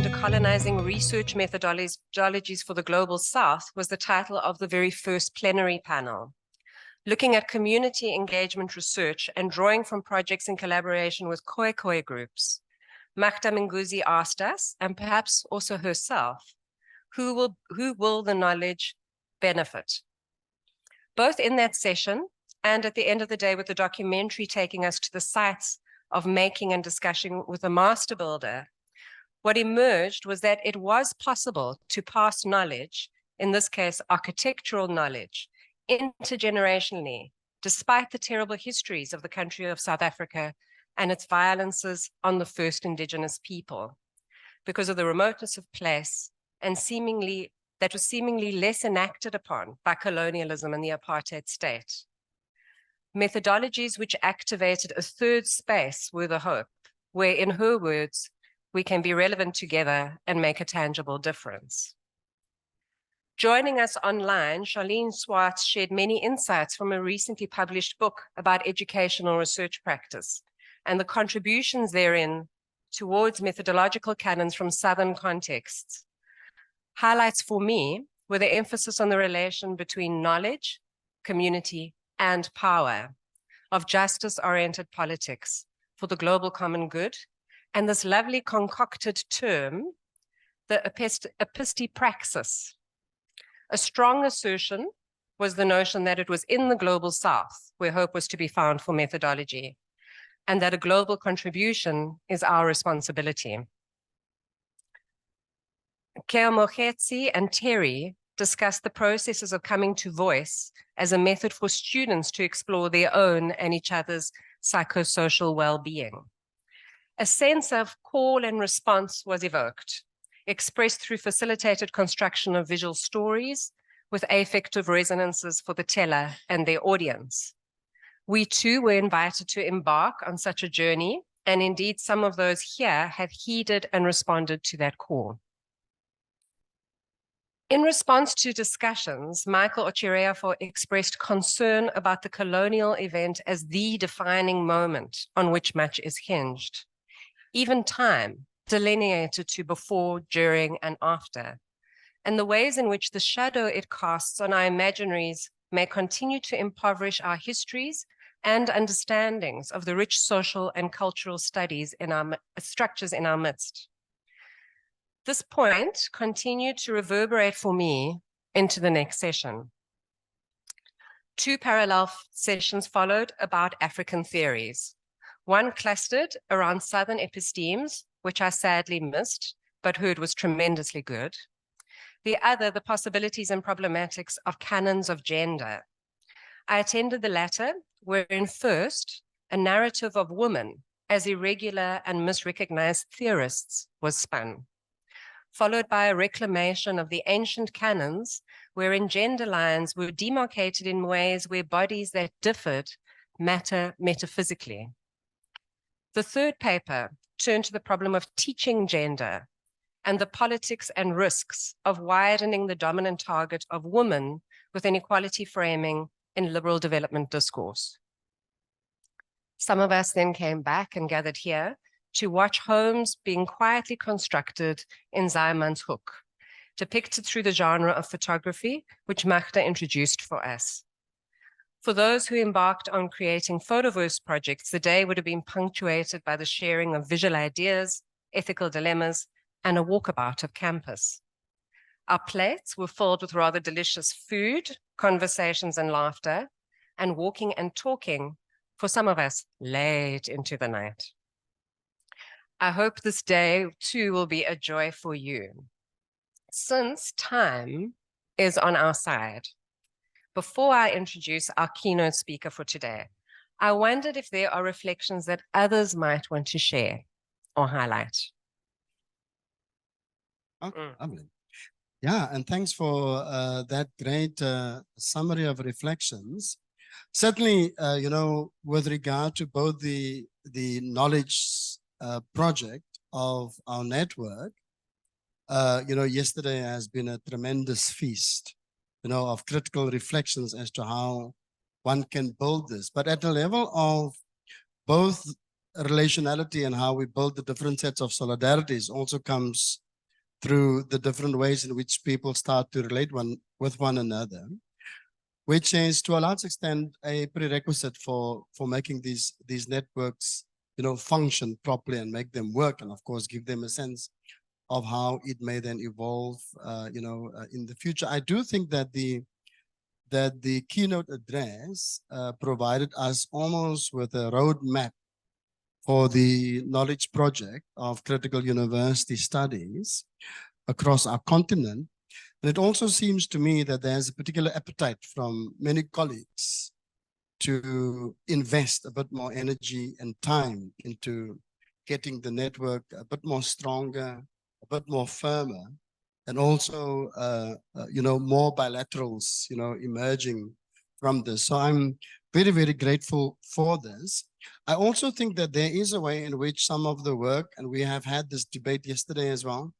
Decolonizing Research Methodologies for the Global South was the title of the very first plenary panel, looking at community engagement research and drawing from projects in collaboration with Khoi groups. Magda Minguzzi asked us, and perhaps also herself, who will the knowledge benefit? Both in that session and at the end of the day with the documentary taking us to the sites of making and discussion with a master builder, what emerged was that it was possible to pass knowledge, in this case, architectural knowledge, intergenerationally, despite the terrible histories of the country of South Africa and its violences on the first indigenous people, because of the remoteness of place and that was seemingly less enacted upon by colonialism and the apartheid state. Methodologies which activated a third space were the hope, where, in her words, we can be relevant together and make a tangible difference. Joining us online, Charlene Swartz shared many insights from a recently published book about educational research practice and the contributions therein towards methodological canons from Southern contexts. Highlights for me were the emphasis on the relation between knowledge, community, and power, of justice-oriented politics for the global common good, and this lovely concocted term, the epistipraxis. A strong assertion was the notion that it was in the global South where hope was to be found for methodology, and that a global contribution is our responsibility. Keamogetse and Terry discussed the processes of coming to voice as a method for students to explore their own and each other's psychosocial well-being. A sense of call and response was evoked, expressed through facilitated construction of visual stories with affective resonances for the teller and their audience. We too were invited to embark on such a journey, and indeed some of those here have heeded and responded to that call. In response to discussions, Michael Ochireafo expressed concern about the colonial event as the defining moment on which much is hinged. Even time delineated to before, during, and after, and the ways in which the shadow it casts on our imaginaries may continue to impoverish our histories and understandings of the rich social and cultural studies in our structures in our midst. This point continued to reverberate for me into the next session. Two parallel sessions followed about African theories. One clustered around Southern epistemes, which I sadly missed, but heard was tremendously good. The other, the possibilities and problematics of canons of gender. I attended the latter, wherein first, a narrative of women as irregular and misrecognized theorists was spun, followed by a reclamation of the ancient canons, wherein gender lines were demarcated in ways where bodies that differed matter metaphysically. The third paper turned to the problem of teaching gender and the politics and risks of widening the dominant target of women with inequality framing in liberal development discourse. Some of us then came back and gathered here to watch homes being quietly constructed in Zaiman's Hoek, depicted through the genre of photography, which Magda introduced for us. For those who embarked on creating photoverse projects, the day would have been punctuated by the sharing of visual ideas, ethical dilemmas, and a walkabout of campus. Our plates were filled with rather delicious food, conversations and laughter, and walking and talking, for some of us, late into the night. I hope this day too will be a joy for you. Since time is on our side, before I introduce our keynote speaker for today, I wondered if there are reflections that others might want to share or highlight. Okay, lovely. Yeah, and thanks for that great summary of reflections. Certainly, you know, with regard to both the knowledge project of our network, you know, yesterday has been a tremendous feast, you know, of critical reflections as to how one can build this. But at the level of both relationality and how we build the different sets of solidarities also comes through the different ways in which people start to relate with one another, which is to a large extent a prerequisite for making these networks, function properly and make them work, and of course give them a sense of how it may then evolve, in the future. I do think that the keynote address provided us almost with a roadmap for the knowledge project of critical university studies across our continent. And it also seems to me that there's a particular appetite from many colleagues to invest a bit more energy and time into getting the network a bit more stronger, a bit more firmer, and also, more bilaterals, emerging from this. So I'm very, very grateful for this. I also think that there is a way in which some of the work, and we have had this debate yesterday as well,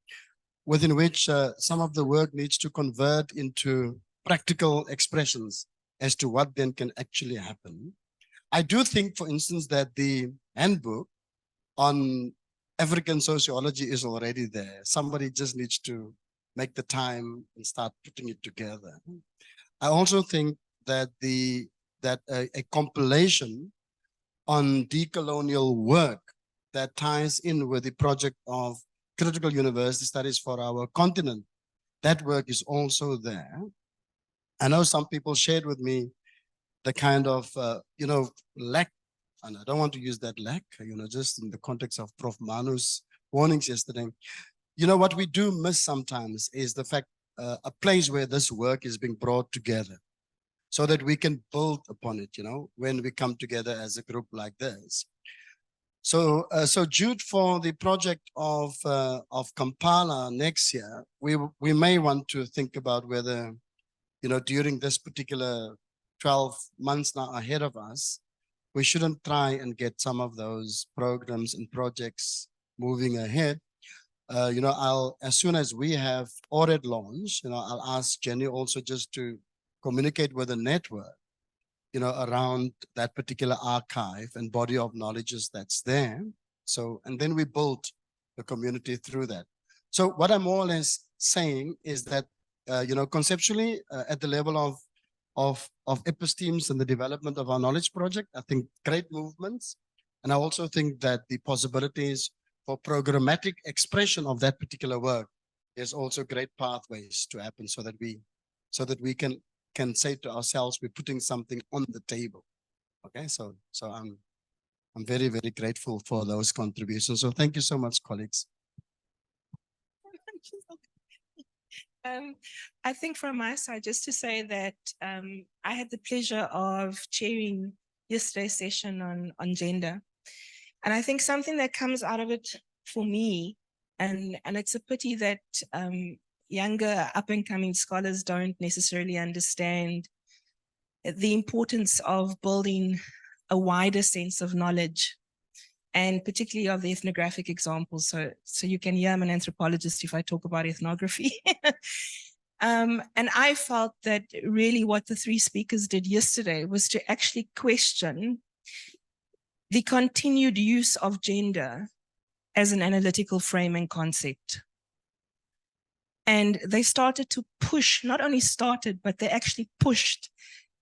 within which some of the work needs to convert into practical expressions as to what then can actually happen. I do think, for instance, that the handbook on African sociology is already there. Somebody just needs to make the time and start putting it together. I also think that a compilation on decolonial work that ties in with the project of critical university studies for our continent, that work is also there. I know some people shared with me the kind of, lack, and I don't want to use that lack, just in the context of Prof. Manu's warnings yesterday. What we do miss sometimes is the fact, a place where this work is being brought together so that we can build upon it, when we come together as a group like this. So, Jude, for the project of Kampala next year, we may want to think about whether, during this particular 12 months now ahead of us, we shouldn't try and get some of those programs and projects moving ahead. As soon as we have audit launch, I'll ask Jenny also just to communicate with the network, around that particular archive and body of knowledges that's there. So, and then we build the community through that. So what I'm more or less saying is that, conceptually, at the level of epistemes and the development of our knowledge project, I think great movements. And I also think that the possibilities for programmatic expression of that particular work, there's also great pathways to happen so that we can say to ourselves, we're putting something on the table. Okay, so I'm very, very grateful for those contributions. So thank you so much, colleagues. I think from my side, just to say that I had the pleasure of chairing yesterday's session on gender. And I think something that comes out of it for me, and it's a pity that younger up-and-coming scholars don't necessarily understand the importance of building a wider sense of knowledge, and particularly of the ethnographic examples. So you can hear I'm an anthropologist if I talk about ethnography. And I felt that really what the three speakers did yesterday was to actually question the continued use of gender as an analytical frame and concept. And they started to push, not only started, but they actually pushed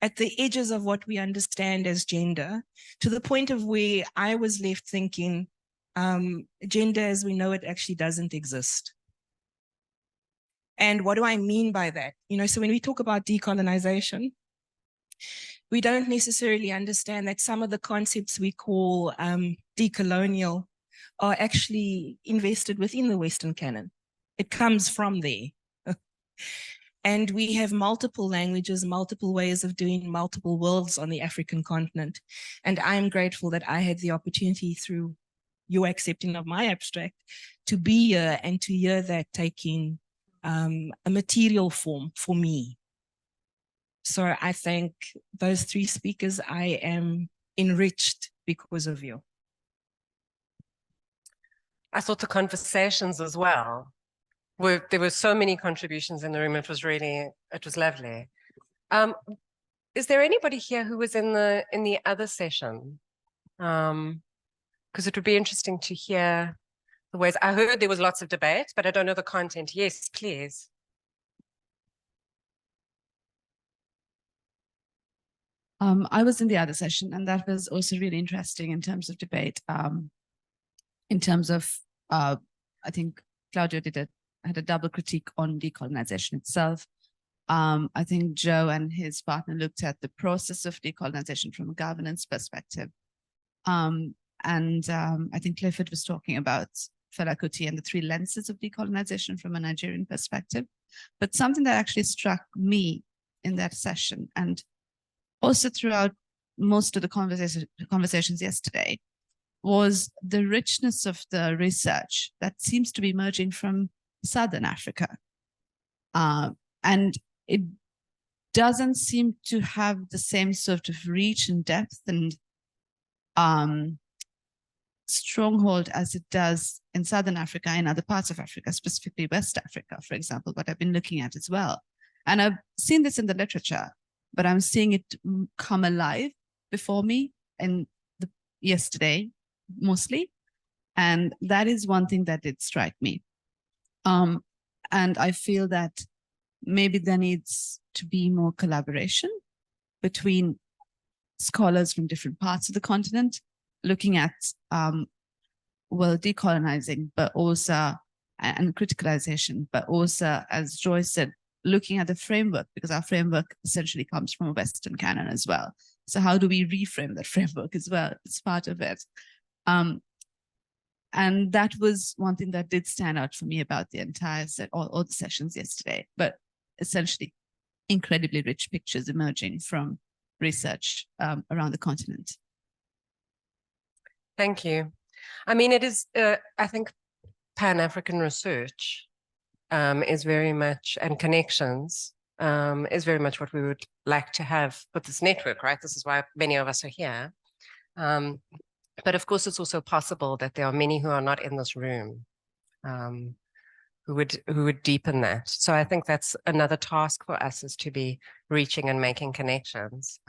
at the edges of what we understand as gender, to the point of where I was left thinking, gender as we know it actually doesn't exist. And what do I mean by that? So when we talk about decolonization, we don't necessarily understand that some of the concepts we call decolonial are actually invested within the Western canon. It comes from there. And we have multiple languages, multiple ways of doing multiple worlds on the African continent. And I'm grateful that I had the opportunity, through your accepting of my abstract, to be here and to hear that taking a material form for me. So I thank those three speakers. I am enriched because of you. I thought the conversations as well, there were so many contributions in the room. It was lovely. Is there anybody here who was in the other session? Because it would be interesting to hear Otherwise, I heard there was lots of debate, but I don't know the content. Yes, please. I was in the other session, and that was also really interesting in terms of debate. In terms of, I think Claudio had a double critique on decolonization itself. I think Joe and his partner looked at the process of decolonization from a governance perspective. I think Clifford was talking about Fela Kuti and the three lenses of decolonization from a Nigerian perspective. But something that actually struck me in that session, and also throughout most of the conversations yesterday, was the richness of the research that seems to be emerging from Southern Africa. And it doesn't seem to have the same sort of reach and depth and stronghold as it does in Southern Africa and other parts of Africa, specifically West Africa, for example, what I've been looking at as well. And I've seen this in the literature, but I'm seeing it come alive before me and yesterday mostly. And that is one thing that did strike me. And I feel that maybe there needs to be more collaboration between scholars from different parts of the continent, looking at, well, decolonizing, but also, and criticalization, but also, as Joyce said, looking at the framework, because our framework essentially comes from a Western canon as well. So how do we reframe that framework as well? It's part of it. And that was one thing that did stand out for me about the entire set, all the sessions yesterday, but essentially incredibly rich pictures emerging from research around the continent. Thank you. I mean, it is, I think, Pan-African research is very much, and connections is very much what we would like to have with this network, right? This is why many of us are here. But of course, it's also possible that there are many who are not in this room who would deepen that. So I think that's another task for us, is to be reaching and making connections.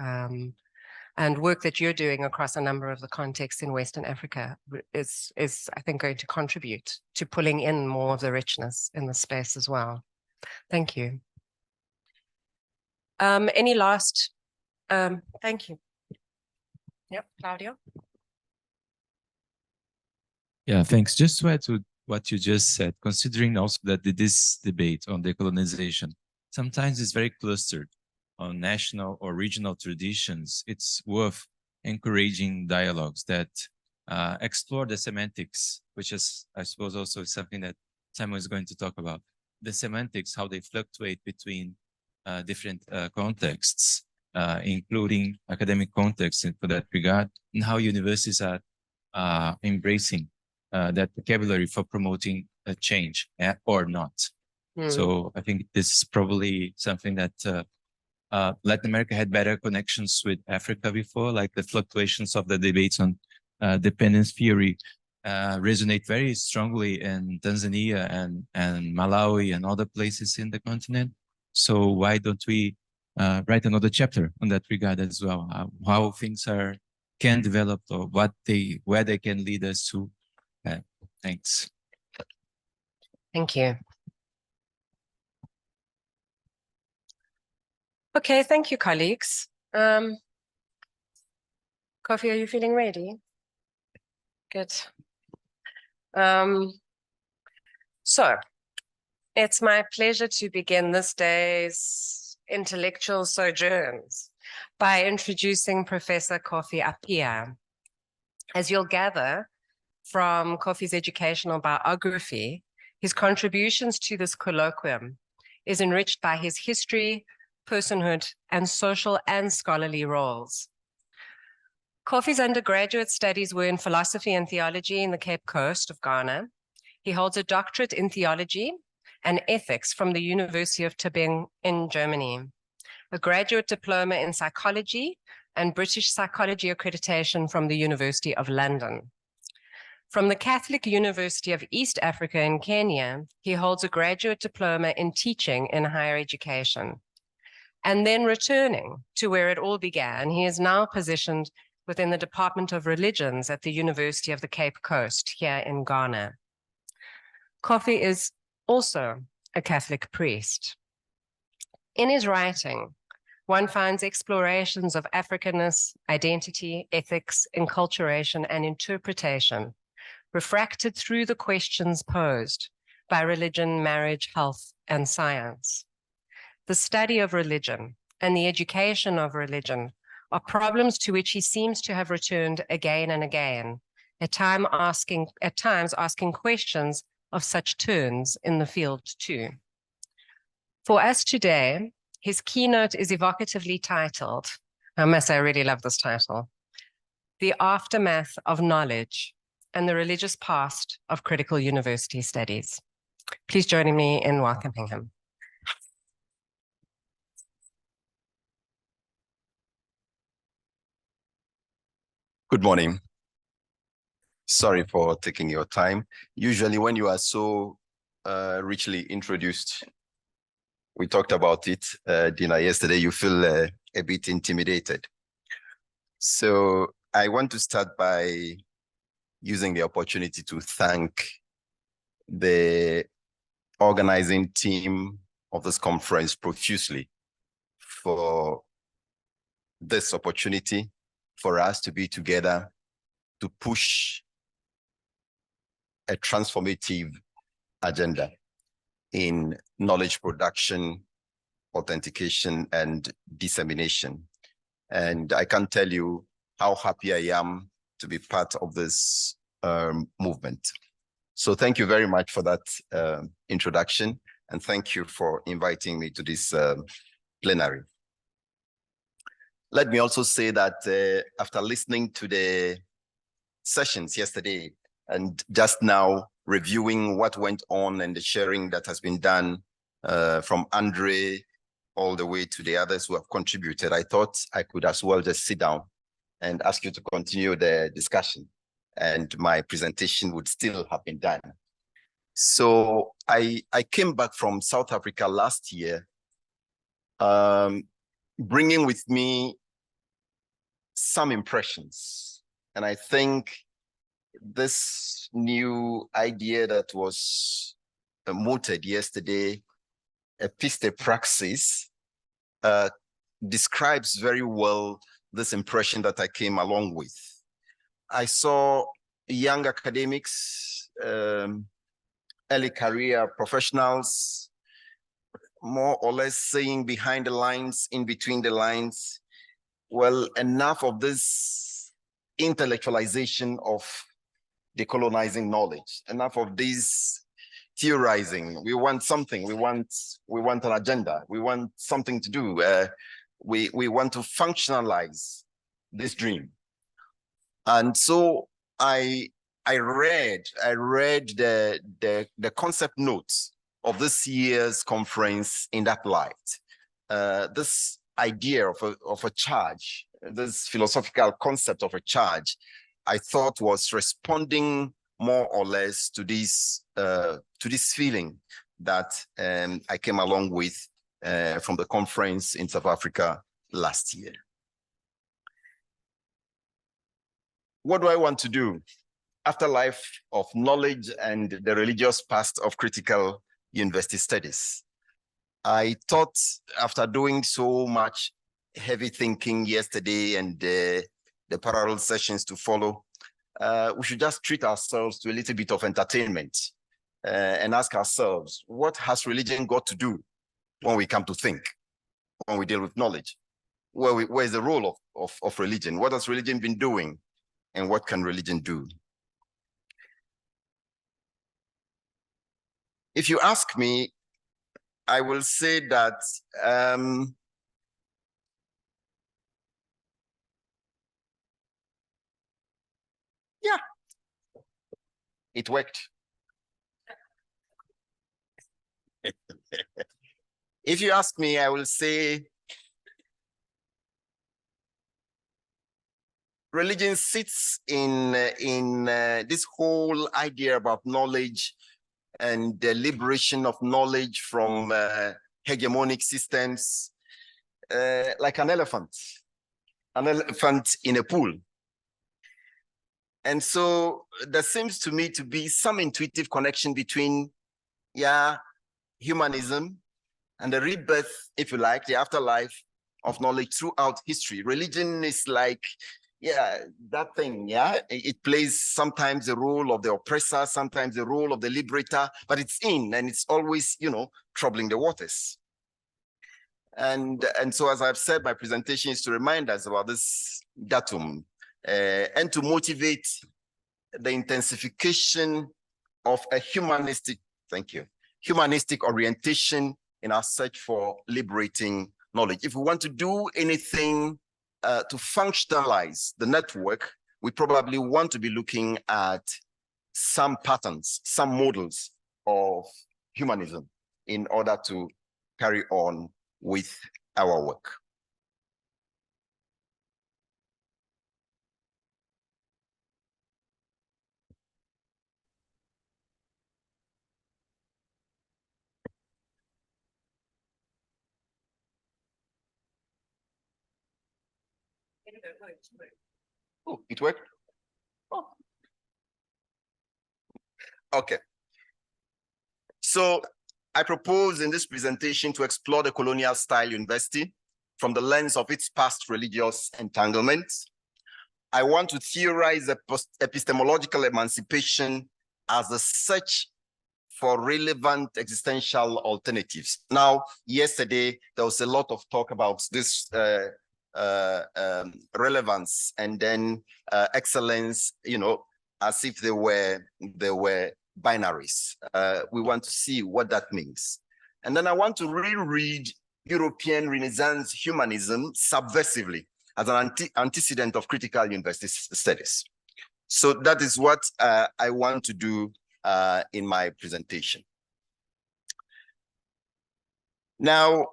And work that you're doing across a number of the contexts in Western Africa is I think, going to contribute to pulling in more of the richness in the space as well. Thank you. Any last, thank you. Yep, Claudio. Yeah, thanks. Just to add to what you just said, considering also that this debate on decolonization sometimes is very clustered on national or regional traditions, it's worth encouraging dialogues that explore the semantics, which is, I suppose, also something that Simon is going to talk about. The semantics, how they fluctuate between different contexts, including academic contexts for that regard, and how universities are embracing that vocabulary for promoting a change or not. So I think this is probably something that Latin America had better connections with Africa before, like the fluctuations of the debates on dependence theory resonate very strongly in Tanzania and Malawi and other places in the continent. So why don't we write another chapter on that regard as well? How things can develop, or where they can lead us to. Thanks. Thank you. Okay, thank you, colleagues. Kofi, are you feeling ready? Good. So it's my pleasure to begin this day's intellectual sojourns by introducing Professor Kofi Appiah. As you'll gather from Kofi's educational biography, his contributions to this colloquium is enriched by his history, personhood, and social and scholarly roles. Kofi's undergraduate studies were in philosophy and theology in the Cape Coast of Ghana. He holds a doctorate in theology and ethics from the University of Tübingen in Germany, a graduate diploma in psychology and British psychology accreditation from the University of London. From the Catholic University of East Africa in Kenya, he holds a graduate diploma in teaching in higher education. And then returning to where it all began, he is now positioned within the Department of Religions at the University of the Cape Coast here in Ghana. Kofi is also a Catholic priest. In his writing, one finds explorations of Africanness, identity, ethics, enculturation, and interpretation, refracted through the questions posed by religion, marriage, health, and science. The study of religion and the education of religion are problems to which he seems to have returned again and again, at times asking questions of such turns in the field too. For us today, his keynote is evocatively titled, I must say I really love this title, The Aftermath of Knowledge and the Religious Past of Critical University Studies. Please join me in welcoming him. Good morning. Sorry for taking your time. Usually when you are so richly introduced, we talked about it dinner yesterday, you feel a bit intimidated. So I want to start by using the opportunity to thank the organizing team of this conference profusely for this opportunity for us to be together to push a transformative agenda in knowledge production, authentication, and dissemination. And I can tell you how happy I am to be part of this movement. So thank you very much for that introduction, and thank you for inviting me to this plenary. Let me also say that after listening to the sessions yesterday and just now reviewing what went on and the sharing that has been done from Andre all the way to the others who have contributed, I thought I could as well just sit down and ask you to continue the discussion, and my presentation would still have been done. So I came back from South Africa last year, bringing with me some impressions. And I think this new idea that was mooted yesterday, episte praxis, describes very well this impression that I came along with. I saw young academics, early career professionals, more or less saying behind the lines, in between the lines, well, enough of this intellectualization of decolonizing knowledge, enough of this theorizing. We want something, we want an agenda, we want something to do. We want to functionalize this dream. And so I read the concept notes of this year's conference in that light. This idea of a charge, this philosophical concept of a charge, I thought was responding more or less to this feeling that I came along with from the conference in South Africa last year. What do I want to do? Afterlife of knowledge and the religious past of critical university studies. I thought, after doing so much heavy thinking yesterday and the parallel sessions to follow, we should just treat ourselves to a little bit of entertainment and ask ourselves, what has religion got to do when we come to think, when we deal with knowledge? Where is the role of religion? What has religion been doing? And what can religion do? If you ask me, I will say that yeah, it worked. If you ask me, I will say religion sits in this whole idea about knowledge and the liberation of knowledge from hegemonic systems, like an elephant in a pool. And so there seems to me to be some intuitive connection between yeah, humanism, and the rebirth, if you like, the afterlife of knowledge throughout history. Religion is like, yeah, that thing, yeah. It plays sometimes the role of the oppressor, sometimes the role of the liberator, but it's in, and it's always, you know, troubling the waters. And so, as I've said, my presentation is to remind us about this datum and to motivate the intensification of a humanistic, humanistic orientation in our search for liberating knowledge. If we want to do anything to functionalize the network, we probably want to be looking at some patterns, some models of humanism in order to carry on with our work. Oh, it worked? Oh. Okay. So I propose in this presentation to explore the colonial style university from the lens of its past religious entanglements. I want to theorize epistemological emancipation as a search for relevant existential alternatives. Now, yesterday, there was a lot of talk about this relevance and then excellence, you know, as if they were binaries. We want to see what that means. And then I want to reread European Renaissance humanism subversively as an antecedent of critical university studies. So that is what I want to do in my presentation. Now,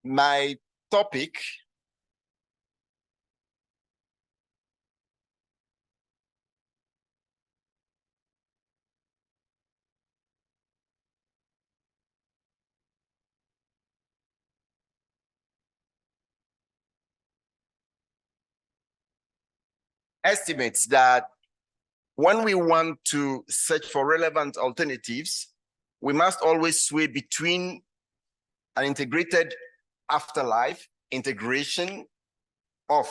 my topic estimates that when we want to search for relevant alternatives, we must always sway between an integrated afterlife, integration of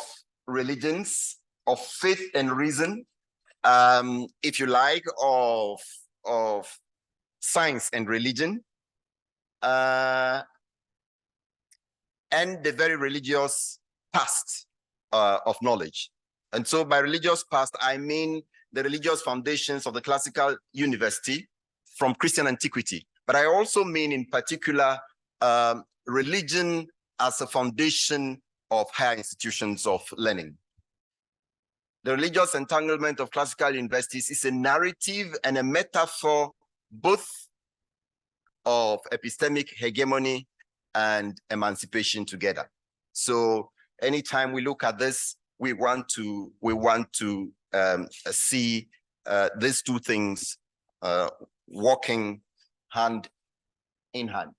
religions, of faith and reason, if you like, of science and religion, and the very religious past of knowledge. And so by religious past, I mean the religious foundations of the classical university from Christian antiquity. But I also mean in particular religion as a foundation of higher institutions of learning. The religious entanglement of classical universities is a narrative and a metaphor both of epistemic hegemony and emancipation together. So anytime we look at this, we want to see these two things walking hand in hand.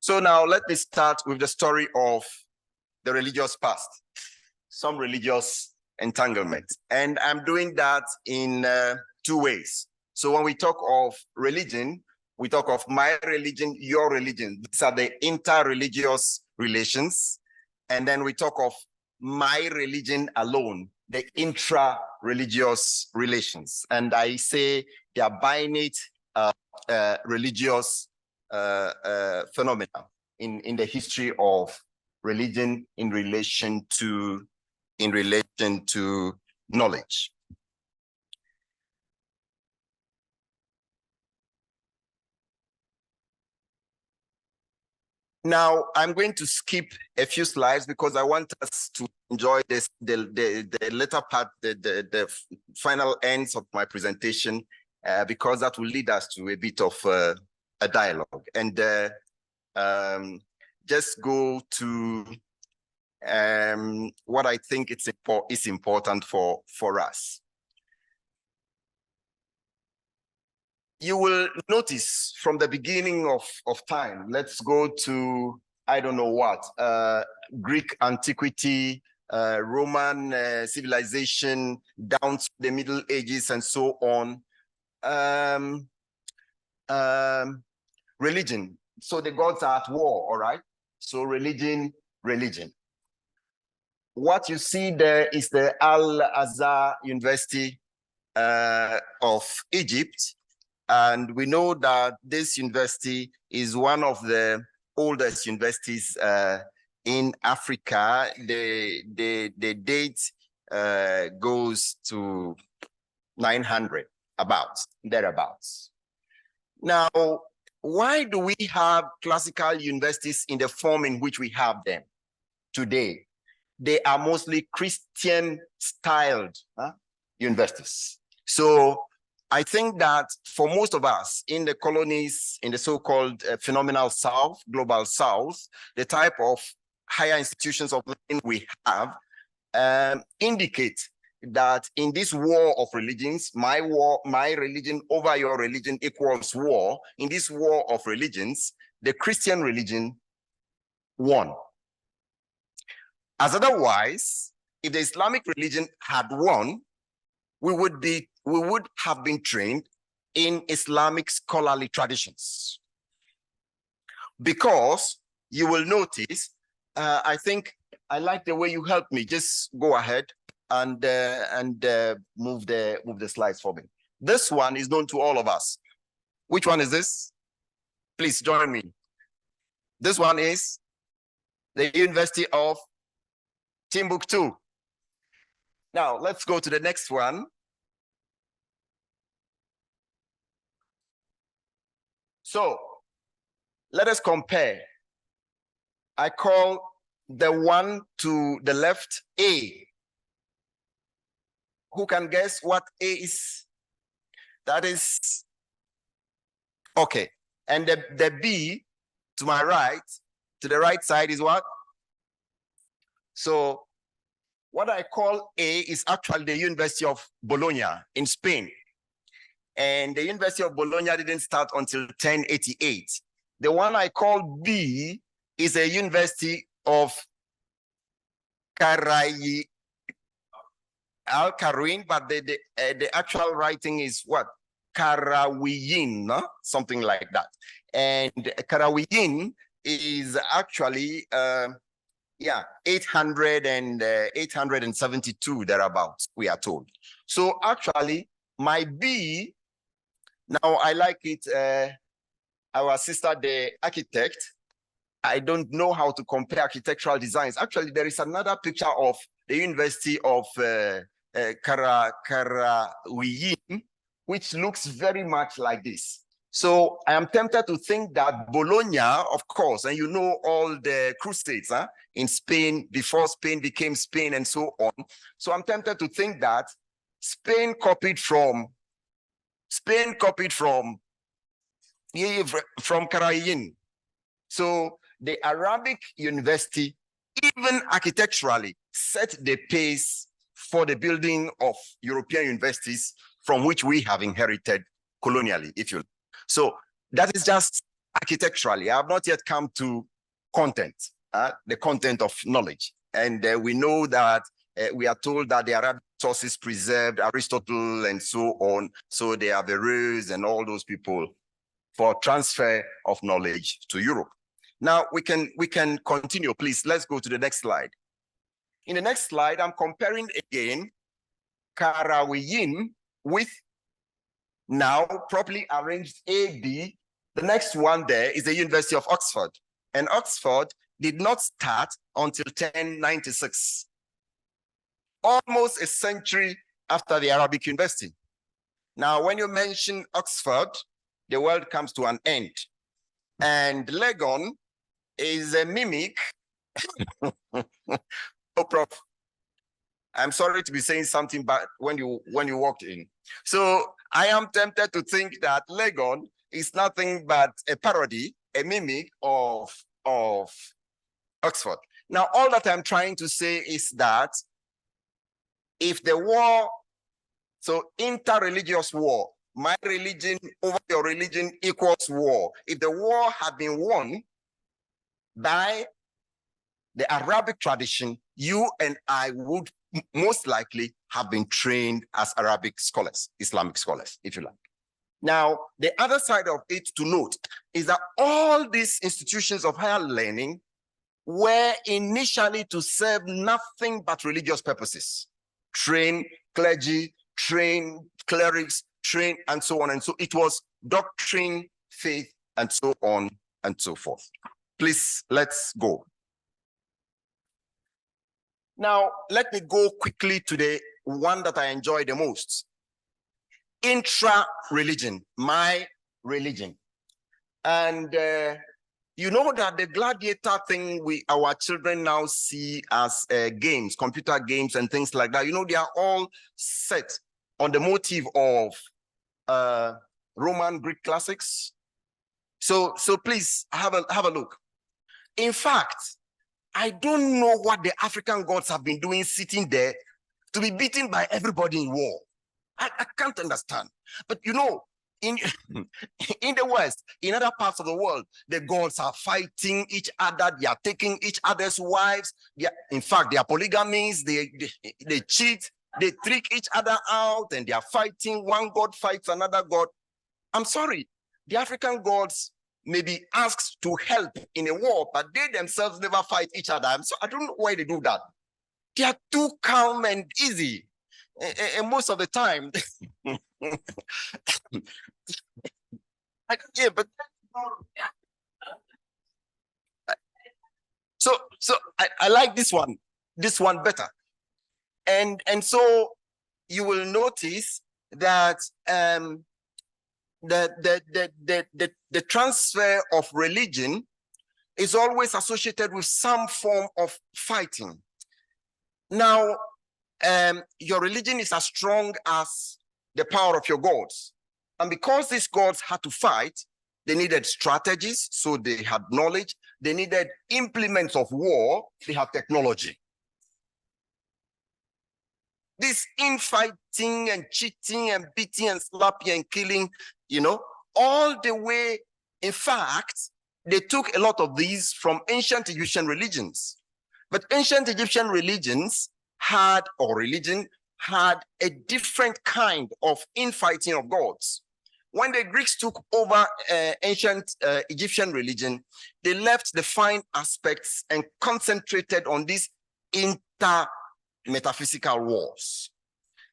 So now let me start with the story of the religious past, some religious entanglement. And I'm doing that in two ways. So when we talk of religion, we talk of my religion, your religion. These are the inter-religious relations. And then we talk of my religion alone, the intra-religious relations. And I say they are binate religious phenomena in the history of religion in relation to knowledge. Now, I'm going to skip a few slides because I want us to enjoy this, the later part, the final ends of my presentation, because that will lead us to a bit of a dialogue. And just go to what I think is important for us. you will notice from the beginning of time, let's go to, I don't know what, Greek antiquity, Roman civilization, down to the Middle Ages and so on. Religion. So the gods are at war, all right? So religion. What you see there is the Al-Azhar University of Egypt. And we know that this university is one of the oldest universities in Africa. The date goes to 900, thereabouts. Now, why do we have classical universities in the form in which we have them today? They are mostly Christian-styled universities. So I think that for most of us in the colonies, in the so-called phenomenal South, global South, the type of higher institutions of learning we have indicate that in this war of religions, my religion over your religion equals war. In this war of religions, the Christian religion won. As otherwise, if the Islamic religion had won, we would have been trained in Islamic scholarly traditions. Because you will notice, I think I like the way you helped me. Just go ahead and move the slides for me. This one is known to all of us. Which one is this? Please join me. This one is the University of Timbuktu. Now let's go to the next one. So let us compare. I call the one to the left A. Who can guess what A is? That is, okay. And the B to my right, to the right side is what? So what I call A is actually the University of Bologna in Spain. And the University of Bologna didn't start until 1088. The one I call B is a University of Al-Karawin, but the actual writing is what? Karawiyin, no? Something like that. And Karawiyin is actually 872 thereabouts, we are told. So actually, my B, now I like it, our sister, the architect, I don't know how to compare architectural designs. Actually, there is another picture of the University of Karawiyin, which looks very much like this. So I am tempted to think that Bologna, of course, and you know all the crusades in Spain, before Spain became Spain and so on. So I'm tempted to think that Spain copied from Karawiyin. So the Arabic university, even architecturally, set the pace for the building of European universities from which we have inherited colonially, if you. So that is just architecturally. I have not yet come to content, the content of knowledge. And we know that we are told that the Arabic sources preserved Aristotle and so on. So they are Averroes and all those people for transfer of knowledge to Europe. Now we can continue, please. Let's go to the next slide. In the next slide, I'm comparing again Karawiyin with now properly arranged AB. The next one there is the University of Oxford. And Oxford did not start until 1096, almost a century after the Arabic University. Now, when you mention Oxford, the world comes to an end. And Legon is a mimic. Oh, Prof, I'm sorry to be saying something, but when you walked in. So I am tempted to think that Legon is nothing but a parody, a mimic of Oxford. Now, all that I'm trying to say is that if the war, so interreligious war, my religion over your religion equals war. If the war had been won by the Arabic tradition, you and I would most likely have been trained as Arabic scholars, Islamic scholars, if you like. Now, the other side of it to note is that all these institutions of higher learning were initially to serve nothing but religious purposes. Train clergy, train clerics, train, and so on. And so it was doctrine, faith, and so on and so forth. Please, let's go. Now, let me go quickly to the one that I enjoy the most. Intra-religion, my religion. And you know that the gladiator thing our children now see as games, computer games and things like that, you know, they are all set on the motive of Roman Greek classics. So please have a look. In fact, I don't know what the African gods have been doing sitting there to be beaten by everybody in war. I can't understand. But you know, in the West, in other parts of the world, the gods are fighting each other. They are taking each other's wives. In fact, they are polygamies. They cheat. They trick each other out, and they are fighting. One god fights another god. I'm sorry, the African gods may be asked to help in a war, but they themselves never fight each other. I don't know why they do that. They are too calm and easy. And most of the time, so I like this one better. And so you will notice that the transfer of religion is always associated with some form of fighting. Now, your religion is as strong as the power of your gods. And because these gods had to fight, they needed strategies, so they had knowledge. They needed implements of war, they have technology. This infighting and cheating and beating and slapping and killing, you know, all the way, in fact, they took a lot of these from ancient Egyptian religions. But ancient Egyptian religions had a different kind of infighting of gods. When the Greeks took over ancient Egyptian religion, they left the fine aspects and concentrated on these inter-metaphysical wars.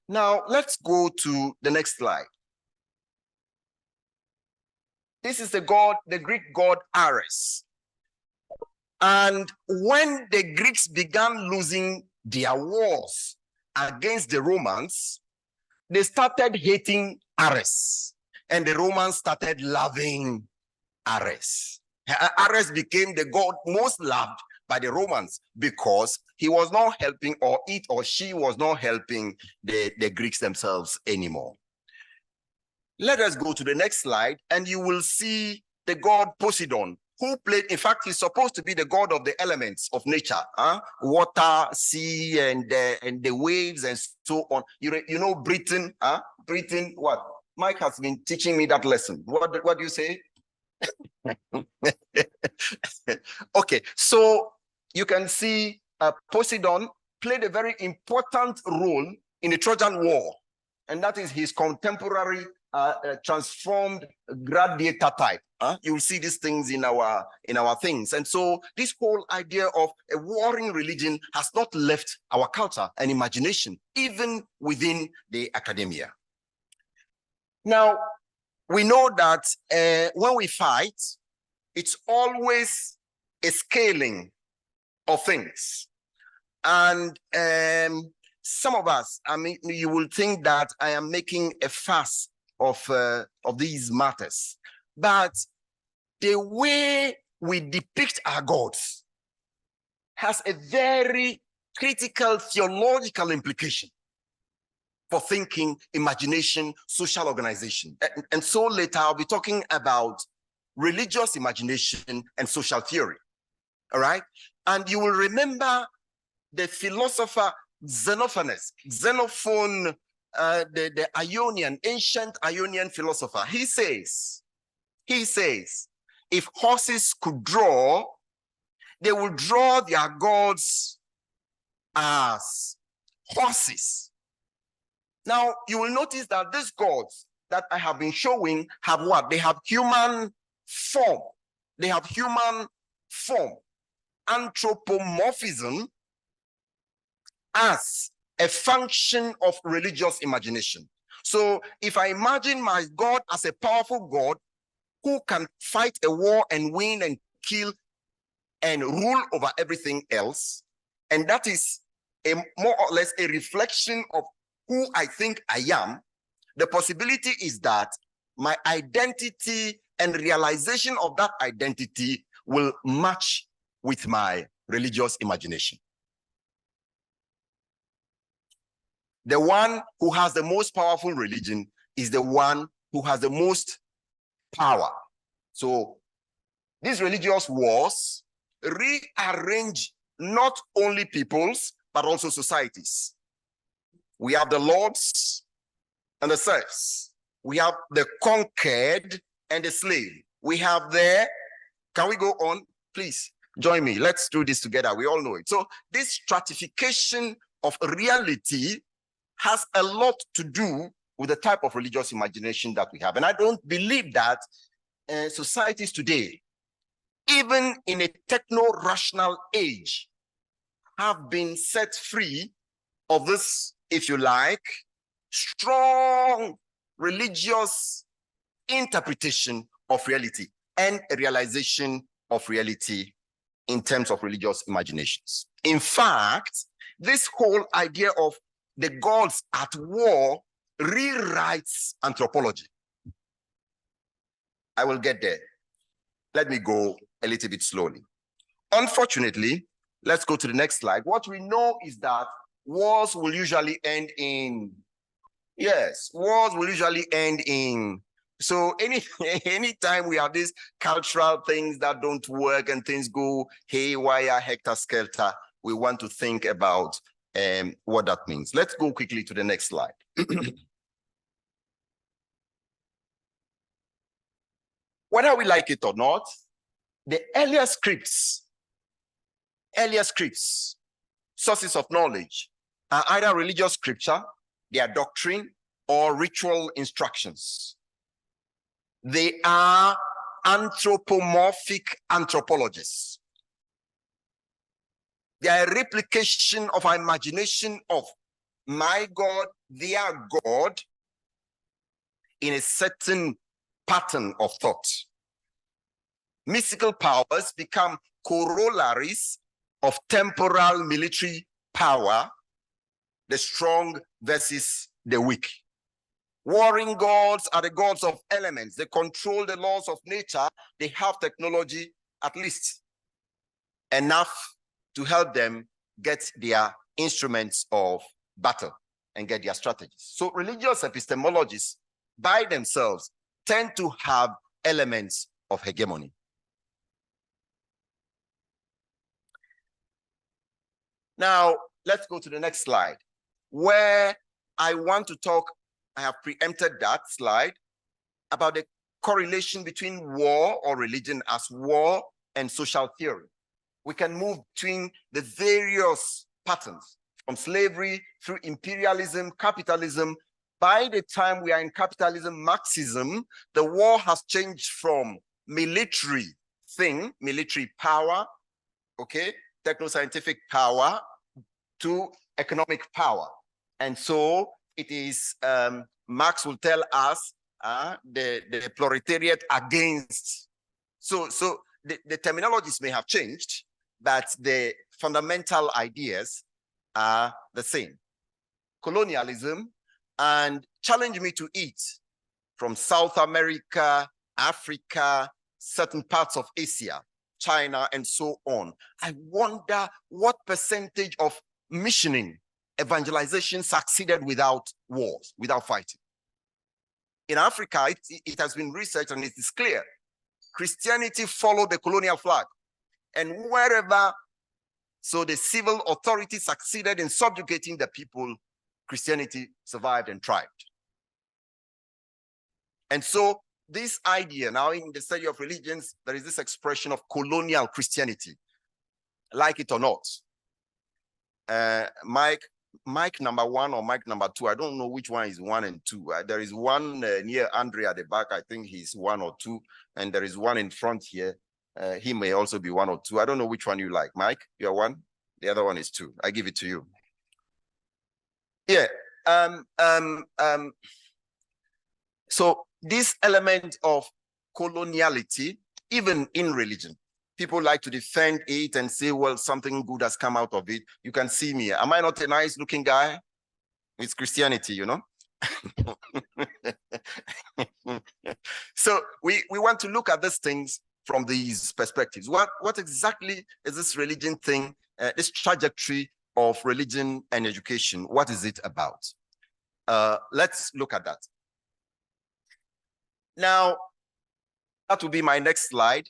Now, let's go to the next slide. This is the Greek god Ares. And when the Greeks began losing their wars against the Romans, they started hating Ares, and the Romans started loving Ares. Ares became the god most loved by the Romans because he was not helping, or it or she was not helping the Greeks themselves anymore. Let us go to the next slide, and you will see the god Poseidon, who played, in fact, he's supposed to be the god of the elements of nature, water, sea, and the waves, and so on. You know, Britain, Britain, what? Mike has been teaching me that lesson. What do you say? Okay, so you can see Poseidon played a very important role in the Trojan War, and that is his contemporary transformed gladiator type. You will see these things in our things. And so this whole idea of a warring religion has not left our culture and imagination, even within the academia. Now, we know that when we fight, it's always a scaling of things. And some of us, I mean, you will think that I am making a fuss of these matters, but the way we depict our gods has a very critical theological implication for thinking, imagination, social organization. And so later I'll be talking about religious imagination and social theory. All right, and you will remember the philosopher Xenophon the Ionian, ancient Ionian philosopher. He says, if horses could draw, they would draw their gods as horses. Now, you will notice that these gods that I have been showing have what? They have human form. They have human form. Anthropomorphism as a function of religious imagination. So if I imagine my God as a powerful God who can fight a war and win and kill and rule over everything else, and that is a more or less a reflection of who I think I am, the possibility is that my identity and realization of that identity will match with my religious imagination. The one who has the most powerful religion is the one who has the most power. So these religious wars rearrange not only peoples, but also societies. We have the lords and the serfs. We have the conquered and the slave. We have the, can we go on? Please join me. Let's do this together. We all know it. So this stratification of reality has a lot to do with the type of religious imagination that we have. And I don't believe that societies today, even in a techno-rational age, have been set free of this, if you like, strong religious interpretation of reality and a realization of reality in terms of religious imaginations. In fact, this whole idea of the gods at war rewrites anthropology. I will get there. Let me go a little bit slowly. Unfortunately, let's go to the next slide. What we know is that wars will usually end in, yes, wars will usually end in, so anytime we have these cultural things that don't work and things go haywire, hector-skelter, we want to think about what that means. Let's go quickly to the next slide. Whether we like it or not, the earlier scripts, sources of knowledge, are either religious scripture, their doctrine, or ritual instructions. They are anthropomorphic anthropologists. They are a replication of our imagination of my God, their God, in a certain pattern of thought. Mystical powers become corollaries of temporal military power, the strong versus the weak. Warring gods are the gods of elements. They control the laws of nature. They have technology, at least enough to help them get their instruments of battle and get their strategies. So religious epistemologies by themselves tend to have elements of hegemony. Now, let's go to the next slide, where I want to talk, I have preempted that slide, about the correlation between war or religion as war and social theory. We can move between the various patterns from slavery through imperialism, capitalism. By the time we are in capitalism, Marxism, the war has changed from military thing, military power, okay, techno-scientific power, to economic power. And so it is, Marx will tell us, the proletariat against. So the terminologies may have changed, but the fundamental ideas are the same. Colonialism and challenge me to eat from South America, Africa, certain parts of Asia, China, and so on. I wonder what percentage of missioning, evangelization succeeded without wars, without fighting. In Africa, it has been researched and it is clear. Christianity followed the colonial flag. And wherever, so the civil authority succeeded in subjugating the people, Christianity survived and thrived. And so this idea, now in the study of religions, there is this expression of colonial Christianity, like it or not. Mike number 1 or Mike number 2, I don't know which one is 1 and 2. There is one near Andre at the back, I think he's 1 or 2, and there is one in front here. He may also be 1 or 2. I don't know which one you like. Mike, you're 1, the other one is 2. I give it to you. Yeah. So this element of coloniality, even in religion, people like to defend it and say, well, something good has come out of it. You can see me. Am I not a nice looking guy? It's Christianity, you know? So we want to look at these things from these perspectives. What exactly is this religion thing, this trajectory of religion and education? What is it about? Let's look at that. Now, that will be my next slide.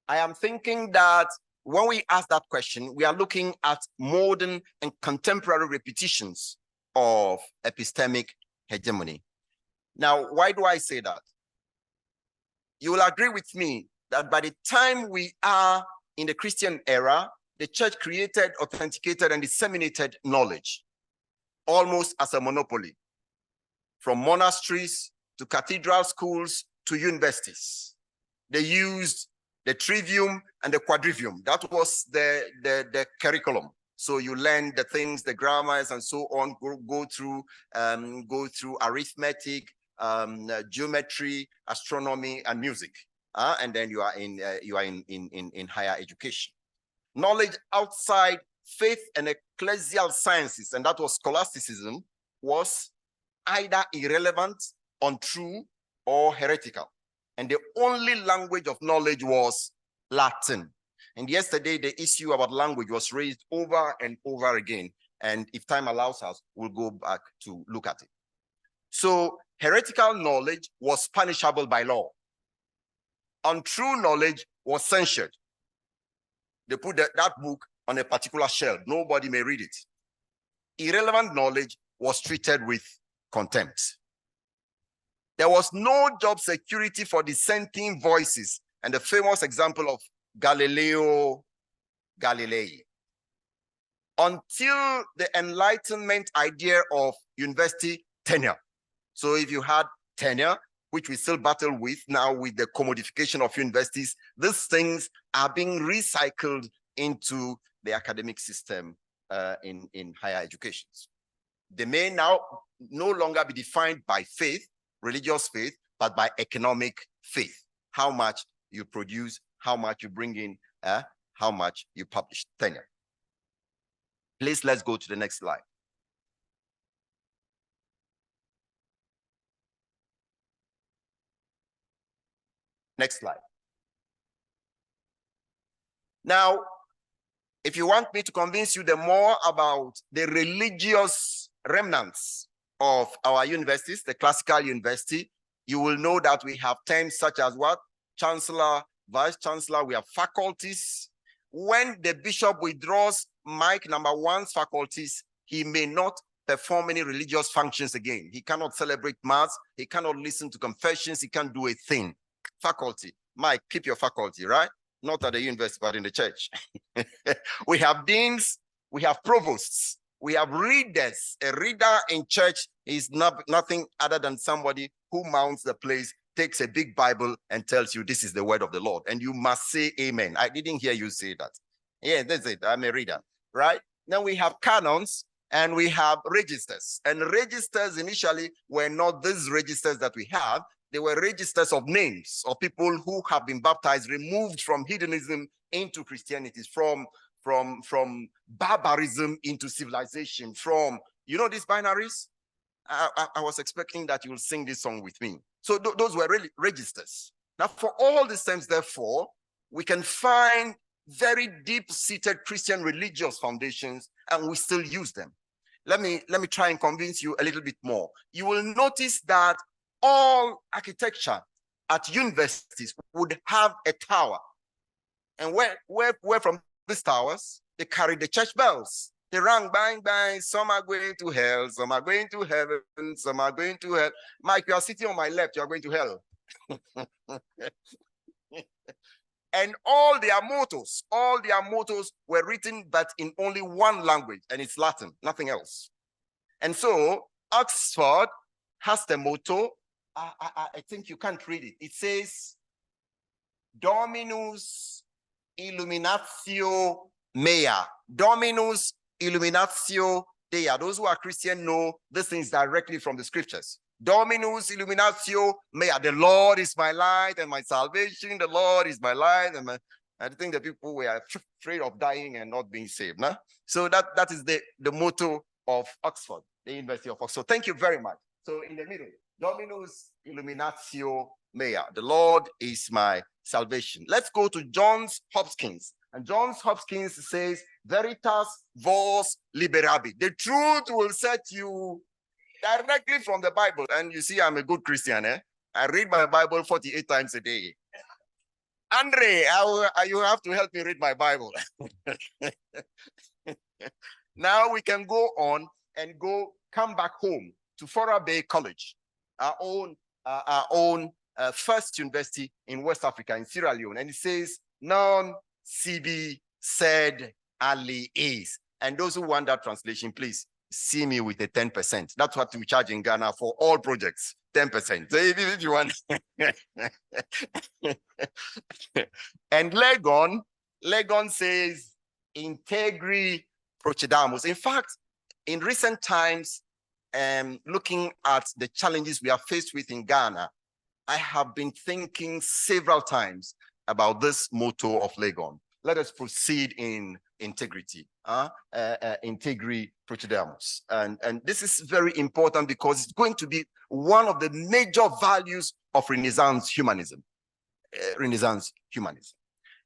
I am thinking that when we ask that question, we are looking at modern and contemporary repetitions of epistemic hegemony. Now, why do I say that? You will agree with me that by the time we are in the Christian era, the church created, authenticated, and disseminated knowledge almost as a monopoly, from monasteries to cathedral schools to universities. They used the trivium and the quadrivium. That was the curriculum. So you learn the things, the grammars, and so on. Go through arithmetic, geometry, astronomy, and music, and then you are in higher education. Knowledge outside faith and ecclesial sciences, and that was scholasticism, was either irrelevant, untrue, or heretical. And the only language of knowledge was Latin. And yesterday, the issue about language was raised over and over again. And if time allows us, we'll go back to look at it. So heretical knowledge was punishable by law. Untrue knowledge was censured. They put that book on a particular shelf. Nobody may read it. Irrelevant knowledge was treated with contempt. There was no job security for dissenting voices, and the famous example of Galileo Galilei. Until the Enlightenment idea of university tenure. So if you had tenure, which we still battle with now with the commodification of universities, these things are being recycled into the academic system in higher education. They may now no longer be defined by faith, religious faith, but by economic faith. How much you produce, how much you bring in, how much you publish. Tenure. Please, let's go to the next slide. Next slide. Now, if you want me to convince you the more about the religious remnants of our universities, the classical university, you will know that we have terms such as what? Chancellor, Vice Chancellor, we have faculties. When the bishop withdraws Mike number 1's faculties, he may not perform any religious functions again. He cannot celebrate mass, he cannot listen to confessions, he can't do a thing. Faculty. Mike, keep your faculty, right? Not at the university, but in the church. We have deans, we have provosts, we have readers. A reader in church is nothing other than somebody who mounts the place, takes a big Bible and tells you this is the word of the Lord. And you must say amen. I didn't hear you say that. Yeah, that's it. I'm a reader, right? Then we have canons and we have registers. And registers initially were not these registers that we have. They were registers of names of people who have been baptized, removed from hedonism into Christianity, from barbarism into civilization, from, you know, these binaries? I was expecting that you will sing this song with me. So those were really registers. Now, for all these terms, therefore, we can find very deep-seated Christian religious foundations, and we still use them. Let me try and convince you a little bit more. You will notice that all architecture at universities would have a tower. And where from these towers, they carry the church bells. They rang, bang, bang. Some are going to hell, some are going to heaven, some are going to hell. Mike, you are sitting on my left, you are going to hell. And all their mottos were written, but in only one language, and it's Latin, nothing else. And so Oxford has the motto, I think you can't read it. It says, Dominus Illuminatio Mea. Dominus Illuminatio Dei. Those who are Christian know this thing is directly from the scriptures. Dominus Illuminatio Mea. The Lord is my light and my salvation. The Lord is my light. And I think the people were afraid of dying and not being saved. Nah? So that is the motto of Oxford, the University of Oxford. Thank you very much. So in the middle, Dominus Illuminatio Mea. The Lord is my salvation. Let's go to Johns Hopkins. And Johns Hopkins says, Veritas vos liberabi. The truth will set you directly from the Bible. And you see, I'm a good Christian. I read my Bible 48 times a day. Andre, you have to help me read my Bible. Now we can go on and come back home to Fora Bay College, our own first university in West Africa, in Sierra Leone. And it says, non CB said Ali is. And those who want that translation, please see me with a 10%. That's what we charge in Ghana for all projects, 10%. So if you want. And Legon says, integri procedamus. In fact, in recent times, looking at the challenges we are faced with in Ghana, I have been thinking several times about this motto of Legon. Let us proceed in integrity, integri procedamus. And this is very important because it's going to be one of the major values of Renaissance humanism.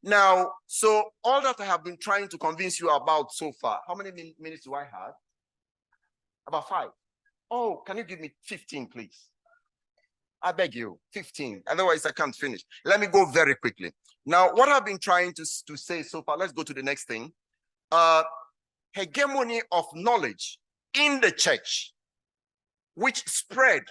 Now, so all that I have been trying to convince you about so far, how many minutes do I have? About 5. Oh, can you give me 15, please? I beg you, 15. Otherwise, I can't finish. Let me go very quickly. Now, what I've been trying to say so far, let's go to the next thing. Hegemony of knowledge in the church, which spread,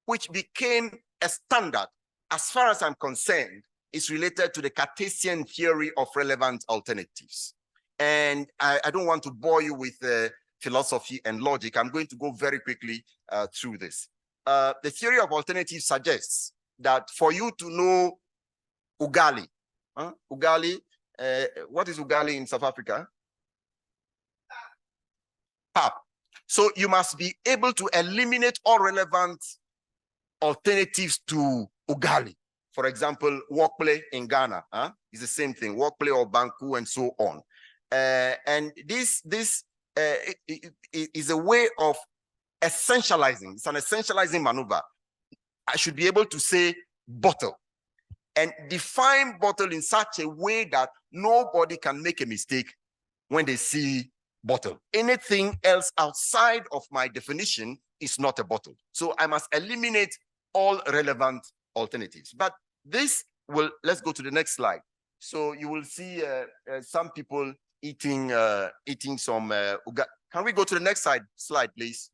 which became a standard, as far as I'm concerned, is related to the Cartesian theory of relevant alternatives. And I don't want to bore you with philosophy and logic. I'm going to go very quickly through this. The theory of alternatives suggests that for you to know ugali, what is ugali in South Africa? Pap. So you must be able to eliminate all relevant alternatives to ugali. For example, workplay in Ghana is the same thing, workplay or banku and so on. And this is a way of essentializing. It's an essentializing maneuver. I should be able to say bottle and define bottle in such a way that nobody can make a mistake when they see bottle. Anything else outside of my definition is not a bottle. So I must eliminate all relevant alternatives. But this will, let's go to the next slide. So you will see some people eating some ugali. Can we go to the next slide, please?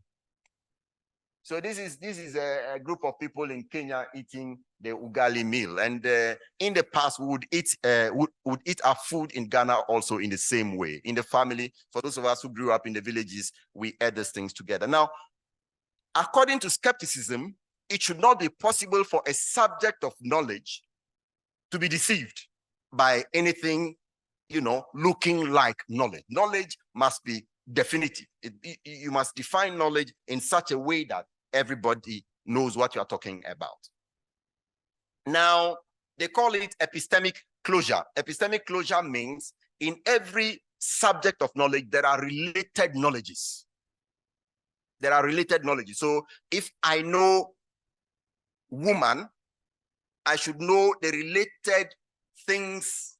So this is a group of people in Kenya eating the ugali meal, and in the past we would eat our food in Ghana also in the same way. In the family, for those of us who grew up in the villages, we ate these things together. Now, according to skepticism, it should not be possible for a subject of knowledge to be deceived by anything, looking like knowledge. Knowledge must be definitive. You must define knowledge in such a way that everybody knows what you are talking about. Now, they call it epistemic closure. Epistemic closure means in every subject of knowledge, there are related knowledges. There are related knowledges. So if I know woman, I should know the related things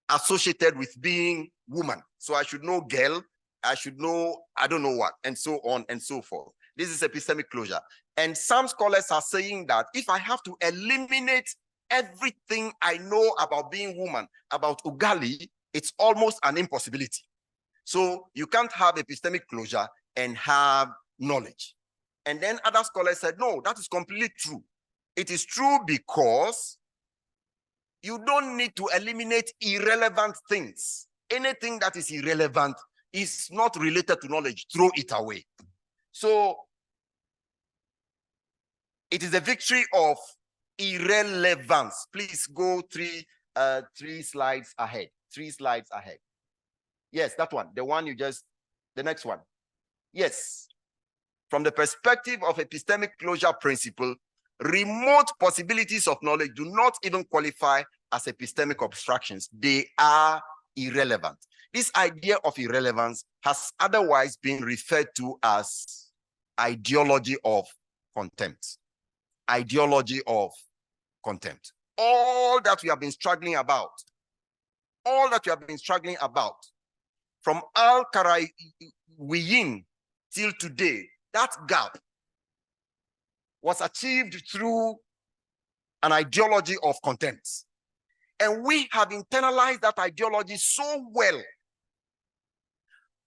associated with being woman. So I should know girl, I should know, I don't know what, and so on and so forth. This is epistemic closure. And some scholars are saying that if I have to eliminate everything I know about being woman, about ugali, it's almost an impossibility. So you can't have epistemic closure and have knowledge. And then other scholars said, no, that is completely true. It is true because you don't need to eliminate irrelevant things. Anything that is irrelevant is not related to knowledge. Throw it away. So it is a victory of irrelevance. Please go three slides ahead. 3 slides ahead. Yes, that one. The one you just, the next one. Yes. From the perspective of epistemic closure principle, remote possibilities of knowledge do not even qualify as epistemic abstractions. They are irrelevant. This idea of irrelevance has otherwise been referred to as ideology of contempt. Ideology of contempt. All that we have been struggling about, from Al-Qarawiyyin till today, that gap was achieved through an ideology of contempt. And we have internalized that ideology so well.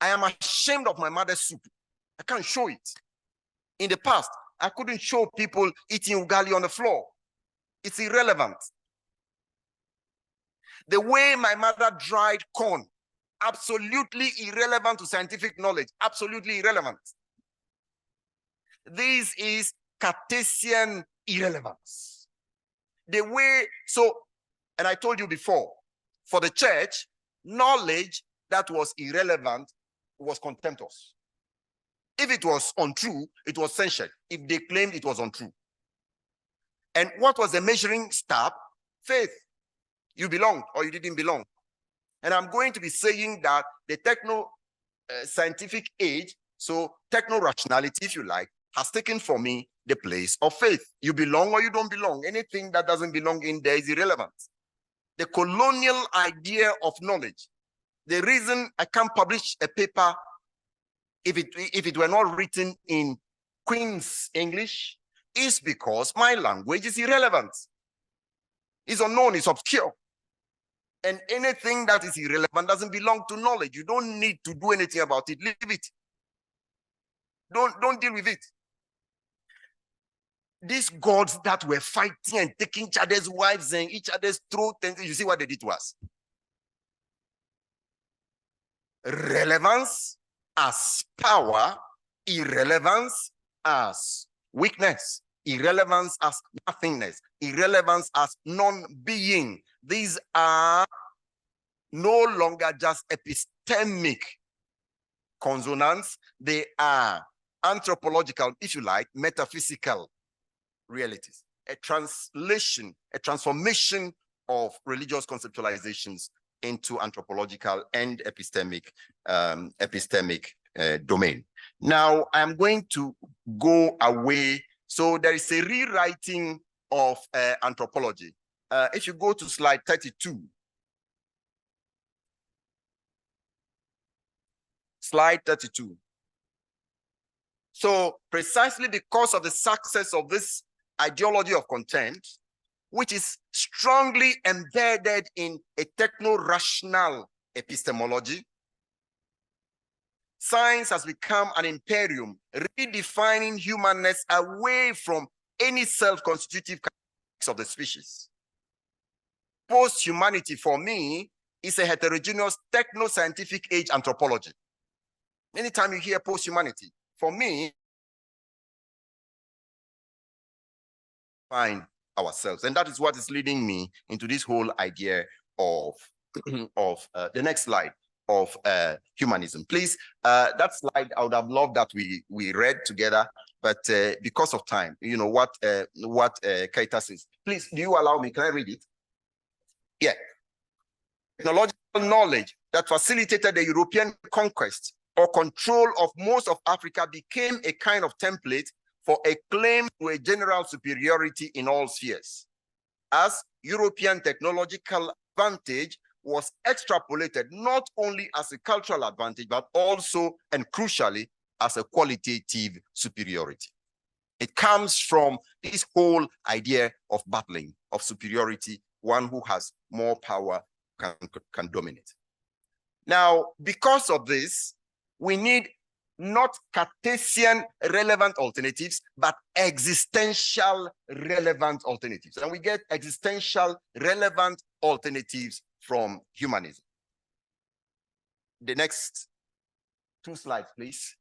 I am ashamed of my mother's soup. I can't show it. In the past, I couldn't show people eating ugali on the floor. It's irrelevant. The way my mother dried corn, absolutely irrelevant to scientific knowledge, absolutely irrelevant. This is Cartesian irrelevance. The way, so, and I told you before, for the church, knowledge that was irrelevant was contemptuous. If it was untrue, it was censured. If they claimed it was untrue. And what was the measuring stick? Faith. You belonged or you didn't belong. And I'm going to be saying that the techno-scientific age, so techno-rationality, if you like, has taken for me the place of faith. You belong or you don't belong. Anything that doesn't belong in there is irrelevant. The colonial idea of knowledge. The reason I can't publish a paper if it were not written in Queen's English is because my language is irrelevant. It's unknown, it's obscure. And anything that is irrelevant doesn't belong to knowledge. You don't need to do anything about it. Leave it. Don't deal with it. These gods that were fighting and taking each other's wives and each other's throat, and you see what they did to us. Relevance as power, irrelevance as weakness, irrelevance as nothingness, irrelevance as non-being. These are no longer just epistemic consonants. They are anthropological, if you like, metaphysical realities. A translation, a transformation of religious conceptualizations into anthropological and epistemic domain. Now, I'm going to go away. So there is a rewriting of anthropology. If you go to slide 32. Slide 32. So precisely because of the success of this ideology of contempt, which is strongly embedded in a techno-rational epistemology, science has become an imperium, redefining humanness away from any self-constitutive characteristics of the species. Post-humanity, for me, is a heterogeneous techno-scientific age anthropology. Anytime you hear post-humanity, for me, find ourselves. And that is what is leading me into this whole idea of, the next slide, of humanism. Please, that slide, I would have loved that we read together, but because of time, you know what Keita says. Please, do you allow me? Can I read it? Yeah. Technological knowledge that facilitated the European conquest or control of most of Africa became a kind of template for a claim to a general superiority in all spheres. As European technological advantage was extrapolated not only as a cultural advantage, but also and crucially as a qualitative superiority. It comes from this whole idea of battling, of superiority. One who has more power can dominate. Now, because of this, we need not Cartesian relevant alternatives, but existential relevant alternatives. And we get existential relevant alternatives from humanism. The next 2 slides, please.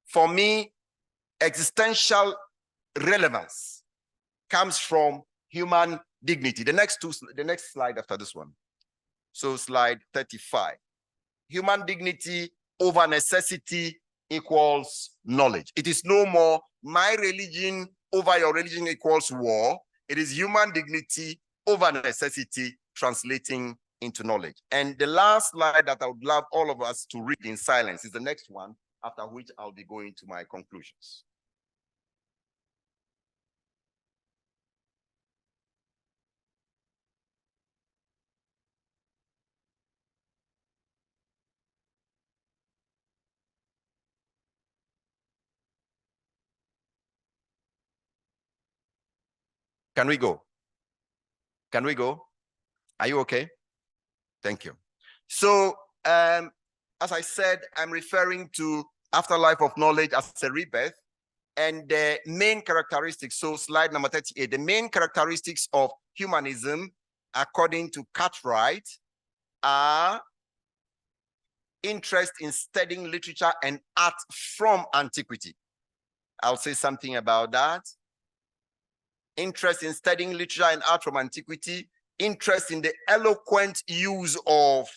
For me, existential relevance comes from human dignity. The next slide after this one. So slide 35. Human dignity over necessity equals knowledge. It is no more my religion over your religion equals war. It is human dignity over necessity translating into knowledge. And the last slide that I would love all of us to read in silence is the next one, after which I'll be going to my conclusions. Can we go? Can we go? Are you okay? Thank you. So, as I said, I'm referring to afterlife of knowledge as a rebirth, and the main characteristics, so slide number 38, the main characteristics of humanism, according to Cartwright, are interest in studying literature and art from antiquity. I'll say something about that. Interest in studying literature and art from antiquity, interest in the eloquent use of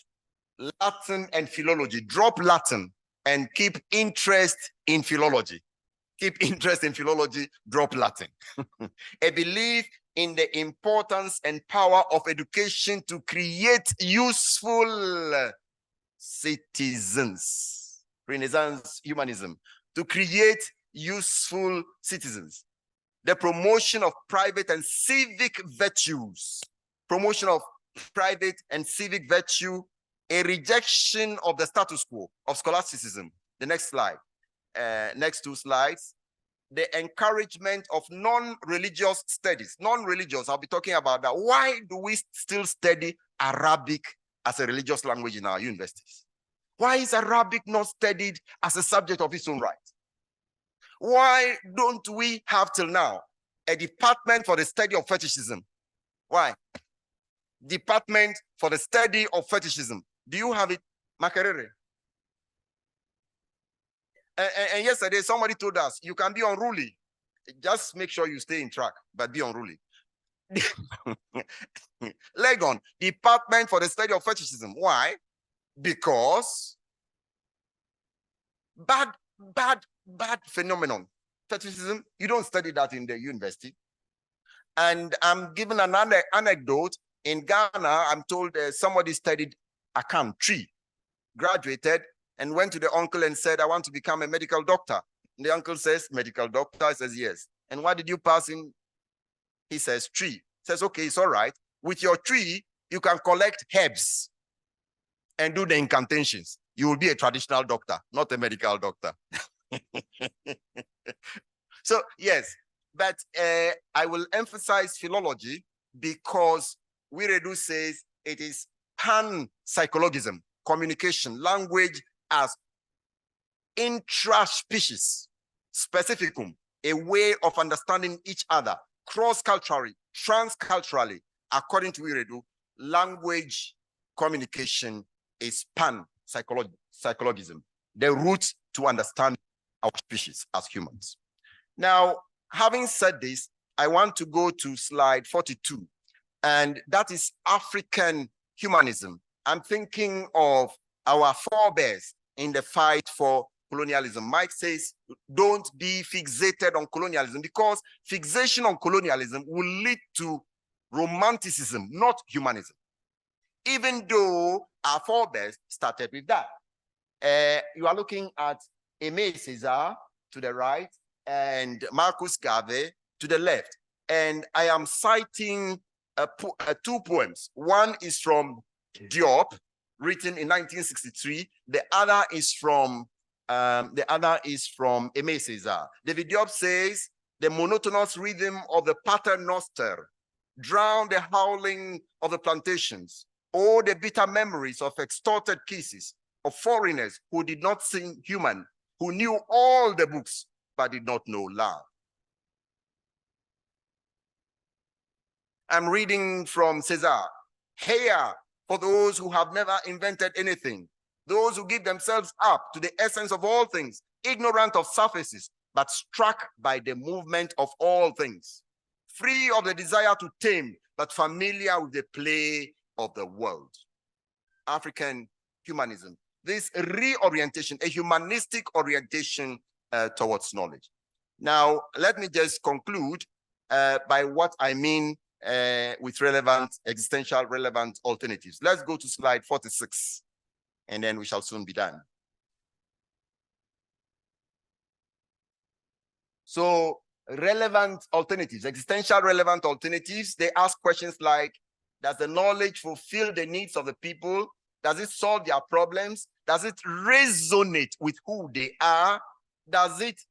Latin and philology. Drop Latin and keep interest in philology. Keep interest in philology, drop Latin. A belief in the importance and power of education to create useful citizens. Renaissance humanism. To create useful citizens. The promotion of private and civic virtues. Promotion of private and civic virtue. A rejection of the status quo of scholasticism. The next slide. Next 2 slides. The encouragement of non-religious studies. Non-religious, I'll be talking about that. Why do we still study Arabic as a religious language in our universities? Why is Arabic not studied as a subject of its own right? Why don't we have till now a department for the study of fetishism? Why? Department for the study of fetishism. Do you have it, Makerere? And yesterday, somebody told us, you can be unruly. Just make sure you stay in track, but be unruly. Legon, Department for the Study of Fetishism. Why? Because bad phenomenon. Fetishism, you don't study that in the university. And I'm given another anecdote. In Ghana, I'm told somebody studied Akam tree, graduated, and went to the uncle and said, I want to become a medical doctor. And the uncle says, medical doctor? He says, yes. And what did you pass in? He says, tree. He says, okay, it's all right. With your tree, you can collect herbs and do the incantations. You will be a traditional doctor, not a medical doctor. So, yes, but I will emphasize philology because Wiredu says it is pan-psychologism, communication, language as intra-species, specificum, a way of understanding each other, cross-culturally, trans-culturally. According to Wiredu, language communication is pan-psychologism, the route to understand our species as humans. Now, having said this, I want to go to slide 42, and that is African humanism. I'm thinking of our forebears in the fight for colonialism. Mike says, don't be fixated on colonialism, because fixation on colonialism will lead to romanticism, not humanism. Even though our forebears started with that. You are looking at Aimé Césaire to the right and Marcus Garvey to the left. And I am citing 2 poems. One is from Diop, written in 1963. The other is from Aimé Césaire. David Diop says, the monotonous rhythm of the paternoster drown the howling of the plantations, or the bitter memories of extorted kisses of foreigners who did not seem human, who knew all the books but did not know love. I'm reading from Cesar. Here for those who have never invented anything, those who give themselves up to the essence of all things, ignorant of surfaces, but struck by the movement of all things, free of the desire to tame, but familiar with the play of the world. African humanism, this reorientation, a humanistic orientation towards knowledge. Now, let me just conclude by what I mean with existential relevant alternatives. Let's go to slide 46, and then we shall soon be done. So relevant alternatives, existential relevant alternatives, they ask questions like, does the knowledge fulfill the needs of the people? Does it solve their problems? Does it resonate with who they are? Does it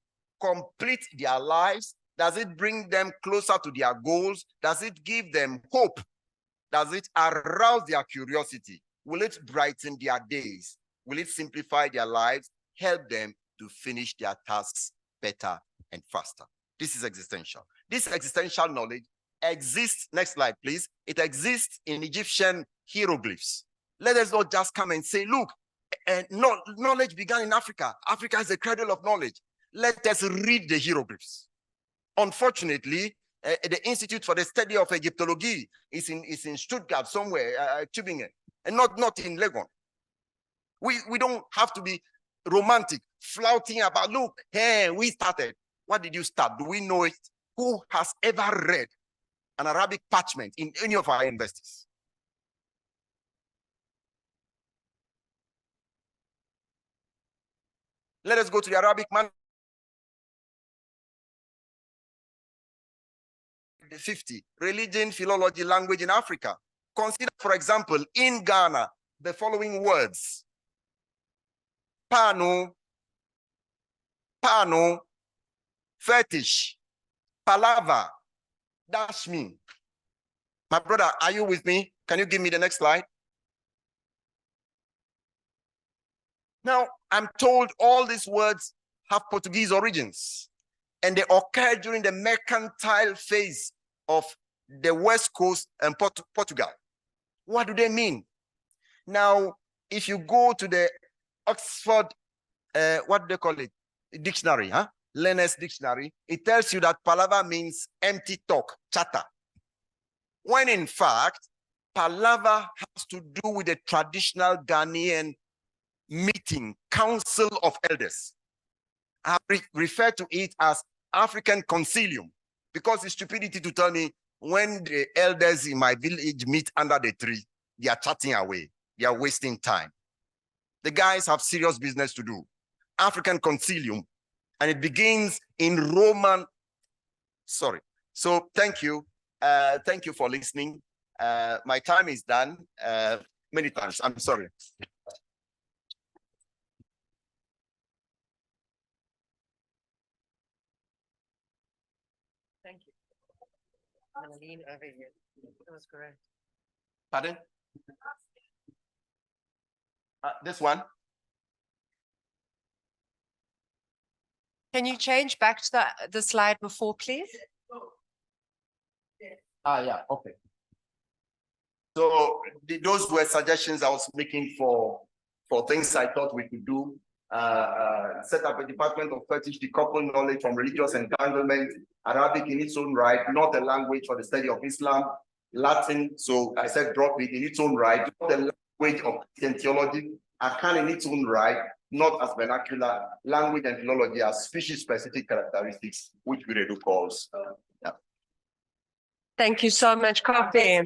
complete their lives? Does it bring them closer to their goals? Does it give them hope? Does it arouse their curiosity? Will it brighten their days? Will it simplify their lives? Help them to finish their tasks better and faster? This is existential. This existential knowledge exists, next slide please, it exists in Egyptian hieroglyphs. Let us not just come and say, look, knowledge began in Africa. Africa is the cradle of knowledge. Let us read the hieroglyphs. Unfortunately, the Institute for the Study of Egyptology is in Stuttgart somewhere, Tübingen, and not in Legon. We don't have to be romantic, flouting about, look, hey, we started. What did you start? Do we know it? Who has ever read an Arabic parchment in any of our universities? Let us go to the Arabic man. 50, religion, philology, language in Africa. Consider, for example, in Ghana, the following words. Pano, fetish, palava, dashmi. My brother, are you with me? Can you give me the next slide? Now, I'm told all these words have Portuguese origins, and they occurred during the mercantile phase of the West Coast and Portugal. What do they mean? Now, if you go to the Oxford, what do they call it? Dictionary, Learner's Dictionary, it tells you that palava means empty talk, chatter. When in fact, palava has to do with the traditional Ghanaian meeting, council of elders. I refer to it as African concilium, because it's stupidity to tell me when the elders in my village meet under the tree, they are chatting away, they are wasting time. The guys have serious business to do. African concilium, and it begins in Roman. Sorry. So thank you. Thank you for listening. My time is done. Many times. I'm sorry. Thank you. I'm going to lean over here. That was great. Pardon? This one? Can you change back to the slide before, please? Yeah, okay. So those were suggestions I was making for things I thought we could do. Set up a department of fetish, decouple knowledge from religious entanglement, Arabic in its own right, not a language for the study of Islam, Latin, so I said drop it in its own right, not a language of Christian theology, Akan in its own right, not as vernacular, language and philology as species-specific characteristics, which Wiredu calls. Yeah. Thank you so much, Coffee.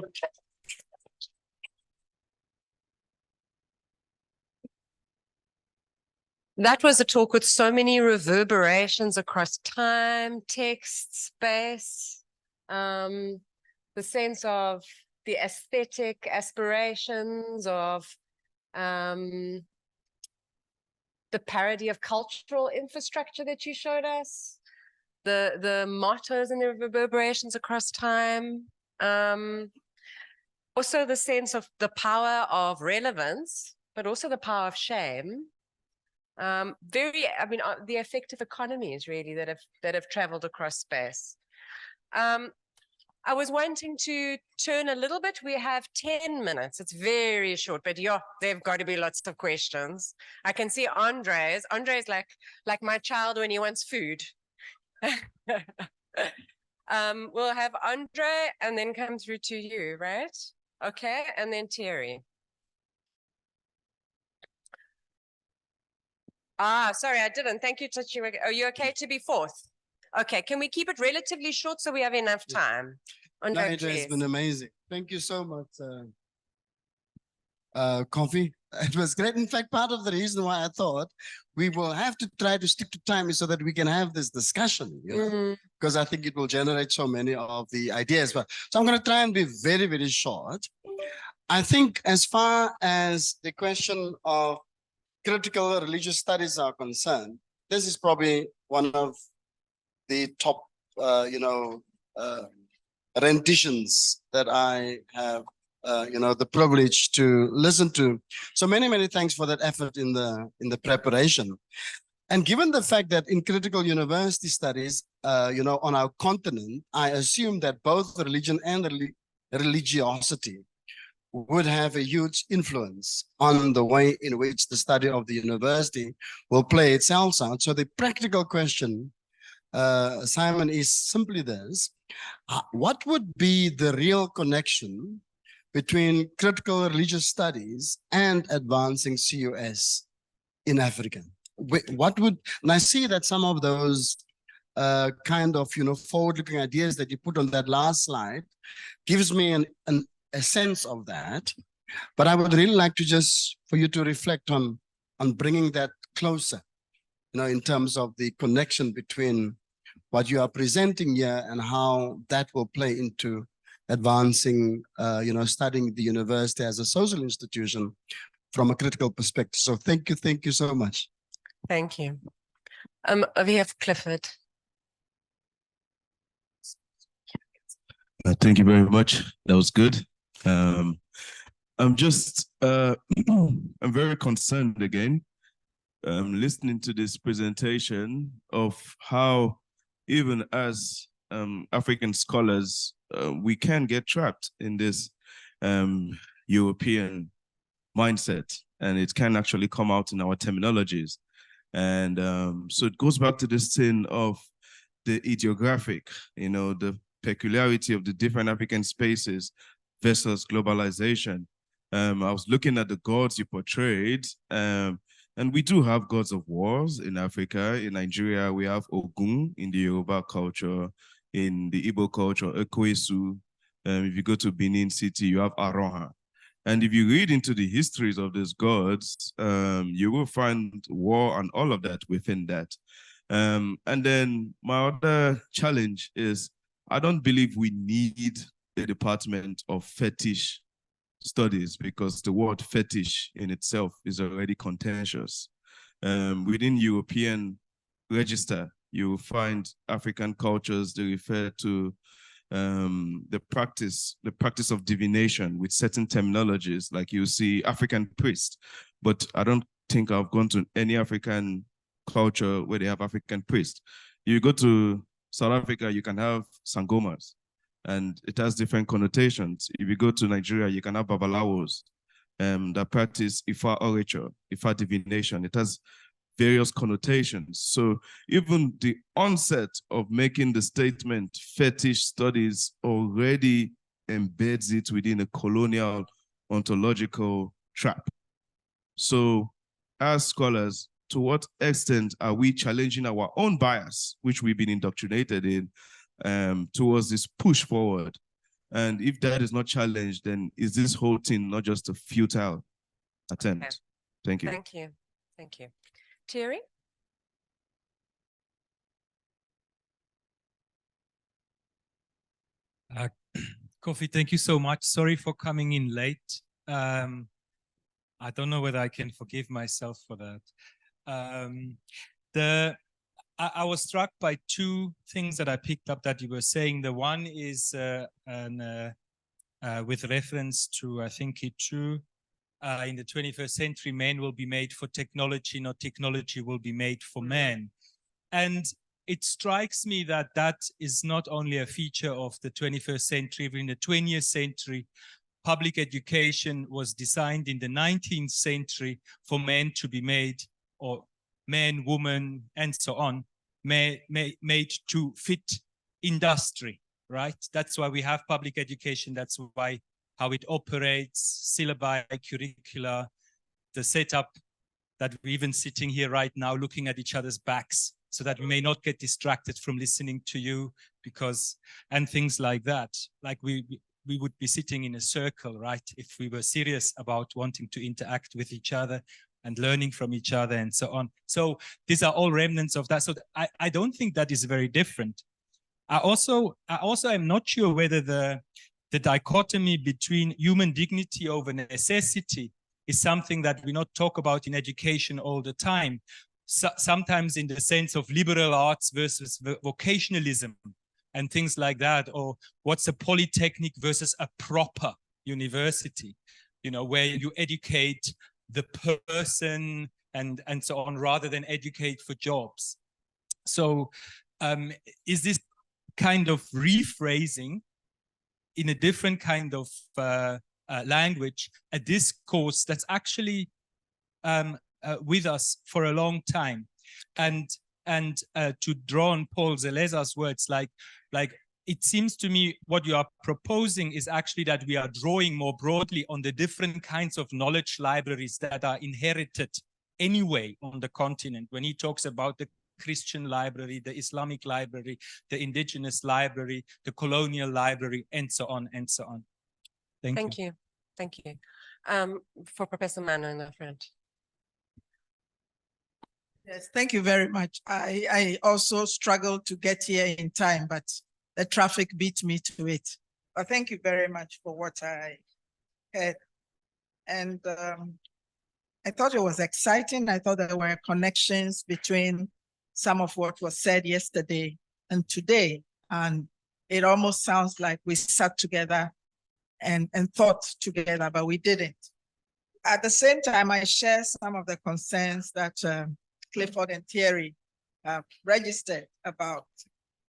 That was a talk with so many reverberations across time, text, space, the sense of the aesthetic aspirations of the parody of cultural infrastructure that you showed us, the mottos and the reverberations across time. Also the sense of the power of relevance, but also the power of shame. The effective economies really that have traveled across space. I was wanting to turn a little bit. We have 10 minutes. It's very short, but yeah, there've got to be lots of questions. I can see Andre's. Andre's like my child when he wants food. We'll have Andre and then come through to you, right? Okay, and then Terry. Sorry, I didn't. Thank you, Tachi. Are you okay to be fourth? Okay, can we keep it relatively short so we have enough time? Andre, It has please. been amazing. Thank you so much, Coffee. It was great. In fact, part of the reason why I thought we will have to try to stick to time is so that we can have this discussion, you know, because I think it will generate so many of the ideas. But so I'm going to try and be very, very short. I think as far as the question of critical religious studies are concerned, this is probably one of the top, renditions that I have, the privilege to listen to. So many, many thanks for that effort in the preparation. And given the fact that in critical university studies, on our continent, I assume that both religion and religiosity would have a huge influence on the way in which the study of the university will play itself out. So the practical question, Simon, is simply this. What would be the real connection between critical religious studies and advancing CUS in Africa? What would, and I see that some of those kind of, forward-looking ideas that you put on that last slide gives me a sense of that, but I would really like to for you to reflect on bringing that closer, in terms of the connection between what you are presenting here and how that will play into advancing, studying the university as a social institution from a critical perspective. So thank you so much. Thank you. We have Clifford. Thank you very much. That was good. I'm just, I'm very concerned again, listening to this presentation of how even as African scholars, we can get trapped in this European mindset, and it can actually come out in our terminologies. And so it goes back to this thing of the idiographic, the peculiarity of the different African spaces versus globalization. I was looking at the gods you portrayed, and we do have gods of wars in Africa. In Nigeria, we have Ogun in the Yoruba culture. In the Igbo culture, Ekwesu. If you go to Benin City, you have Aroha. And if you read into the histories of these gods, you will find war and all of that within that. And then my other challenge is, I don't believe we need the Department of Fetish Studies, because the word fetish in itself is already contentious. Within European register, you will find African cultures, they refer to the practice of divination with certain terminologies, like you see African priest, but I don't think I've gone to any African culture where they have African priest. You go to South Africa, you can have sangomas, and it has different connotations. If you go to Nigeria, you can have babalawos that practice Ifa orature, Ifa divination. It has various connotations. So even the onset of making the statement fetish studies already embeds it within a colonial ontological trap. So as scholars, to what extent are we challenging our own bias, which we've been indoctrinated in, towards this push forward? And if that is not challenged, then is this whole thing not just a futile attempt? Okay. Thank you. Thank you. Thank you. Terry? Kofi, thank you so much. Sorry for coming in late. I don't know whether I can forgive myself for that. I was struck by two things that I picked up that you were saying. The one is with reference to, I think it too, in the 21st century, men will be made for technology, not technology will be made for men. And it strikes me that that is not only a feature of the 21st century, even in the 20th century, public education was designed in the 19th century for men to be made, or men, women, and so on, made to fit industry, right? That's why we have public education. That's why how it operates, syllabi, curricula, the setup that we're even sitting here right now looking at each other's backs so that we may not get distracted from listening to you because, and things like that. Like we would be sitting in a circle, right? If we were serious about wanting to interact with each other and learning from each other and so on. So these are all remnants of that. So I don't think that is very different. I also am not sure whether the dichotomy between human dignity over necessity is something that we not talk about in education all the time. So, sometimes in the sense of liberal arts versus vocationalism and things like that, or what's a polytechnic versus a proper university, you know, where you educate the person and so on, rather than educate for jobs. So is this kind of rephrasing in a different kind of language, a discourse that's actually with us for a long time? And to draw on Paul Zeleza's words, like it seems to me what you are proposing is actually that we are drawing more broadly on the different kinds of knowledge libraries that are inherited anyway on the continent. When he talks about the Christian library, the Islamic library, the indigenous library, the colonial library, and so on and so on. Thank you. Thank you. For Professor Mano in the front. Yes, thank you very much. I also struggled to get here in time, but the traffic beat me to it. But thank you very much for what I heard. And I thought it was exciting. I thought there were connections between some of what was said yesterday and today. And it almost sounds like we sat together and thought together, but we didn't. At the same time, I share some of the concerns that Clifford and Thierry registered about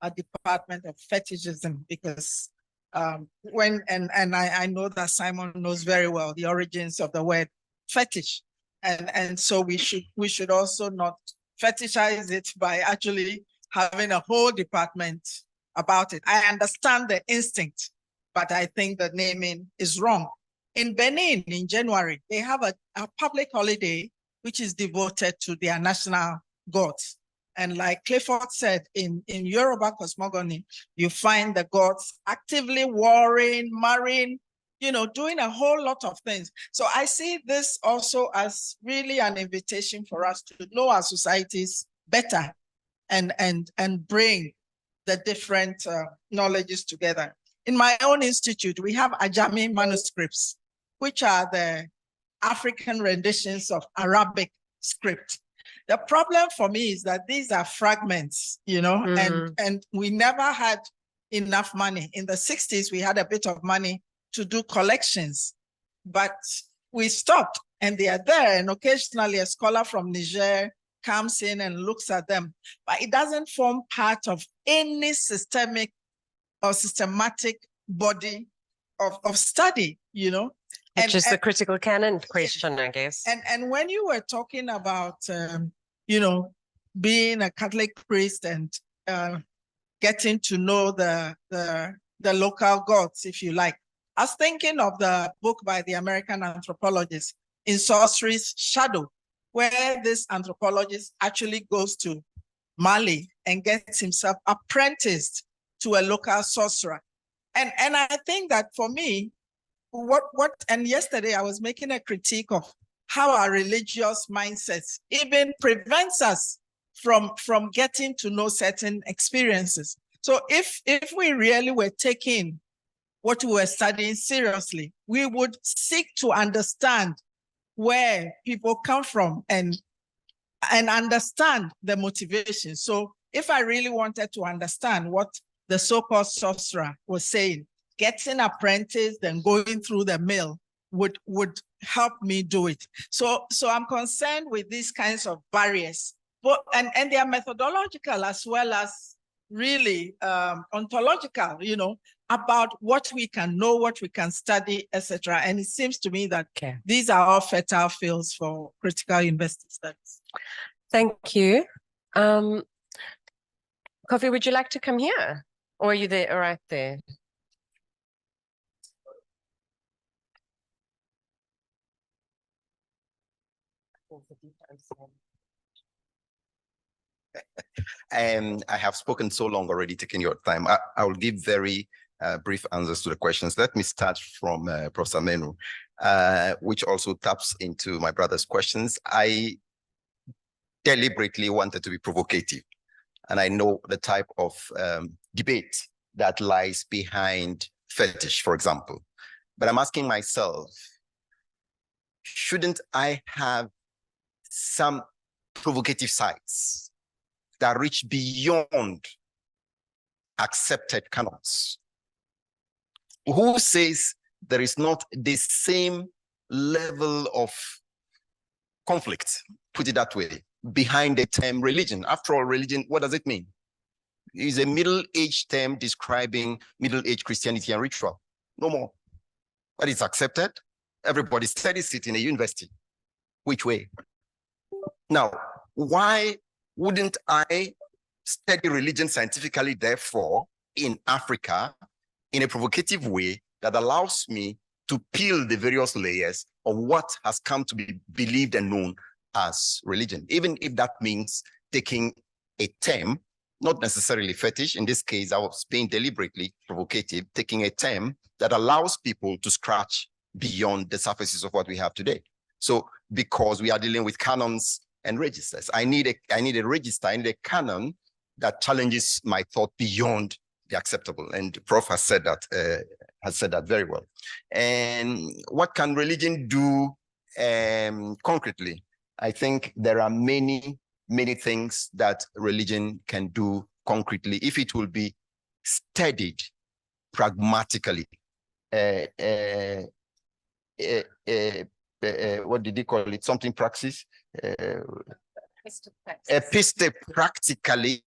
a department of fetishism, because I know that Simon knows very well the origins of the word fetish. And so we should also not fetishize it by actually having a whole department about it. I understand the instinct, but I think the naming is wrong. In Benin, in January, they have a public holiday which is devoted to their national gods. And like Clifford said, in Yoruba cosmogony, you find the gods actively warring, marrying, you know, doing a whole lot of things. So I see this also as really an invitation for us to know our societies better and bring the different knowledges together. In my own institute, we have Ajami manuscripts, which are the African renditions of Arabic script. The problem for me is that these are fragments, you know, and we never had enough money. In the 60s, we had a bit of money to do collections, but we stopped and they are there. And occasionally a scholar from Niger comes in and looks at them, but it doesn't form part of any systemic or systematic body of study, you know. Which is the critical canon question, I guess. And when you were talking about, you know, being a Catholic priest and getting to know the local gods, if you like, I was thinking of the book by the American anthropologist, In Sorcery's Shadow, where this anthropologist actually goes to Mali and gets himself apprenticed to a local sorcerer. And I think that for me, and yesterday I was making a critique of how our religious mindsets even prevents us from getting to know certain experiences. So if we really were taking what we were studying seriously, we would seek to understand where people come from and understand the motivation. So if I really wanted to understand what the so-called sorcerer was saying, getting apprentice, then going through the mill would help me do it. So I'm concerned with these kinds of barriers, but and they are methodological as well as really ontological, you know, about what we can know, what we can study, etc. And it seems to me that these are all fertile fields for critical university studies. Thank you. Kofi, would you like to come here? Or are you there, right there? And I have spoken so long already, taking your time. I will give very brief answers to the questions. Let me start from Professor Menu, which also taps into my brother's questions. I deliberately wanted to be provocative, and I know the type of debate that lies behind fetish, for example. But I'm asking myself, shouldn't I have some provocative sides that reach beyond accepted canons? Who says there is not the same level of conflict, put it that way, behind the term religion? After all, religion, what does it mean? It's a middle-aged term describing middle-aged Christianity and ritual. No more. But it's accepted. Everybody studies it in a university. Which way? Now, why wouldn't I study religion scientifically, therefore, in Africa, in a provocative way that allows me to peel the various layers of what has come to be believed and known as religion, even if that means taking a term, not necessarily fetish. In this case, I was being deliberately provocative, taking a term that allows people to scratch beyond the surfaces of what we have today. So because we are dealing with canons and registers, I need a register, I need a canon that challenges my thought beyond the acceptable. And Prof has said that very well. And what can religion do concretely? I think there are many things that religion can do concretely if it will be studied pragmatically. What did he call it? Something praxis? Practically.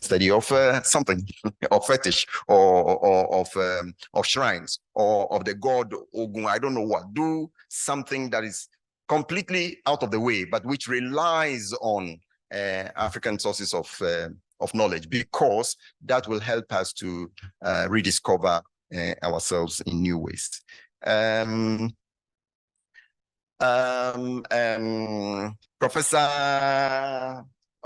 Study of something, of fetish, or of shrines, or of the god Ogun, I don't know what. Do something that is completely out of the way, but which relies on African sources of knowledge, because that will help us to rediscover ourselves in new ways. Professor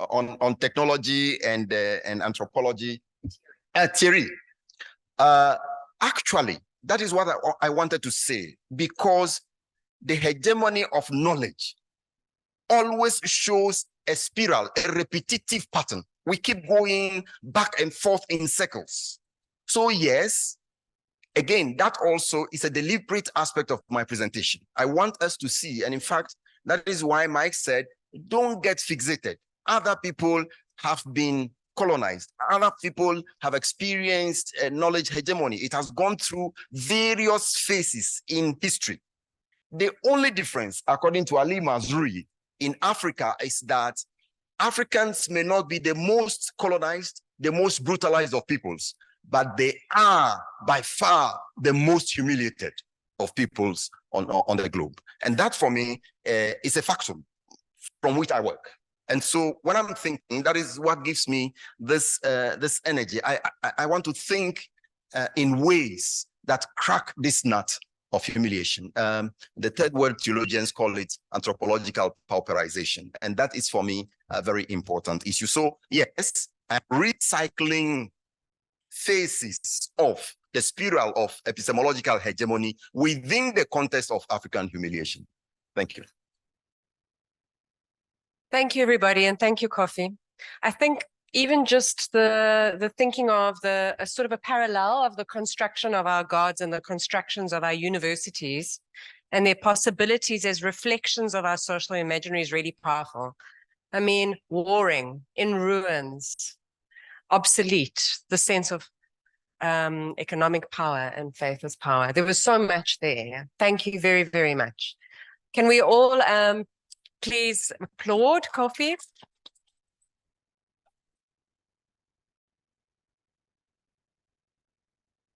on technology and anthropology, Thierry. Actually, that is what I wanted to say, because the hegemony of knowledge always shows a spiral, a repetitive pattern We keep going back and forth in circles. So yes, again, that also is a deliberate aspect of my presentation. I want us to see, and in fact, that is why Mike said, don't get fixated. Other people have been colonized. Other people have experienced knowledge hegemony. It has gone through various phases in history. The only difference, according to Ali Mazrui, in Africa is that Africans may not be the most colonized, the most brutalized of peoples, but they are by far the most humiliated of peoples on the globe. And that for me is a factum from which I work. And so when I'm thinking, that is what gives me this energy. I want to think in ways that crack this nut of humiliation. The third word theologians call it anthropological pauperization. And that is for me a very important issue. So yes, I'm recycling phases of the spiral of epistemological hegemony within the context of African humiliation. Thank you. Thank you, everybody, and thank you, Kofi. I think even just the thinking of a sort of a parallel of the construction of our gods and the constructions of our universities and their possibilities as reflections of our social imaginary is really powerful. I mean, warring, in ruins, obsolete, the sense of economic power and faith as power. There was so much there. Thank you very, very much. Can we all please applaud Kofi?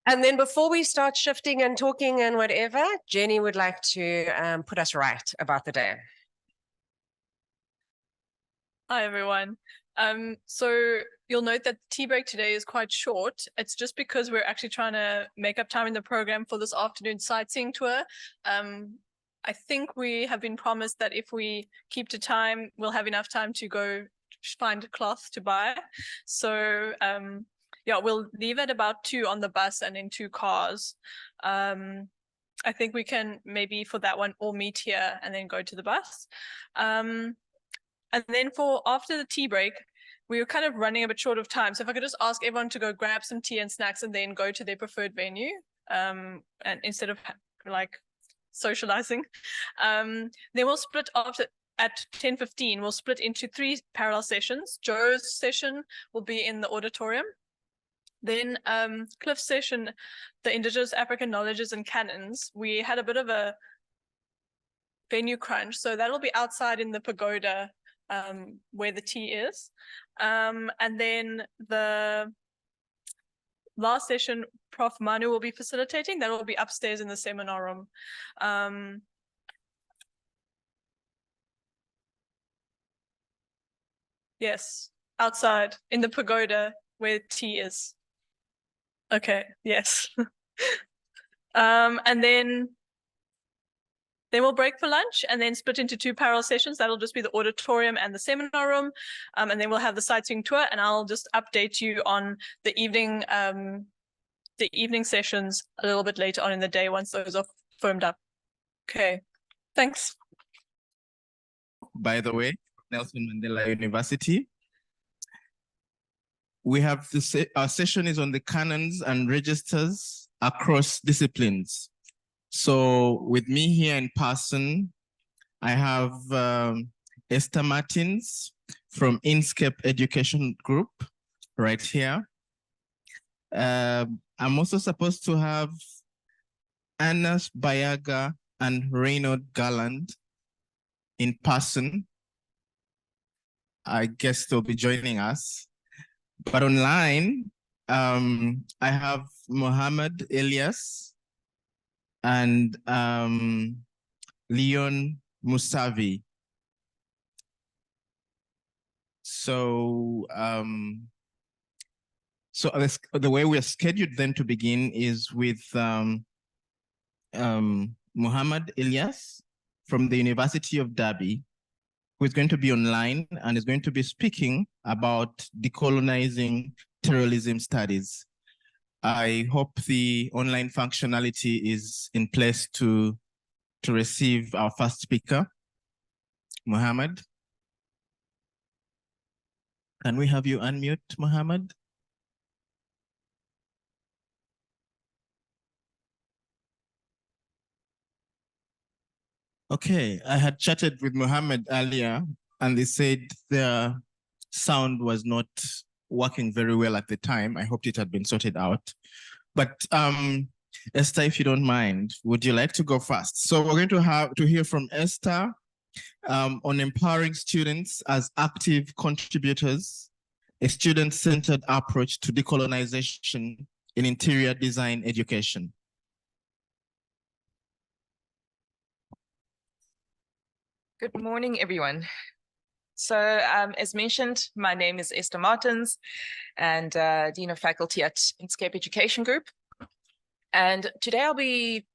And then before we start shifting and talking and whatever, Jenny would like to put us right about the day. Hi, everyone. So you'll note that the tea break today is quite short. It's just because we're actually trying to make up time in the program for this afternoon sightseeing tour. I think we have been promised that if we keep to time, we'll have enough time to go find a cloth to buy. So yeah, we'll leave at about 2 on the bus and in 2 cars. I think we can maybe for that one all meet here and then go to the bus. And then for after the tea break, we were kind of running a bit short of time. So if I could just ask everyone to go grab some tea and snacks and then go to their preferred venue, and instead of like socializing. Then we'll split after at 10:15, we'll split into 3 parallel sessions. Joe's session will be in the auditorium. Then Cliff's session, the Indigenous African Knowledges and Canons, we had a bit of a venue crunch. So that'll be outside in the pagoda where the tea is. And then the last session, Prof. Manu will be facilitating. That will be upstairs in the seminar room. Yes, outside in the pagoda where tea is. Okay, yes. And then we'll break for lunch and then split into 2 parallel sessions. That'll just be the auditorium and the seminar room. And then we'll have the sightseeing tour, and I'll just update you on the evening sessions a little bit later on in the day once those are firmed up. Okay, thanks. By the way, Nelson Mandela University. We have our session is on the canons and registers across disciplines. So with me here in person, I have Esther Martins from Inscape Education Group right here. I'm also supposed to have Anas Bayaga and Reynold Garland in person. I guess they'll be joining us. But online, I have Mohammed Elias and Leon Musavi. So, the way we are scheduled then to begin is with Mohammed Elias from the University of Derby, who is going to be online and is going to be speaking about decolonizing terrorism studies. I hope the online functionality is in place to receive our first speaker, Mohammed. Can we have you unmute, Mohammed? Okay, I had chatted with Mohammed earlier, and they said their sound was not working very well at the time. I hoped it had been sorted out. But Esther, if you don't mind, would you like to go first? So we're going to have to hear from Esther on empowering students as active contributors, a student-centered approach to decolonization in interior design education. Good morning, everyone. So as mentioned, my name is Esther Martins and Dean of Faculty at Inscape Education Group. And today I'll be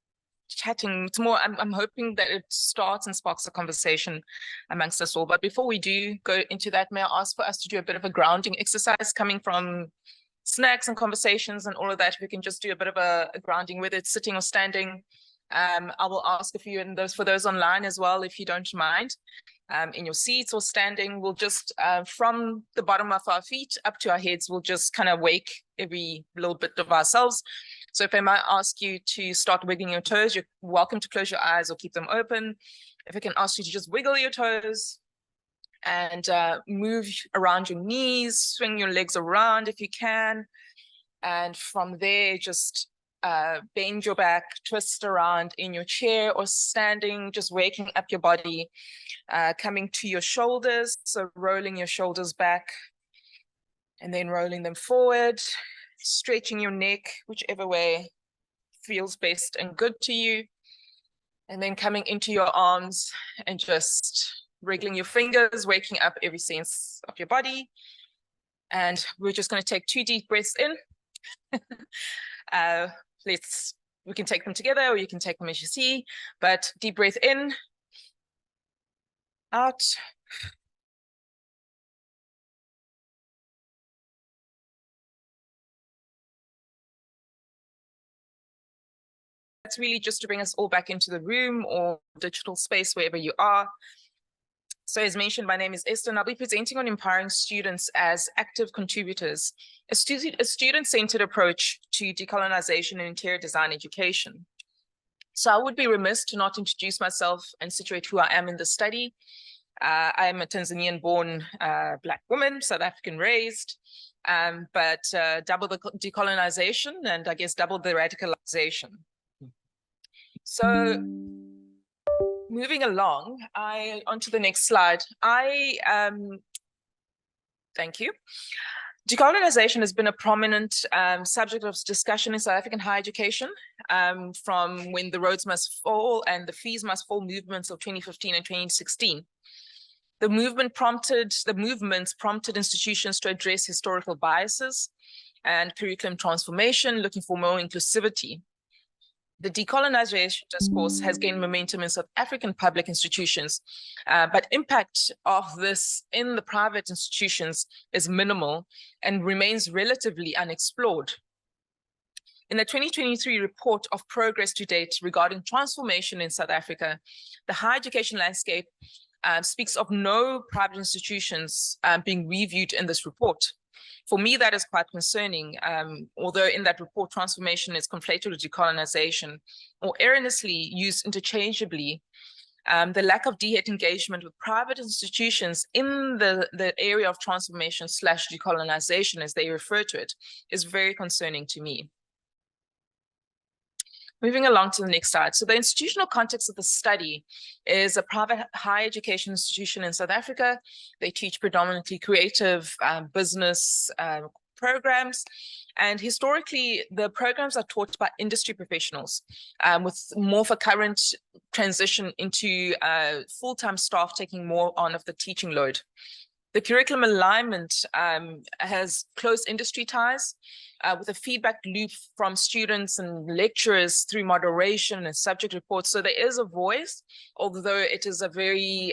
chatting, it's more, I'm hoping that it starts and sparks a conversation amongst us all. But before we do go into that, may I ask for us to do a bit of a grounding exercise coming from snacks and conversations and all of that. We can just do a bit of a grounding, whether it's sitting or standing. I will ask if you, and for those online as well, if you don't mind, in your seats or standing, we'll just, from the bottom of our feet up to our heads, we'll just kind of wake every little bit of ourselves. So if I might ask you to start wiggling your toes, you're welcome to close your eyes or keep them open. If I can ask you to just wiggle your toes and move around your knees, swing your legs around if you can. And from there, just bend your back, twist around in your chair or standing, just waking up your body, coming to your shoulders. So rolling your shoulders back and then rolling them forward, stretching your neck, whichever way feels best and good to you. And then coming into your arms and just wriggling your fingers, waking up every sense of your body. And we're just going to take 2 deep breaths in. We can take them together or you can take them as you see, but deep breath in, out. That's really just to bring us all back into the room or digital space, wherever you are. So as mentioned, my name is Esther, and I'll be presenting on empowering students as active contributors, a student-centered approach to decolonization and interior design education. So I would be remiss to not introduce myself and situate who I am in the study. I am a Tanzanian-born Black woman, South African raised, but double the decolonization and I guess double the radicalization. So moving along, onto the next slide. Thank you. Decolonization has been a prominent subject of discussion in South African higher education from when the roads must fall and the fees must fall movements of 2015 and 2016. The movements prompted institutions to address historical biases and curriculum transformation, looking for more inclusivity. The decolonization discourse has gained momentum in South African public institutions, but impact of this in the private institutions is minimal and remains relatively unexplored. In the 2023 report of progress to date regarding transformation in South Africa, the higher education landscape speaks of no private institutions being reviewed in this report. For me, that is quite concerning, although in that report, transformation is conflated with decolonization or erroneously used interchangeably. The lack of DHET engagement with private institutions in the area of transformation / decolonization, as they refer to it, is very concerning to me. Moving along to the next slide. So the institutional context of the study is a private higher education institution in South Africa. They teach predominantly creative business programs. And historically, the programs are taught by industry professionals with more of a current transition into full-time staff taking more on of the teaching load. The curriculum alignment has close industry ties with a feedback loop from students and lecturers through moderation and subject reports. So there is a voice, although it is a very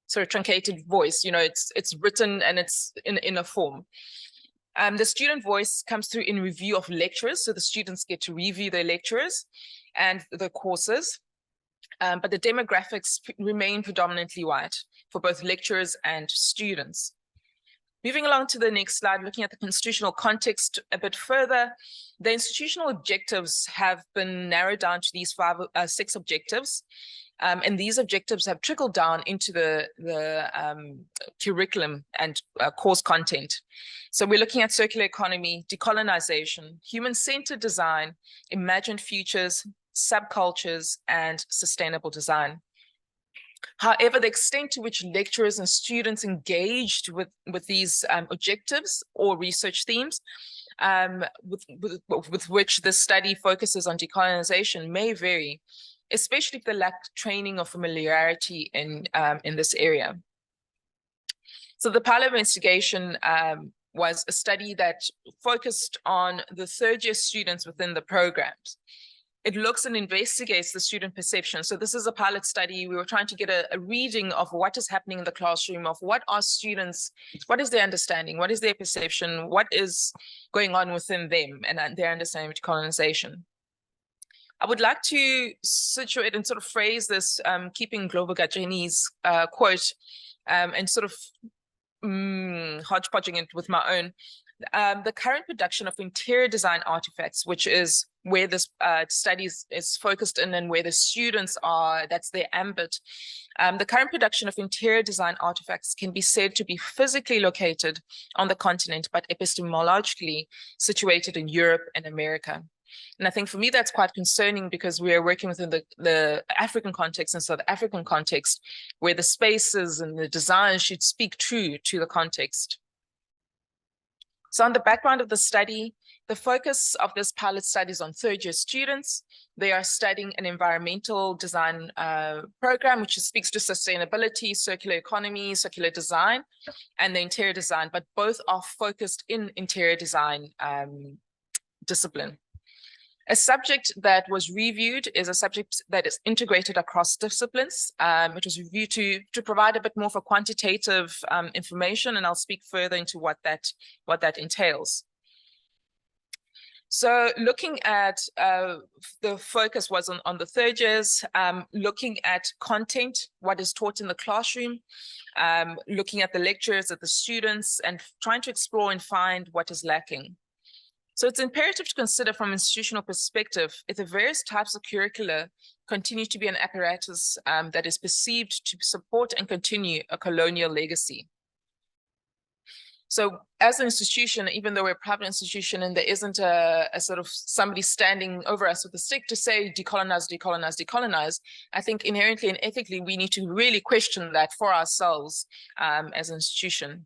sort of truncated voice. You know, it's written and it's in a form. The student voice comes through in review of lecturers. So the students get to review their lecturers and the courses. But the demographics remain predominantly white for both lecturers and students. Moving along to the next slide, looking at the constitutional context a bit further, the institutional objectives have been narrowed down to these six objectives. And these objectives have trickled down into the curriculum and course content. So we're looking at circular economy, decolonization, human-centered design, imagined futures, subcultures, and sustainable design. However, the extent to which lecturers and students engaged with these objectives or research themes with which this study focuses on decolonization may vary, especially if they lack training or familiarity in this area. So the pilot investigation was a study that focused on the third-year students within the programs. It looks and investigates the student perception. So this is a pilot study. We were trying to get a reading of what is happening in the classroom, of what are students, what is their understanding, what is their perception, what is going on within them and their understanding of decolonization. I would like to situate and sort of phrase this, keeping Glover Gajeni's quote and sort of hodgepodging it with my own. The current production of interior design artifacts, which is where this study is focused in and where the students are, that's their ambit. The current production of interior design artifacts can be said to be physically located on the continent, but epistemologically situated in Europe and America. And I think for me, that's quite concerning because we are working within the African context and South African context, where the spaces and the design should speak true to the context. So on the background of the study, the focus of this pilot study is on third-year students. They are studying an environmental design program, which speaks to sustainability, circular economy, circular design, and the interior design, but both are focused in interior design discipline. A subject that was reviewed is a subject that is integrated across disciplines. It was reviewed to provide a bit more for quantitative information, and I'll speak further into what that entails. So looking at the focus was on the third years, looking at content, what is taught in the classroom, looking at the lecturers, at the students, and trying to explore and find what is lacking. So it's imperative to consider from an institutional perspective if the various types of curricula continue to be an apparatus that is perceived to support and continue a colonial legacy. So as an institution, even though we're a private institution and there isn't a sort of somebody standing over us with a stick to say decolonize, decolonize, decolonize, I think inherently and ethically, we need to really question that for ourselves as an institution.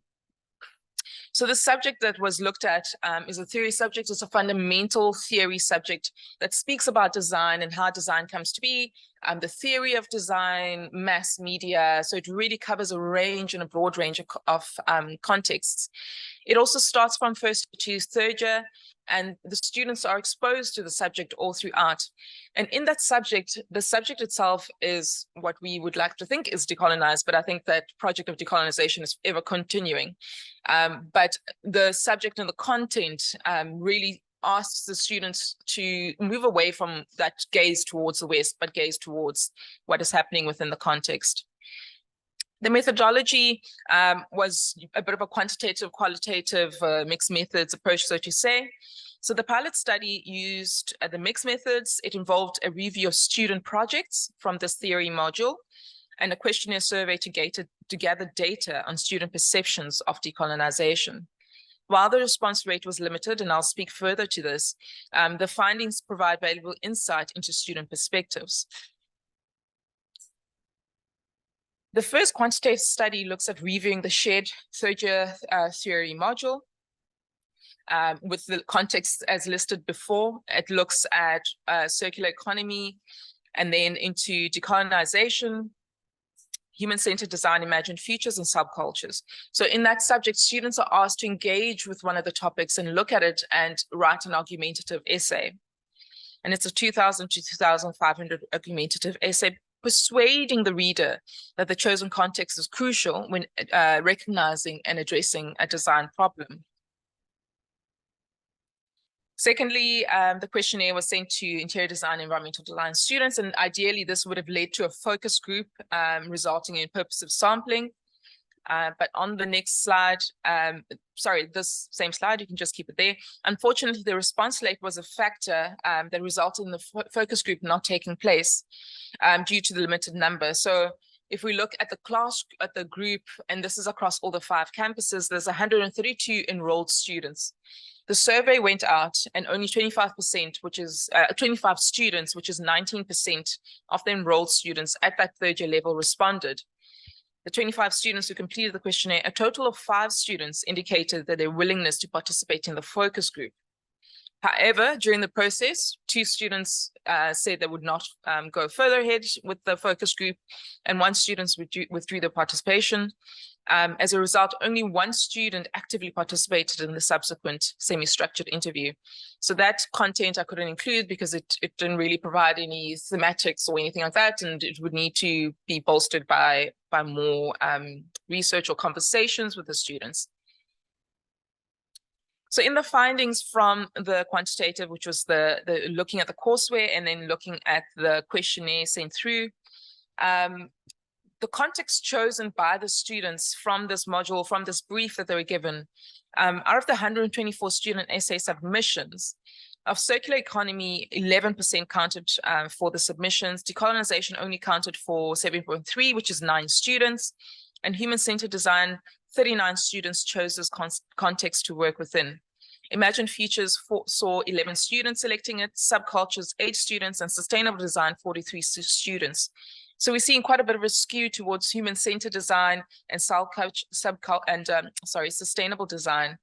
So the subject that was looked at is a theory subject. It's a fundamental theory subject that speaks about design and how design comes to be, the theory of design, mass media. So it really covers a range and a broad range of contexts. It also starts from first to third year, and the students are exposed to the subject all throughout. And in that subject, the subject itself is what we would like to think is decolonized, but I think that project of decolonization is ever continuing. But the subject and the content really asks the students to move away from that gaze towards the West, but gaze towards what is happening within the context. The methodology was a bit of a quantitative, qualitative mixed methods approach, so to say. So the pilot study used the mixed methods. It involved a review of student projects from this theory module and a questionnaire survey to gather data on student perceptions of decolonization. While the response rate was limited, and I'll speak further to this, the findings provide valuable insight into student perspectives. The first quantitative study looks at reviewing the shared third-year theory module with the context as listed before. It looks at circular economy and then into decolonization, human-centered design, imagined futures, and subcultures. So in that subject, students are asked to engage with one of the topics and look at it and write an argumentative essay. And it's a 2,000 to 2,500 argumentative essay, persuading the reader that the chosen context is crucial when recognizing and addressing a design problem. Secondly, the questionnaire was sent to interior design, environmental design students, and ideally this would have led to a focus group resulting in purposive sampling. But on the next slide, sorry, this same slide, you can just keep it there. Unfortunately, the response rate was a factor that resulted in the focus group not taking place due to the limited number. So if we look at the group, and this is across all the 5 campuses, there's 132 enrolled students. The survey went out and only 25%, which is 25 students, which is 19% of the enrolled students at that 3rd year level responded. The 25 students who completed the questionnaire, a total of 5 students indicated that their willingness to participate in the focus group. However, during the process, 2 students said they would not go further ahead with the focus group, and 1 student withdrew their participation. As a result, only 1 student actively participated in the subsequent semi-structured interview. So that content I couldn't include because it didn't really provide any thematics or anything like that, and it would need to be bolstered by more research or conversations with the students. So in the findings from the quantitative, which was the looking at the courseware and then looking at the questionnaire sent through, the context chosen by the students from this module, from this brief that they were given, out of the 124 student essay submissions, of circular economy, 11% counted for the submissions. Decolonization only counted for 7.3, which is 9 students. And human-centered design, 39 students chose this context to work within. Imagine Futures saw 11 students selecting it, subcultures 8 students, and sustainable design 43 students. So we're seeing quite a bit of a skew towards human-centered design and sustainable design.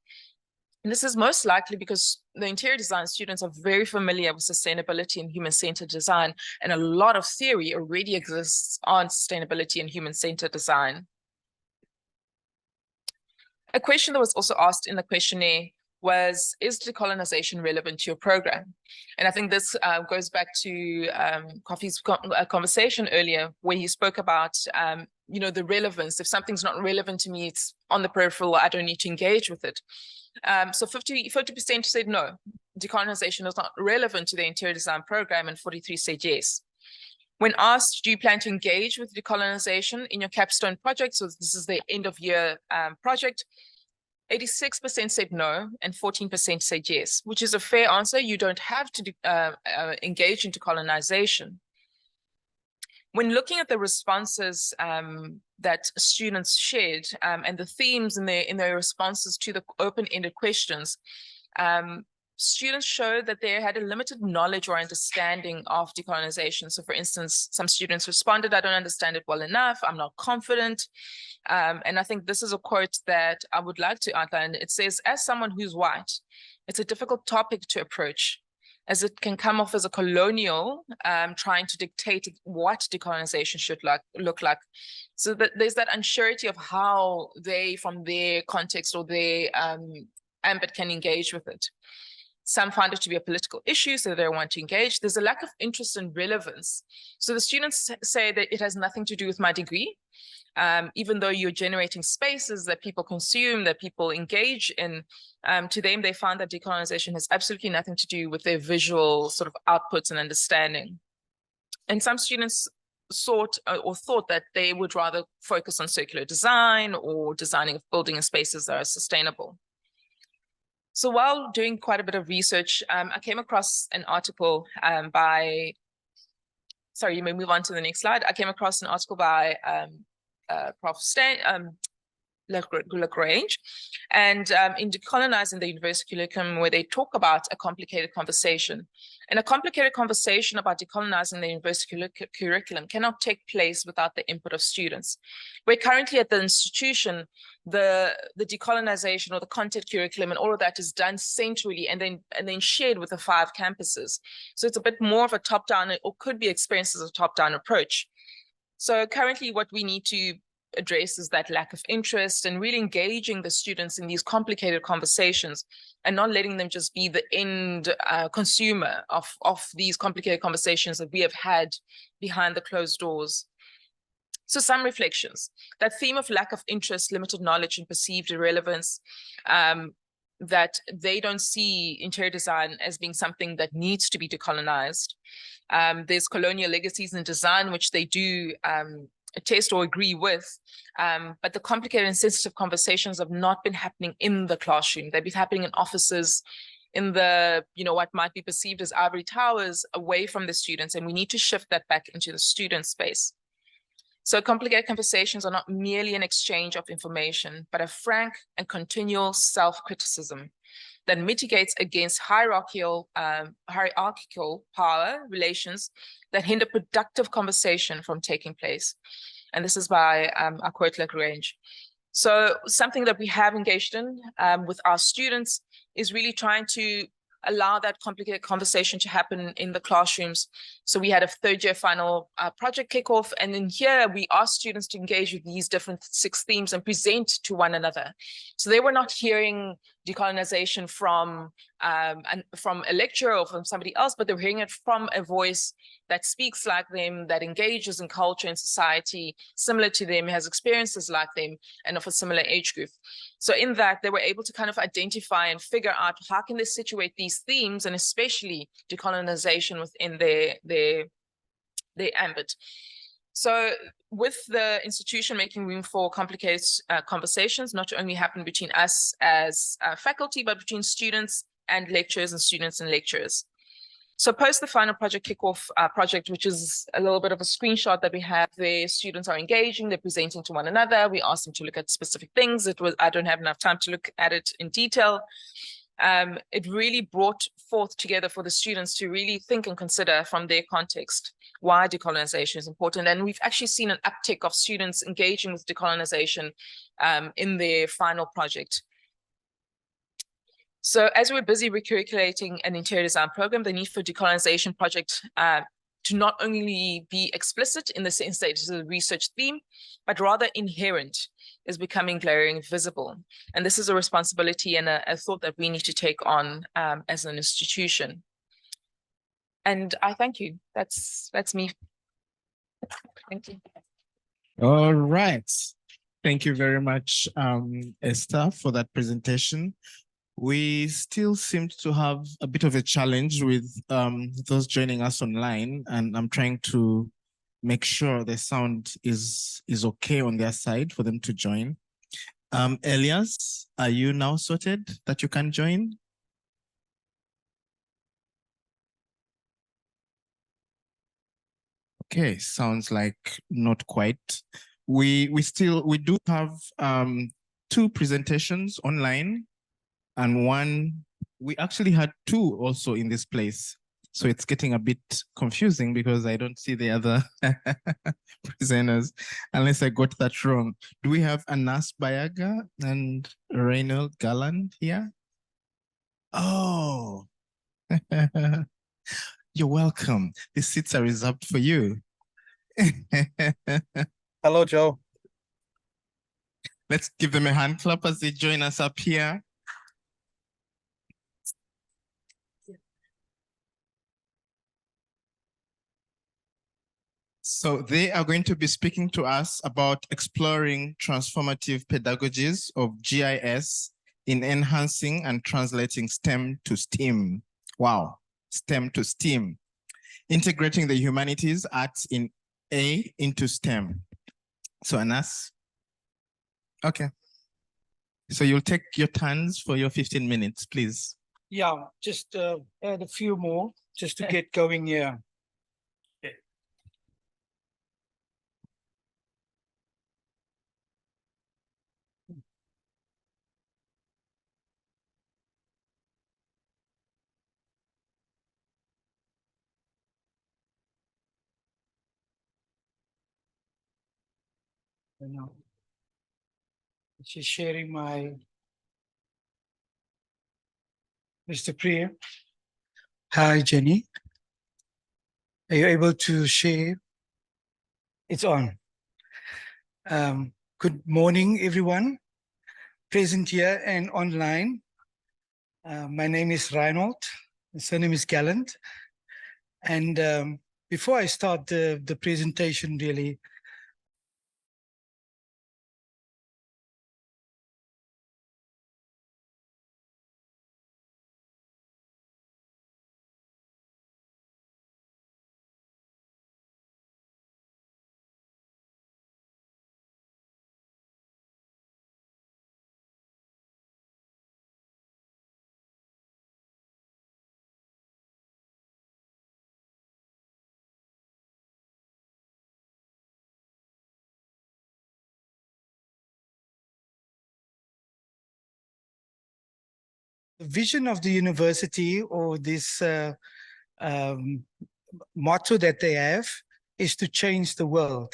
And this is most likely because the interior design students are very familiar with sustainability and human-centered design, and a lot of theory already exists on sustainability and human-centered design. A question that was also asked in the questionnaire was, is decolonization relevant to your program? And I think this goes back to Kofi's conversation earlier, where he spoke about, the relevance. If something's not relevant to me, it's on the peripheral, I don't need to engage with it. So 50% said no, decolonization is not relevant to the interior design program, and 43 said yes. When asked, do you plan to engage with decolonization in your capstone project? So this is the end of year project. 86% said no, and 14% said yes, which is a fair answer. You don't have to engage in decolonization. When looking at the responses that students shared and the themes in their responses to the open-ended questions, students showed that they had a limited knowledge or understanding of decolonization. So for instance, some students responded, I don't understand it well enough, I'm not confident. And I think this is a quote that I would like to outline. It says, as someone who's white, it's a difficult topic to approach, as it can come off as a colonial trying to dictate what decolonization should look like. So that there's that unsurety of how they, from their context or their ambit, can engage with it. Some find it to be a political issue, so they want to engage. There's a lack of interest and relevance. So the students say that it has nothing to do with my degree, even though you're generating spaces that people consume, that people engage in. To them, they found that decolonization has absolutely nothing to do with their visual sort of outputs and understanding. And some students thought that they would rather focus on circular design or designing of building and spaces that are sustainable. So while doing quite a bit of research, I came across an article sorry, you may move on to the next slide. I came across an article by Prof. Lagrange, and in Decolonizing the University Colloquium, where they talk about a complicated conversation. And a complicated conversation about decolonizing the university curriculum cannot take place without the input of students. We're currently at the institution, the decolonization or the content curriculum and all of that is done centrally and then shared with the 5 campuses. So it's a bit more of a top-down, or could be experienced as a top-down approach. So currently what we need to address is that lack of interest and really engaging the students in these complicated conversations and not letting them just be the end consumer of these complicated conversations that we have had behind the closed doors. So some reflections. That theme of lack of interest, limited knowledge, and perceived irrelevance, that they don't see interior design as being something that needs to be decolonized. There's colonial legacies in design, which they do attest or agree with, but the complicated and sensitive conversations have not been happening in the classroom. They've been happening in offices, in the, what might be perceived as ivory towers, away from the students, and we need to shift that back into the student space. So complicated conversations are not merely an exchange of information, but a frank and continual self-criticism that mitigates against hierarchical power relations that hinder productive conversation from taking place. And this is by our quote Lagrange. So something that we have engaged in with our students is really trying to allow that complicated conversation to happen in the classrooms. So we had a third year final project kickoff, and in here we asked students to engage with these different 6 themes and present to one another. So they were not hearing decolonization from a lecturer or from somebody else, but they were hearing it from a voice that speaks like them, that engages in culture and society similar to them, has experiences like them, and of a similar age group. So in that, they were able to kind of identify and figure out how can they situate these themes, and especially decolonization within their ambit. So with the institution making room for complicated conversations, not only happen between us as faculty, but between students and lecturers and students and lecturers. So post the final project kickoff project, which is a little bit of a screenshot that we have there, students are engaging, they're presenting to one another. We asked them to look at specific things. I don't have enough time to look at it in detail. It really brought forth together for the students to really think and consider from their context why decolonization is important. And we've actually seen an uptick of students engaging with decolonization in their final project. So as we're busy recirculating an interior design program, the need for decolonization project to not only be explicit in the sense that it is a research theme, but rather inherent is becoming glaring visible. And this is a responsibility and a thought that we need to take on as an institution. And I thank you. That's me. Thank you. All right. Thank you very much, Esther, for that presentation. We still seem to have a bit of a challenge with those joining us online, and I'm trying to make sure the sound is okay on their side for them to join. Elias, are you now sorted that you can join? Okay, sounds like not quite. We do have 2 presentations online, and we actually had 2 also in this place. So it's getting a bit confusing because I don't see the other presenters, unless I got that wrong. Do we have Anas Bayaga and Reynold Galland here? Oh, you're welcome. The seats are reserved for you. Hello, Joe. Let's give them a hand clap as they join us up here. So they are going to be speaking to us about exploring transformative pedagogies of GIS in enhancing and translating STEM to STEAM. Wow, STEM to STEAM. Integrating the humanities, arts in A into STEM. So Anas, okay. So you'll take your turns for your 15 minutes, please. Yeah, just add a few more just to get going here. Okay. Now, she's sharing my Mr. Priya. Hi, Jenny. Are you able to share? It's on. Good morning, everyone present here and online. My name is Reinhold. My surname is Galland. And before I start the presentation, really, vision of the university, or this motto that they have, is to change the world.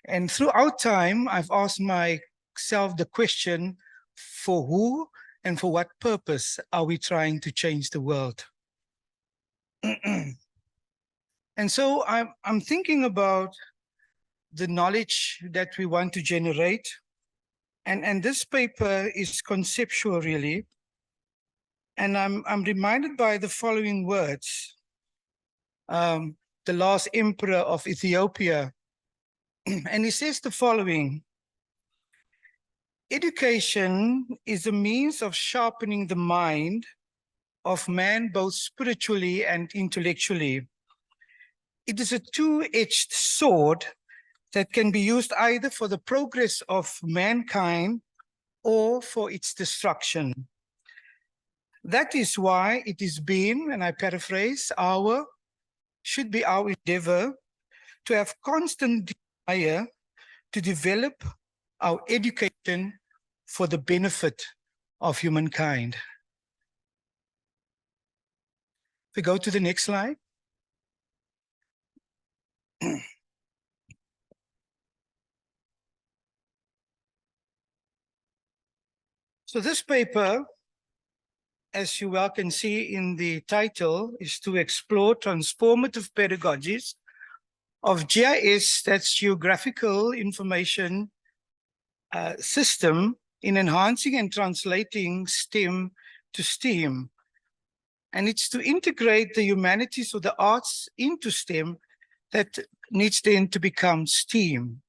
And throughout time, I've asked myself the question, for who and for what purpose are we trying to change the world? And so I'm thinking about the knowledge that we want to generate. And this paper is conceptual, really. And I'm reminded by the following words. The last emperor of Ethiopia, and he says the following: education is a means of sharpening the mind of man, both spiritually and intellectually. It is a two-edged sword that can be used either for the progress of mankind or for its destruction. That is why it has been, and I paraphrase, should be our endeavor to have constant desire to develop our education for the benefit of humankind. If we go to the next slide. So this paper, as you well can see in the title, is to explore transformative pedagogies of GIS, that's Geographical Information System, in enhancing and translating STEM to STEAM. And it's to integrate the humanities or the arts into STEM that needs then to become STEAM.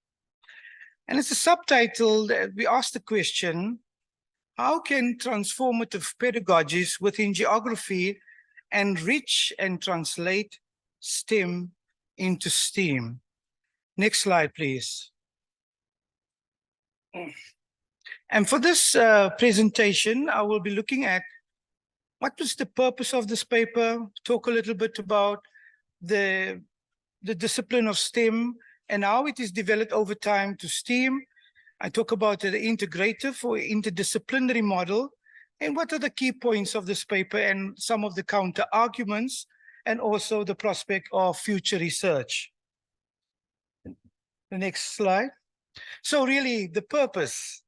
And it's a subtitle that we ask the question, how can transformative pedagogies within geography enrich and translate STEM into STEAM? Next slide, please. And for this presentation, I will be looking at what was the purpose of this paper, talk a little bit about the discipline of STEM and how it is developed over time to STEAM. I talk about the integrative or interdisciplinary model and what are the key points of this paper and some of the counter arguments and also the prospect of future research. The next slide. So really the purpose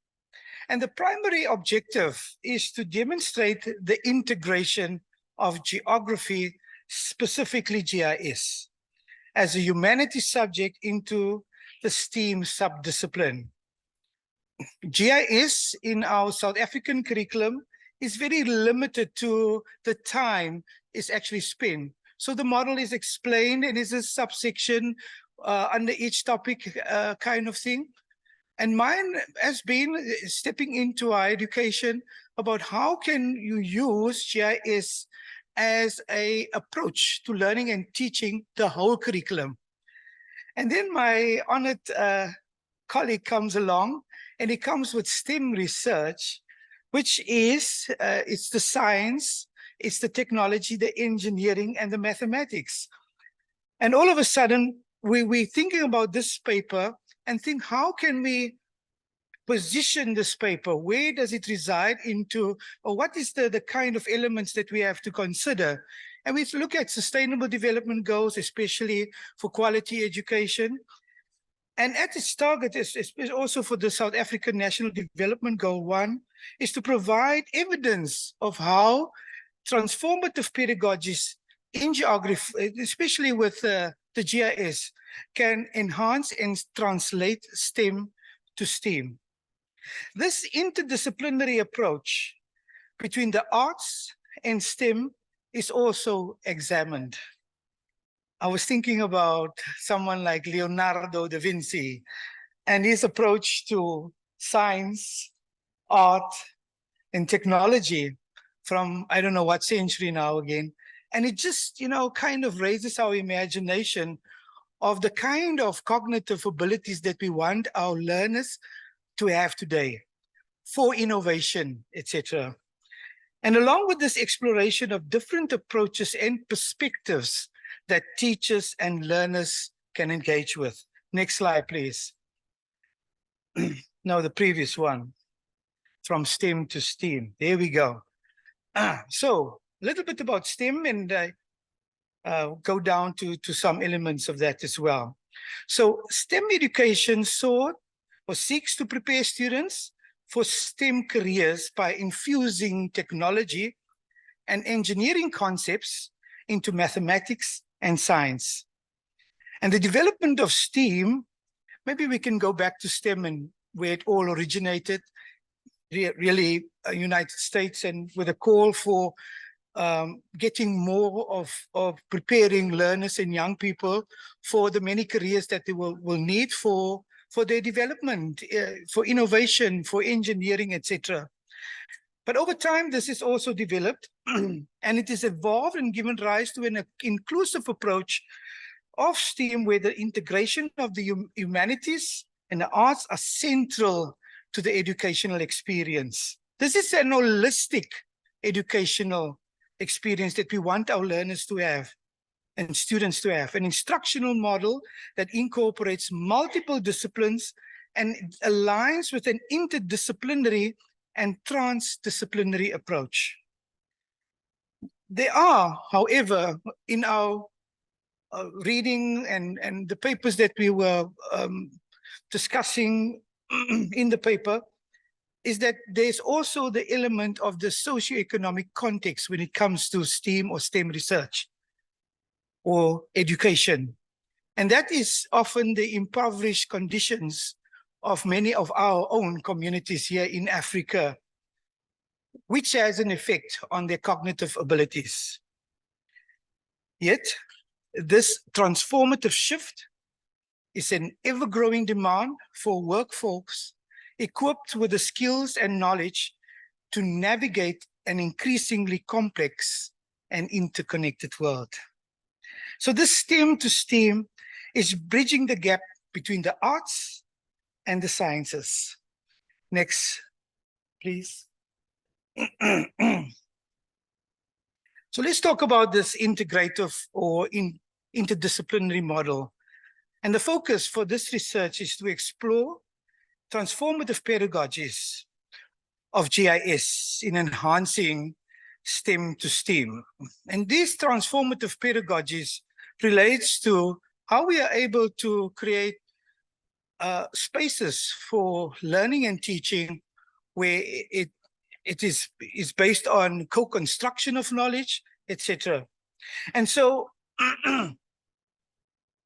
and the primary objective is to demonstrate the integration of geography, specifically GIS, as a humanities subject into the STEAM subdiscipline. GIS in our South African curriculum is very limited to the time is actually spent. So the model is explained and is a subsection under each topic kind of thing. And mine has been stepping into our education about how can you use GIS as an approach to learning and teaching the whole curriculum. And then my honored colleague comes along and he comes with STEM research, which is, it's the science, it's the technology, the engineering, and the mathematics. And all of a sudden, we're thinking about this paper and think, how can we position this paper? Where does it reside into, or what is the kind of elements that we have to consider? And we look at sustainable development goals, especially for quality education. And at its target is also for the South African National Development Goal 1, is to provide evidence of how transformative pedagogies in geography, especially with the GIS, can enhance and translate STEM to STEAM. This interdisciplinary approach between the arts and STEM is also examined. I was thinking about someone like Leonardo da Vinci and his approach to science, art, and technology from, I don't know what century now again. And it just, kind of raises our imagination of the kind of cognitive abilities that we want our learners to have today for innovation, etc. And along with this exploration of different approaches and perspectives that teachers and learners can engage with. Next slide, please. No, the previous one. From STEM to STEAM. There we go. So a little bit about STEM, and go down to some elements of that as well. So STEM education sought or seeks to prepare students for STEM careers by infusing technology and engineering concepts into mathematics and science. And the development of STEAM, maybe we can go back to STEM and where it all originated, really United States, and with a call for getting more of preparing learners and young people for the many careers that they will need for their development, for innovation, for engineering, etc. But over time, this is also developed and it has evolved and given rise to an inclusive approach of STEAM, where the integration of the humanities and the arts are central to the educational experience. This is an holistic educational experience that we want our learners to have and students to have, an instructional model that incorporates multiple disciplines and aligns with an interdisciplinary and transdisciplinary approach. There are, however, in our reading and the papers that we were discussing in the paper, is that there's also the element of the socioeconomic context when it comes to STEAM or STEM research or education. And that is often the impoverished conditions of many of our own communities here in Africa, which has an effect on their cognitive abilities. Yet, this transformative shift is an ever-growing demand for workforce equipped with the skills and knowledge to navigate an increasingly complex and interconnected world. So this STEM to STEAM is bridging the gap between the arts and the sciences. Next, please. So let's talk about this integrative or interdisciplinary model. And the focus for this research is to explore transformative pedagogies of GIS in enhancing STEM to STEAM. And these transformative pedagogies relates to how we are able to create spaces for learning and teaching where it is based on co-construction of knowledge, etc. And so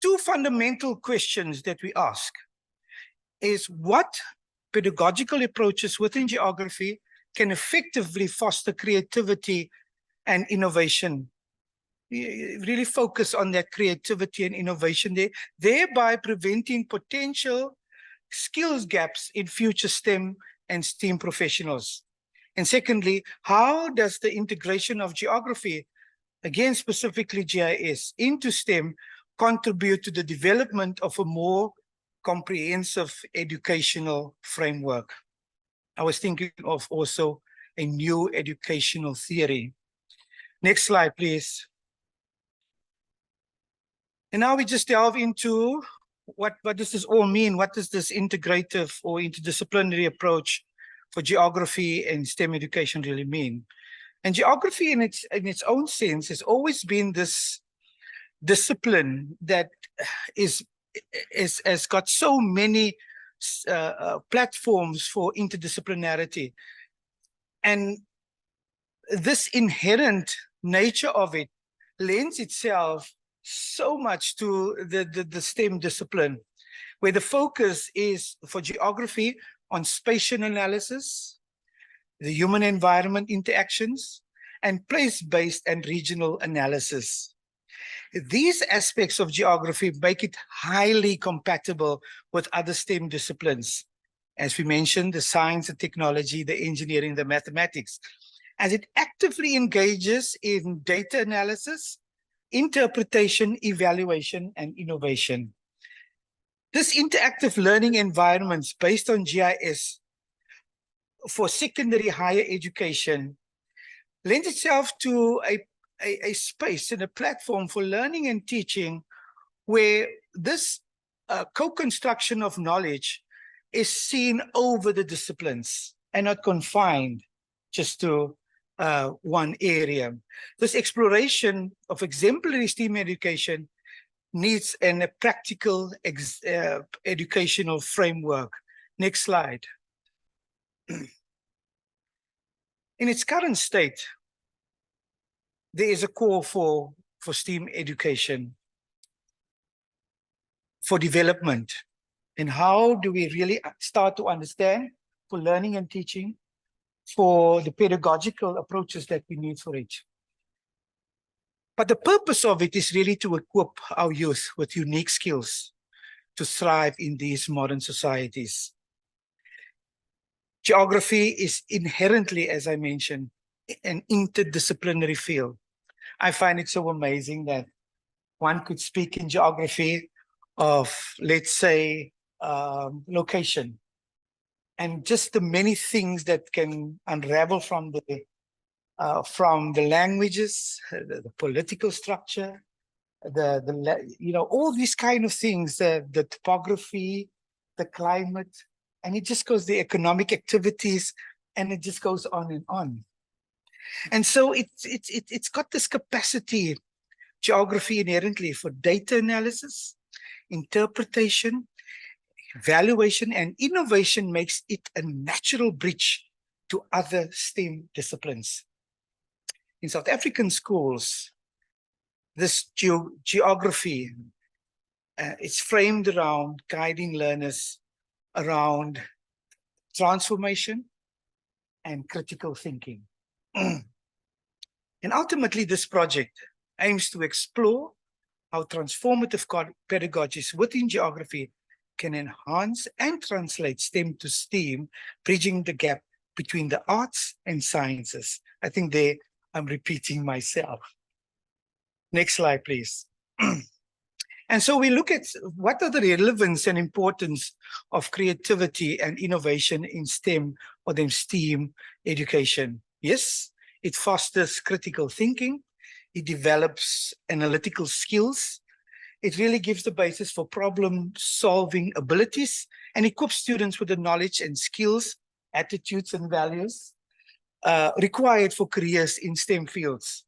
two fundamental questions that we ask is what pedagogical approaches within geography can effectively foster creativity and innovation. Really focus on that creativity and innovation there, thereby preventing potential skills gaps in future STEM and STEAM professionals. And secondly, how does the integration of geography, again specifically GIS, into STEM contribute to the development of a more comprehensive educational framework? I was thinking of also a new educational theory. Next slide, please. And now we just delve into what does this all mean? What does this integrative or interdisciplinary approach for geography and STEM education really mean? And geography in its own sense has always been this discipline that has got so many platforms for interdisciplinarity. And this inherent nature of it lends itself so much to the STEM discipline, where the focus is for geography on spatial analysis, the human environment interactions, and place-based and regional analysis. These aspects of geography make it highly compatible with other STEM disciplines. As we mentioned, the science and technology, the engineering, the mathematics, as it actively engages in data analysis, interpretation, evaluation, and innovation. This interactive learning environments based on GIS for secondary higher education lends itself to a space and a platform for learning and teaching where this co-construction of knowledge is seen over the disciplines and not confined just to one area. This exploration of exemplary STEAM education needs a practical educational framework. Next slide. In its current state, there is a call for STEAM education, for development. And how do we really start to understand for learning and teaching, for the pedagogical approaches that we need for it? But the purpose of it is really to equip our youth with unique skills to thrive in these modern societies. Geography is inherently, as I mentioned, an interdisciplinary field. I find it so amazing that one could speak in geography of, let's say, location, and just the many things that can unravel from the languages, the political structure, all these kind of things, the topography, the climate, and it just goes, the economic activities, and it just goes on and on. And so it's got this capacity, geography inherently, for data analysis, interpretation, evaluation, and innovation makes it a natural bridge to other STEM disciplines. In South African schools, this geography is framed around guiding learners around transformation and critical thinking. And ultimately, this project aims to explore how transformative pedagogies within geography can enhance and translate STEM to STEAM, bridging the gap between the arts and sciences. I think there I'm repeating myself. Next slide, please. And so we look at what are the relevance and importance of creativity and innovation in STEM or then STEAM education. Yes, it fosters critical thinking. It develops analytical skills. It really gives the basis for problem-solving abilities and equips students with the knowledge and skills, attitudes, and values required for careers in STEM fields.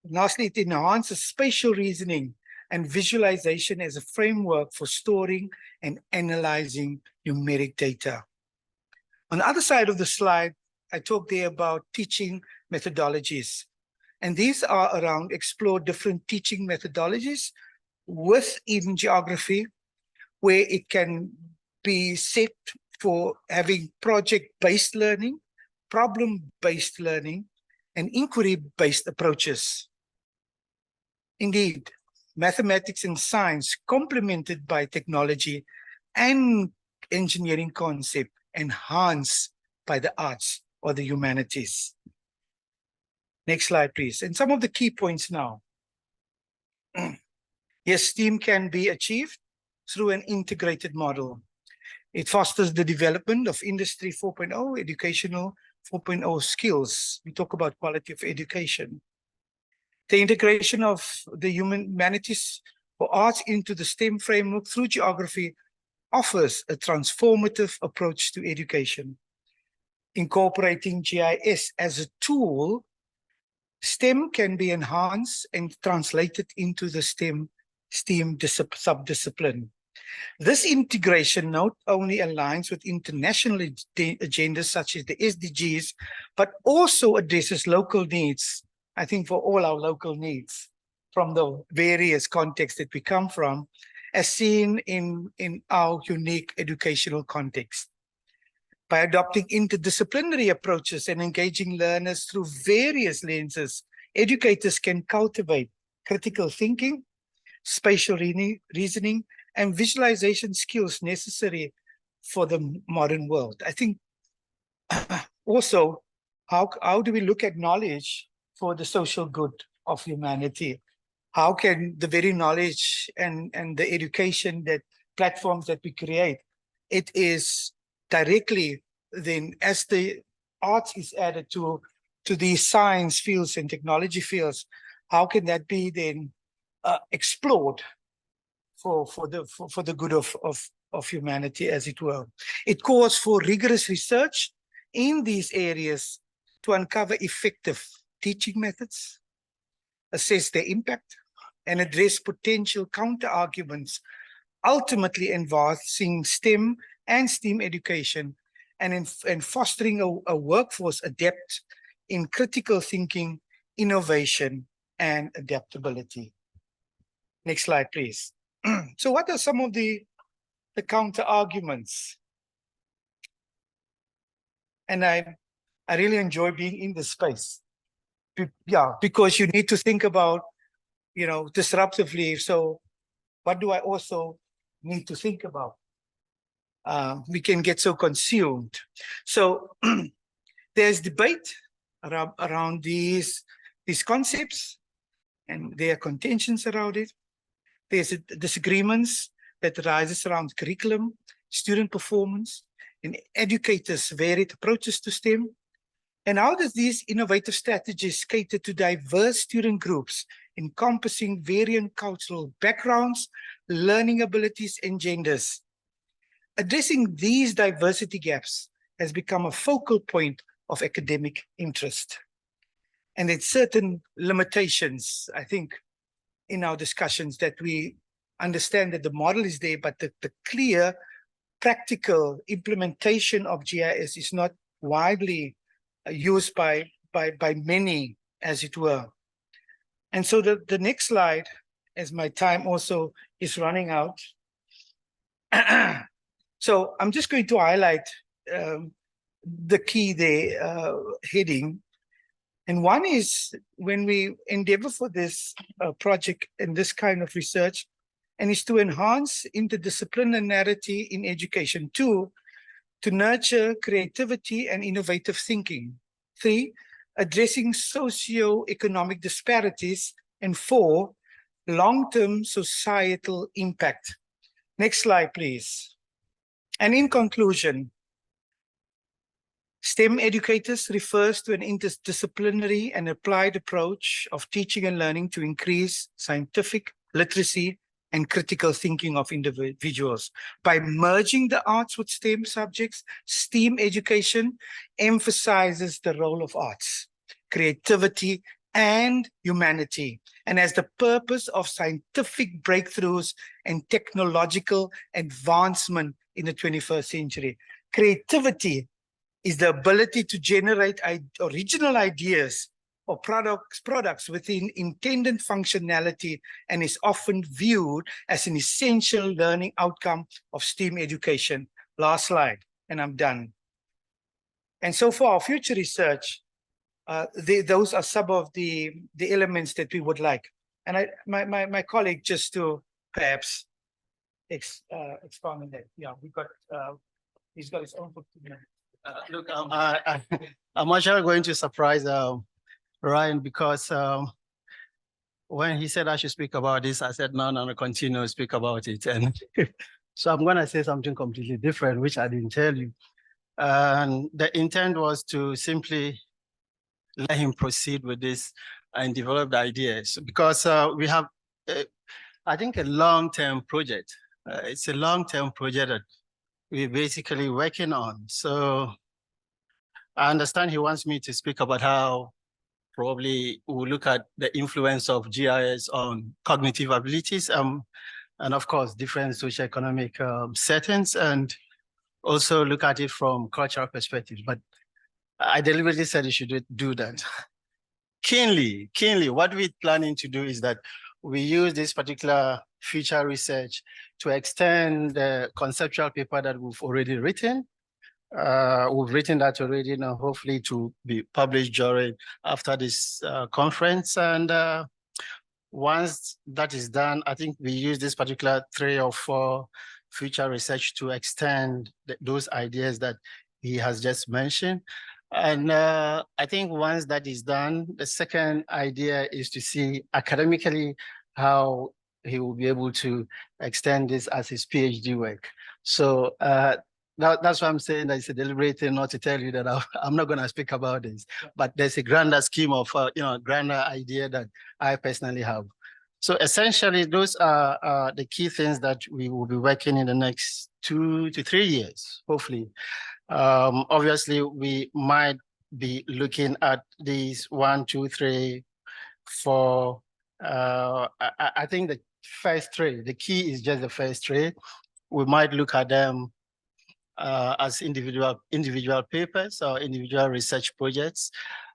Lastly, it enhances spatial reasoning and visualization as a framework for storing and analyzing numeric data. On the other side of the slide, I talked there about teaching methodologies. And these are around explore different teaching methodologies within geography, where it can be set for having project-based learning, problem-based learning, and inquiry-based approaches. Indeed, mathematics and science complemented by technology and engineering concept enhanced by the arts or the humanities. Next slide, please. And some of the key points now. Yes, STEAM can be achieved through an integrated model. It fosters the development of Industry 4.0, educational 4.0 skills. We talk about quality of education. The integration of the humanities or arts into the STEM framework through geography offers a transformative approach to education. Incorporating GIS as a tool, STEM can be enhanced and translated into the STEAM subdiscipline. This integration not only aligns with international agendas such as the SDGs, but also addresses local needs, I think for all our local needs from the various contexts that we come from, as seen in our unique educational context. By adopting interdisciplinary approaches and engaging learners through various lenses, educators can cultivate critical thinking, spatial reasoning, and visualization skills necessary for the modern world. I think also, how do we look at knowledge for the social good of humanity? How can the very knowledge and the education that platforms that we create, it is directly then as the arts is added to the science fields and technology fields, how can that be then explored for the good of humanity, as it were? It calls for rigorous research in these areas to uncover effective teaching methods, assess their impact, and address potential counter-arguments, ultimately advancing STEM and STEAM education and fostering a workforce adept in critical thinking, innovation, and adaptability. Next slide, please. So what are some of the counter-arguments? And I really enjoy being in this space. Yeah, because you need to think about, you know, disruptively. So what do I also need to think about? We can get so consumed. So there's debate around these concepts, and there are contentions around it. There's disagreements that arises around curriculum, student performance, and educators' varied approaches to STEM. And how does these innovative strategies cater to diverse student groups encompassing varying cultural backgrounds, learning abilities, and genders? Addressing these diversity gaps has become a focal point of academic interest. And it's certain limitations, I think, in our discussions that we understand that the model is there, but the clear practical implementation of GIS is not widely used by many, as it were. And so the next slide, as my time also is running out. So I'm just going to highlight the key there, heading. And one is when we endeavor for this project and this kind of research, and is to enhance interdisciplinarity in education. 2, to nurture creativity and innovative thinking. 3, addressing socio-economic disparities. And 4, long-term societal impact. Next slide, please. And in conclusion, STEM educators refers to an interdisciplinary and applied approach of teaching and learning to increase scientific literacy and critical thinking of individuals. By merging the arts with STEM subjects, STEAM education emphasizes the role of arts, creativity, and humanity, and has the purpose of scientific breakthroughs and technological advancement in the 21st century. Creativity is the ability to generate original ideas or products within intended functionality, and is often viewed as an essential learning outcome of STEAM education. Last slide, and I'm done. And so for our future research, those are some of the elements that we would like. And my colleague, just to perhaps expand on that. Yeah, he's got his own book. Look, I'm actually going to surprise Ryan, because when he said I should speak about this, I said, no, continue to speak about it. And so I'm going to say something completely different, which I didn't tell you. And the intent was to simply let him proceed with this and develop the ideas, because we have, I think, a long-term project. It's a long-term project that we're basically working on. So I understand he wants me to speak about how probably we'll look at the influence of GIS on cognitive abilities, and of course, different socioeconomic settings, and also look at it from cultural perspective. But I deliberately said you should do that. Keenly, what we're planning to do is that we use this particular future research to extend the conceptual paper that we've already written. We've written that already now, hopefully to be published after this conference. And once that is done, I think we use this particular 3 or 4 future research to extend those ideas that he has just mentioned. And I think once that is done, the second idea is to see academically how he will be able to extend this as his PhD work. So that's why I'm saying that it's a deliberate thing not to tell you that I'm not going to speak about this, but there's a grander scheme of, grander idea that I personally have. So essentially, those are the key things that we will be working in the next 2 to 3 years, hopefully. Obviously, we might be looking at these 1, 2, 3, 4. I think the first 3, the key is just the first 3. We might look at them as individual papers or individual research projects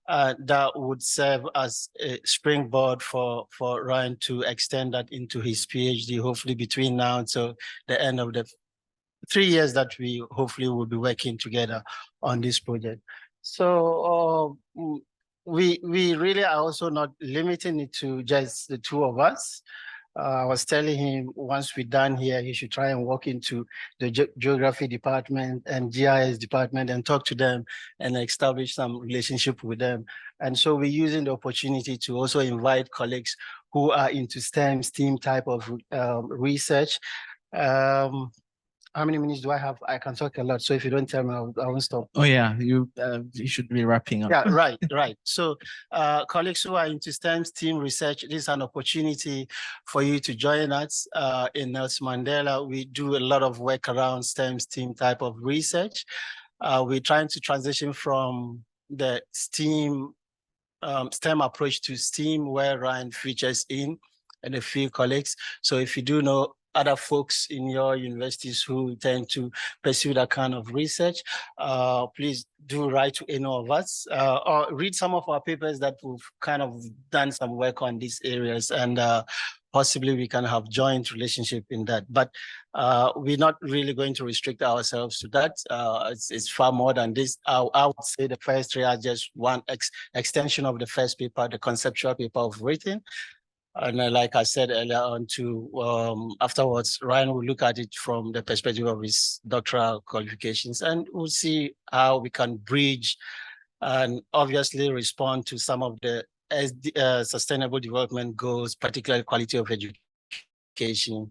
that would serve as a springboard for Ryan to extend that into his PhD, hopefully between now until the end of the 3 years that we hopefully will be working together on this project. So we really are also not limiting it to just the 2 of us. I was telling him once we're done here, he should try and walk into the geography department and GIS department and talk to them and establish some relationship with them. And so we're using the opportunity to also invite colleagues who are into STEM type of research. How many minutes do I have? I can talk a lot. So if you don't tell me, I won't stop. Oh yeah, you should be wrapping up. Yeah, right. So colleagues who are into STEM research, this is an opportunity for you to join us in Nelson Mandela. We do a lot of work around STEM type of research. We're trying to transition from the STEM approach to STEAM, where Ryan features in and a few colleagues. So if you do know other folks in your universities who tend to pursue that kind of research, please do write to any of us or read some of our papers that we've kind of done some work on these areas, and possibly we can have joint relationship in that. But we're not really going to restrict ourselves to that. It's far more than this. I would say the first 3 are just one extension of the first paper, the conceptual paper of written. And like I said earlier on afterwards, Ryan will look at it from the perspective of his doctoral qualifications, and we'll see how we can bridge and obviously respond to some of the sustainable development goals, particularly quality of education,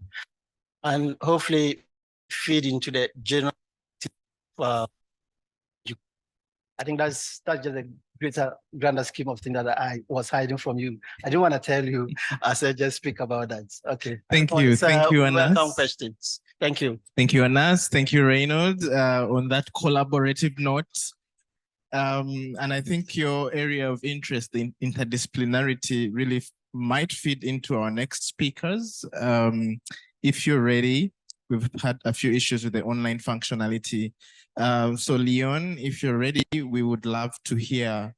and hopefully feed into the general. I think that's just a grander scheme of things that I was hiding from you. I didn't want to tell you. I said just speak about that. Okay. Thank you, Welcome Anas. questions. Thank you. Thank you, Anas. Thank you, Reynold. On that collaborative note, and I think your area of interest in interdisciplinarity really might feed into our next speakers. If you're ready, we've had a few issues with the online functionality. So Leon, if you're ready, we would love to hear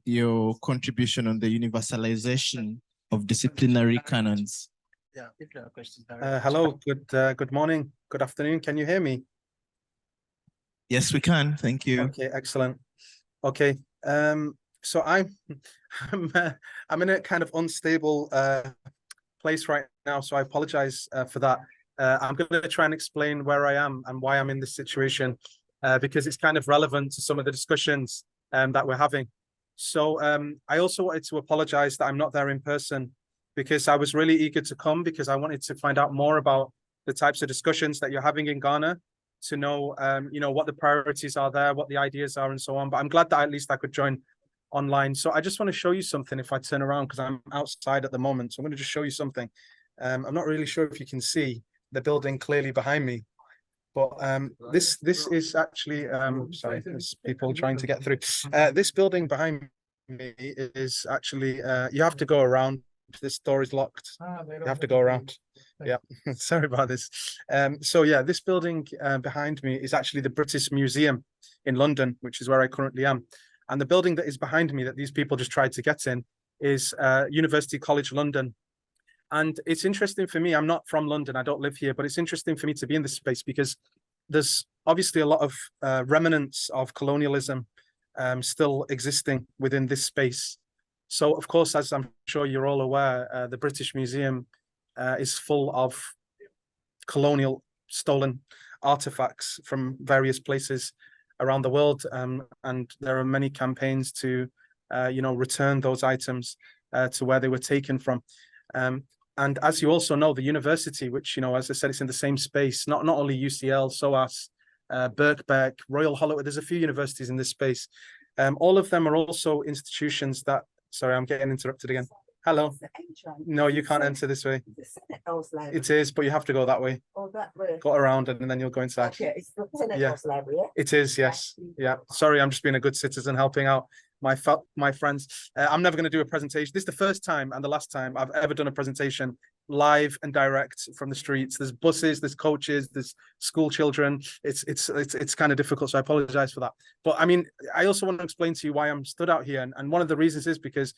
your contribution on the universalization of disciplinary canons. Yeah, if there are questions. Hello, good morning, good afternoon. Can you hear me? Yes, we can. Thank you. Okay, excellent. Okay, so I'm in a kind of unstable place right now, so I apologize for that. I'm going to try and explain where I am and why I'm in this situation, because it's kind of relevant to some of the discussions that we're having. So I also wanted to apologize that I'm not there in person, because I was really eager to come, because I wanted to find out more about the types of discussions that you're having in Ghana, to know, what the priorities are there, what the ideas are, and so on. But I'm glad that at least I could join online. So I just want to show you something if I turn around, because I'm outside at the moment. So I'm going to just show you something. I'm not really sure if you can see the building clearly behind me, but this is actually sorry, there's people trying to get through. This building behind me is actually you have to go around. This door is locked. You have to go around. Yeah, sorry about this. So yeah, this building behind me is actually the British Museum in London, which is where I currently am. And the building that is behind me that these people just tried to get in is University College London. And it's interesting for me, I'm not from London, I don't live here, but it's interesting for me to be in this space, because there's obviously a lot of remnants of colonialism still existing within this space. So of course, as I'm sure you're all aware, the British Museum is full of colonial stolen artifacts from various places around the world. And there are many campaigns to, return those items to where they were taken from. And as you also know, the university, which, as I said, it's in the same space, not only UCL, SOAS, Birkbeck, Royal Holloway, there's a few universities in this space. All of them are also institutions that, sorry, I'm getting interrupted again. Hello. No, you can't enter this way. It is, but you have to go that way. Oh, that way. Go around and then you'll go inside. Okay, it's the Senate Yeah. House Library, yeah? It is, yes. Yeah. Sorry, I'm just being a good citizen, helping out my friends. I'm never going to do a presentation. This is the first time and the last time I've ever done a presentation live and direct from the streets. There's buses, there's coaches, there's school children. It's kind of difficult, so I apologize for that. But I mean, I also want to explain to you why I'm stood out here. And one of the reasons is because,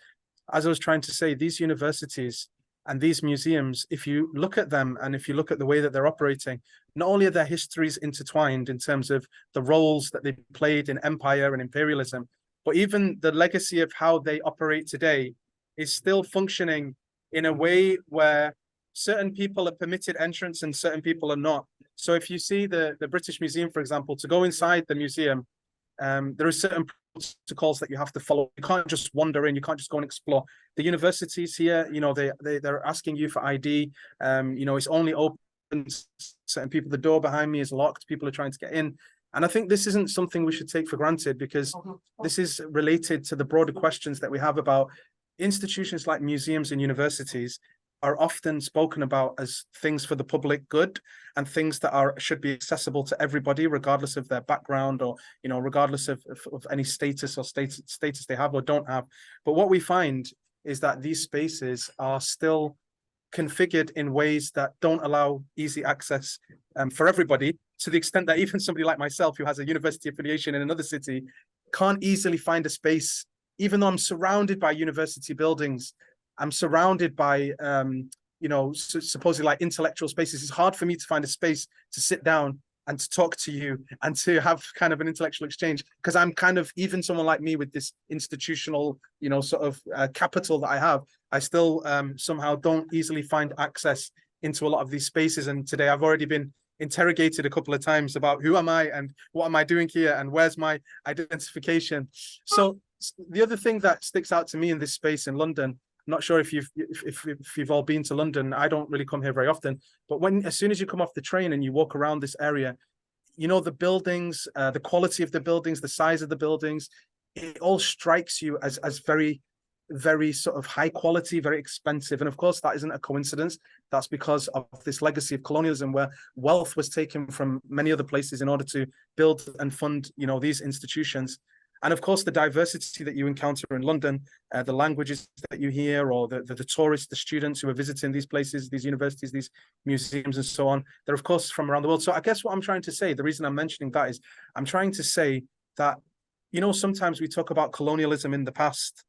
as I was trying to say, these universities and these museums, if you look at them and if you look at the way that they're operating, not only are their histories intertwined in terms of the roles that they played in empire and imperialism, but even the legacy of how they operate today is still functioning in a way where certain people are permitted entrance and certain people are not. So if you see the British Museum, for example, to go inside the museum, there are certain protocols that you have to follow. You can't just wander in, you can't just go and explore. The universities here, you know, they're asking you for ID. You know, it's only open to certain people. The door behind me is locked, people are trying to get in. And I think this isn't something we should take for granted, because this is related to the broader questions that we have about institutions like museums and universities are often spoken about as things for the public good and things that should be accessible to everybody, regardless of their background or, you know, regardless of any status or status they have or don't have. But what we find is that these spaces are still configured in ways that don't allow easy access for everybody, to the extent that even somebody like myself, who has a university affiliation in another city, can't easily find a space, even though I'm surrounded by university buildings. I'm surrounded by, you know, supposedly like intellectual spaces. It's hard for me to find a space to sit down and to talk to you and to have kind of an intellectual exchange, because I'm kind of, even someone like me with this institutional, you know, sort of capital that I have, I still somehow don't easily find access into a lot of these spaces. And today I've already been interrogated a couple of times about who am I and what am I doing here and where's my identification. So the other thing that sticks out to me in this space in London, I'm not sure if you've all been to London. I don't really come here very often, but as soon as you come off the train and you walk around this area, you know, the buildings, the quality of the buildings, the size of the buildings, it all strikes you as very, very sort of high quality, very expensive. And of course, that isn't a coincidence. That's because of this legacy of colonialism, where wealth was taken from many other places in order to build and fund, you know, these institutions. And of course, the diversity that you encounter in London, the languages that you hear, or the tourists, the students who are visiting these places, these universities, these museums and so on, they're of course from around the world. So I guess what I'm trying to say, the reason I'm mentioning that is I'm trying to say that, you know, sometimes we talk about colonialism in the past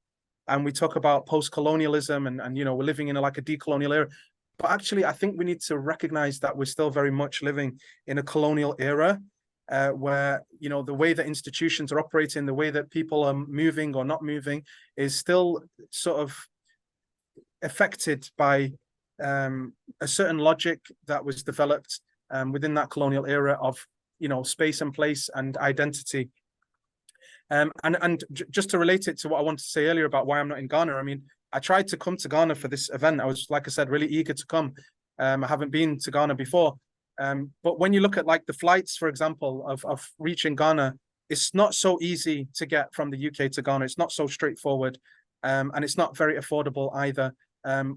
and we talk about post-colonialism and you know, we're living in like a decolonial era. But actually, I think we need to recognize that we're still very much living in a colonial era. Where, you know, the way that institutions are operating, the way that people are moving or not moving is still sort of affected by a certain logic that was developed within that colonial era of, you know, space and place and identity. And just to relate it to what I wanted to say earlier about why I'm not in Ghana, I mean, I tried to come to Ghana for this event. I was, like I said, really eager to come. I haven't been to Ghana before. But when you look at like the flights, for example, of reaching Ghana, it's not so easy to get from the UK to Ghana. It's not so straightforward, and it's not very affordable either.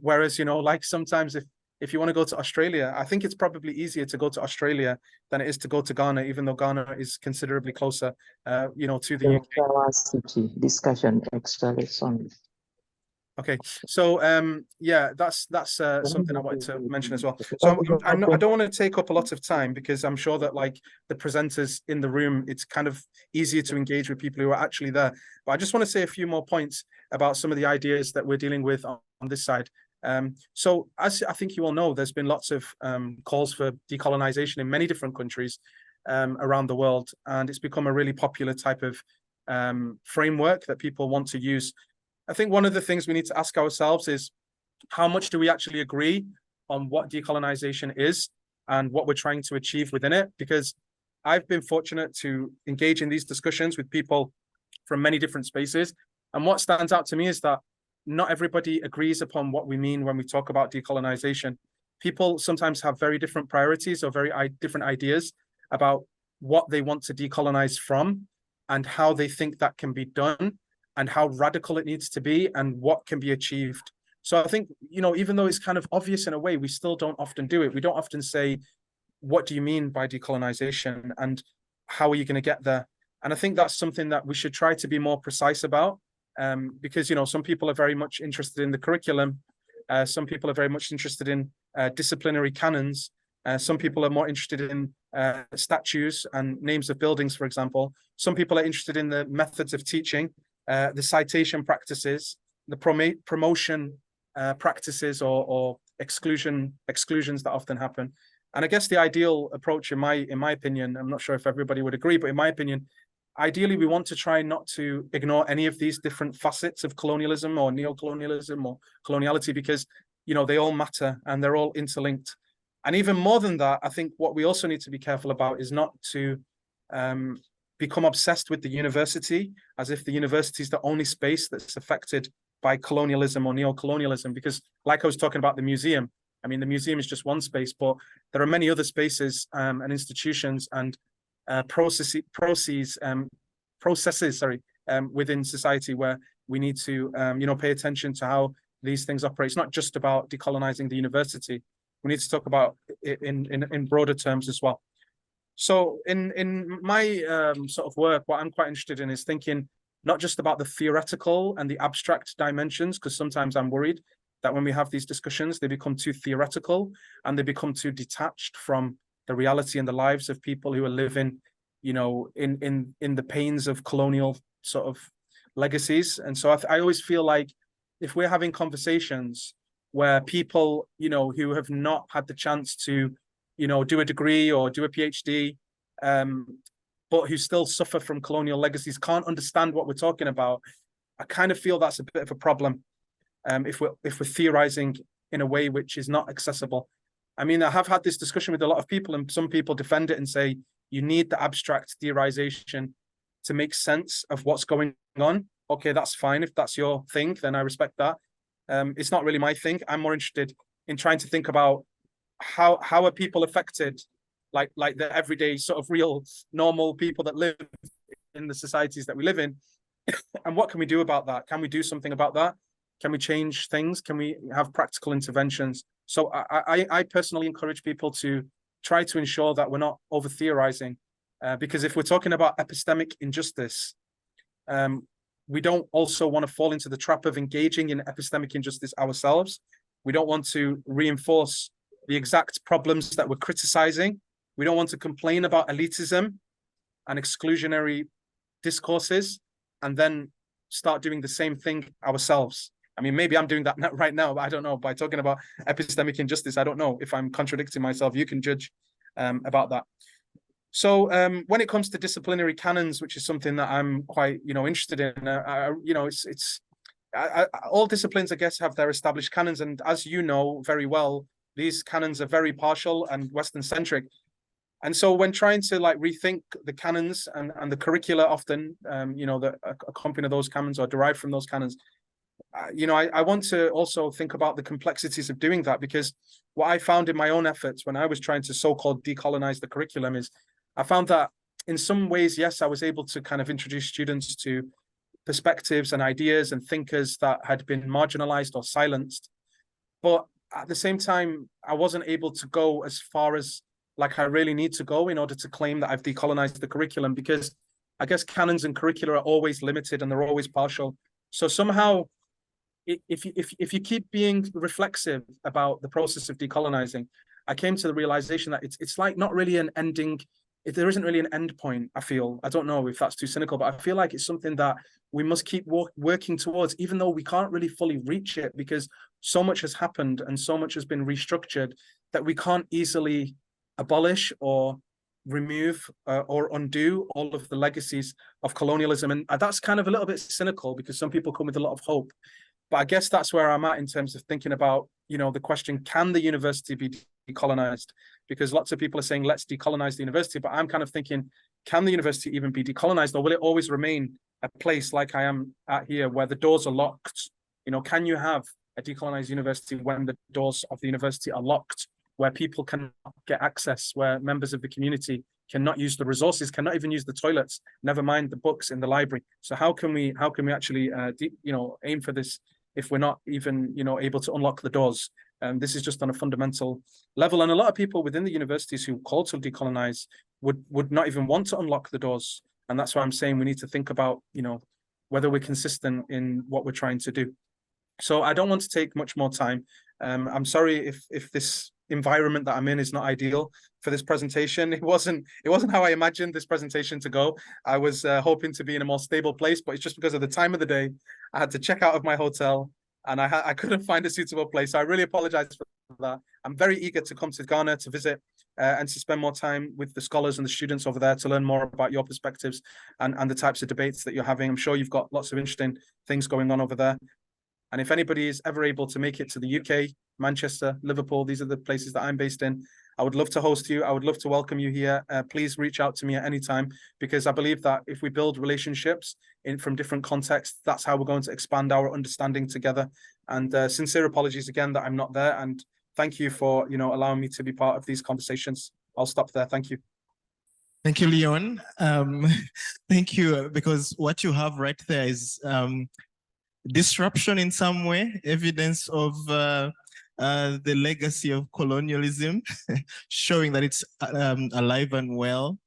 Whereas, you know, like sometimes if you want to go to Australia, I think it's probably easier to go to Australia than it is to go to Ghana, even though Ghana is considerably closer, you know, to the UK. Discussion extra lesson. Okay, so yeah, that's something I wanted to mention as well. So I don't want to take up a lot of time, because I'm sure that like the presenters in the room, it's kind of easier to engage with people who are actually there. But I just want to say a few more points about some of the ideas that we're dealing with on this side. So as I think you all know, there's been lots of calls for decolonization in many different countries around the world, and it's become a really popular type of framework that people want to use. I think one of the things we need to ask ourselves is, how much do we actually agree on what decolonization is and what we're trying to achieve within it? Because I've been fortunate to engage in these discussions with people from many different spaces. And what stands out to me is that not everybody agrees upon what we mean when we talk about decolonization. People sometimes have very different priorities or very different ideas about what they want to decolonize from and how they think that can be done, and how radical it needs to be, and what can be achieved So I think, you know, even though it's kind of obvious in a way, we still don't often do it. We don't often say, what do you mean by decolonization and how are you going to get there? And I think that's something that we should try to be more precise about, because, you know, some people are very much interested in the curriculum. Some people are very much interested in disciplinary canons. Some people are more interested in statues and names of buildings, for example. Some people are interested in the methods of teaching, the citation practices, the promotion practices or exclusions that often happen. And I guess the ideal approach, in my opinion, I'm not sure if everybody would agree, but in my opinion, ideally, we want to try not to ignore any of these different facets of colonialism or neocolonialism or coloniality, because, you know, they all matter and they're all interlinked. And even more than that, I think what we also need to be careful about is not to become obsessed with the university as if the university is the only space that's affected by colonialism or neocolonialism. Because like I was talking about the museum, I mean, the museum is just one space, but there are many other spaces and institutions and processes within society where we need to, you know, pay attention to how these things operate. It's not just about decolonizing the university. We need to talk about it in broader terms as well. So in my sort of work, what I'm quite interested in is thinking not just about the theoretical and the abstract dimensions, because sometimes I'm worried that when we have these discussions, they become too theoretical and they become too detached from the reality and the lives of people who are living, you know, in the pains of colonial sort of legacies. And so I always feel like if we're having conversations where people, you know, who have not had the chance to, you know, do a degree or do a PhD, but who still suffer from colonial legacies, can't understand what we're talking about, I kind of feel that's a bit of a problem. If we're theorizing in a way which is not accessible. I mean, I have had this discussion with a lot of people, and some people defend it and say you need the abstract theorization to make sense of what's going on. Okay, that's fine. If that's your thing, then I respect that. It's not really my thing. I'm more interested in trying to think about how are people affected, like the everyday sort of real normal people that live in the societies that we live in, and what can we do about that? Can we do something about that? Can we change things? Can we have practical interventions? So I personally encourage people to try to ensure that we're not over theorizing, because if we're talking about epistemic injustice, we don't also want to fall into the trap of engaging in epistemic injustice ourselves. We don't want to reinforce the exact problems that we're criticizing. We don't want to complain about elitism and exclusionary discourses and then start doing the same thing ourselves. I mean, maybe I'm doing that right now, but I don't know. By talking about epistemic injustice, I don't know if I'm contradicting myself. You can judge about that. So when it comes to disciplinary canons, which is something that I'm quite, you know, interested in, you know, all disciplines, I guess, have their established canons. And as you know very well, these canons are very partial and Western centric. And so when trying to like rethink the canons and the curricula often, you know, that accompany those canons or derive from those canons, you know, I want to also think about the complexities of doing that, because what I found in my own efforts when I was trying to so-called decolonize the curriculum is I found that in some ways, yes, I was able to kind of introduce students to perspectives and ideas and thinkers that had been marginalized or silenced. But at the same time, I wasn't able to go as far as like I really need to go in order to claim that I've decolonized the curriculum, because I guess canons and curricula are always limited and they're always partial. So somehow, if you keep being reflexive about the process of decolonizing, I came to the realization that it's like not really an ending. There isn't really an end point, I feel. I don't know if that's too cynical, but I feel like it's something that we must keep working towards, even though we can't really fully reach it, because so much has happened and so much has been restructured that we can't easily abolish or remove or undo all of the legacies of colonialism. And that's kind of a little bit cynical, because some people come with a lot of hope. But I guess that's where I'm at in terms of thinking about, you know, the question, can the university be decolonized? Because lots of people are saying, let's decolonize the university. But I'm kind of thinking, can the university even be decolonized, or will it always remain a place like I am at here, where the doors are locked? You know, can you have a decolonized university when the doors of the university are locked, where people cannot get access, where members of the community cannot use the resources, cannot even use the toilets, never mind the books in the library? So how can we actually, you know, aim for this if we're not even, able to unlock the doors. This is just on a fundamental level. And a lot of people within the universities who call to decolonize would not even want to unlock the doors. And that's why I'm saying we need to think about, whether we're consistent in what we're trying to do. So I don't want to take much more time. I'm sorry if this environment that I'm in is not ideal for this presentation. It wasn't how I imagined this presentation to go. I was hoping to be in a more stable place, but it's just because of the time of the day. I had to check out of my hotel and I couldn't find a suitable place. So I really apologize for that. I'm very eager to come to Ghana to visit and to spend more time with the scholars and the students over there to learn more about your perspectives and the types of debates that you're having. I'm sure you've got lots of interesting things going on over there. And if anybody is ever able to make it to the UK, Manchester, Liverpool, these are the places that I'm based in, I would love to host you. I would love to welcome you here. Please reach out to me at any time, because I believe that if we build relationships from different contexts, that's how we're going to expand our understanding together. And sincere apologies again that I'm not there. And thank you for, allowing me to be part of these conversations. I'll stop there. Thank you. Thank you, Leon. Thank you, because what you have right there is disruption in some way, evidence of the legacy of colonialism, showing that it's alive and well.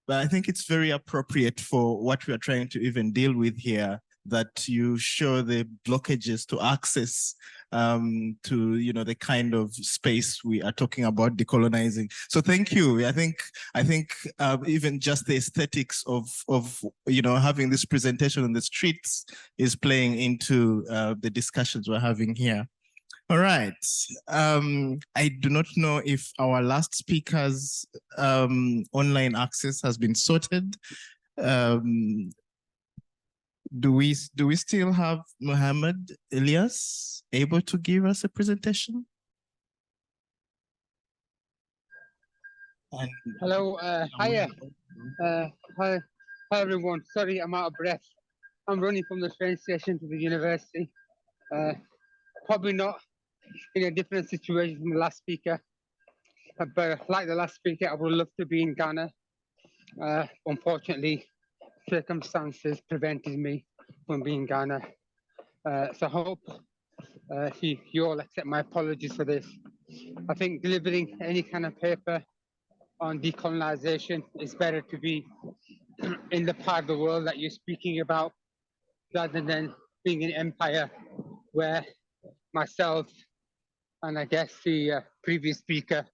But I think it's very appropriate for what we are trying to even deal with here, that you show the blockages to access to the kind of space we are talking about decolonizing. So thank you. I think even just the aesthetics of having this presentation on the streets is playing into the discussions we're having here. All right. I do not know if our last speaker's online access has been sorted. Do we still have Mohammed Elias able to give us a presentation? And hello, hiya. Hi everyone. Sorry, I'm out of breath. I'm running from the train station to the university. Probably not in a different situation from the last speaker, but like the last speaker, I would love to be in Ghana. Unfortunately, circumstances prevented me from being in Ghana. So I hope you all accept my apologies for this. I think delivering any kind of paper on decolonization is better to be in the part of the world that you're speaking about, rather than being an empire where myself and I guess the previous speaker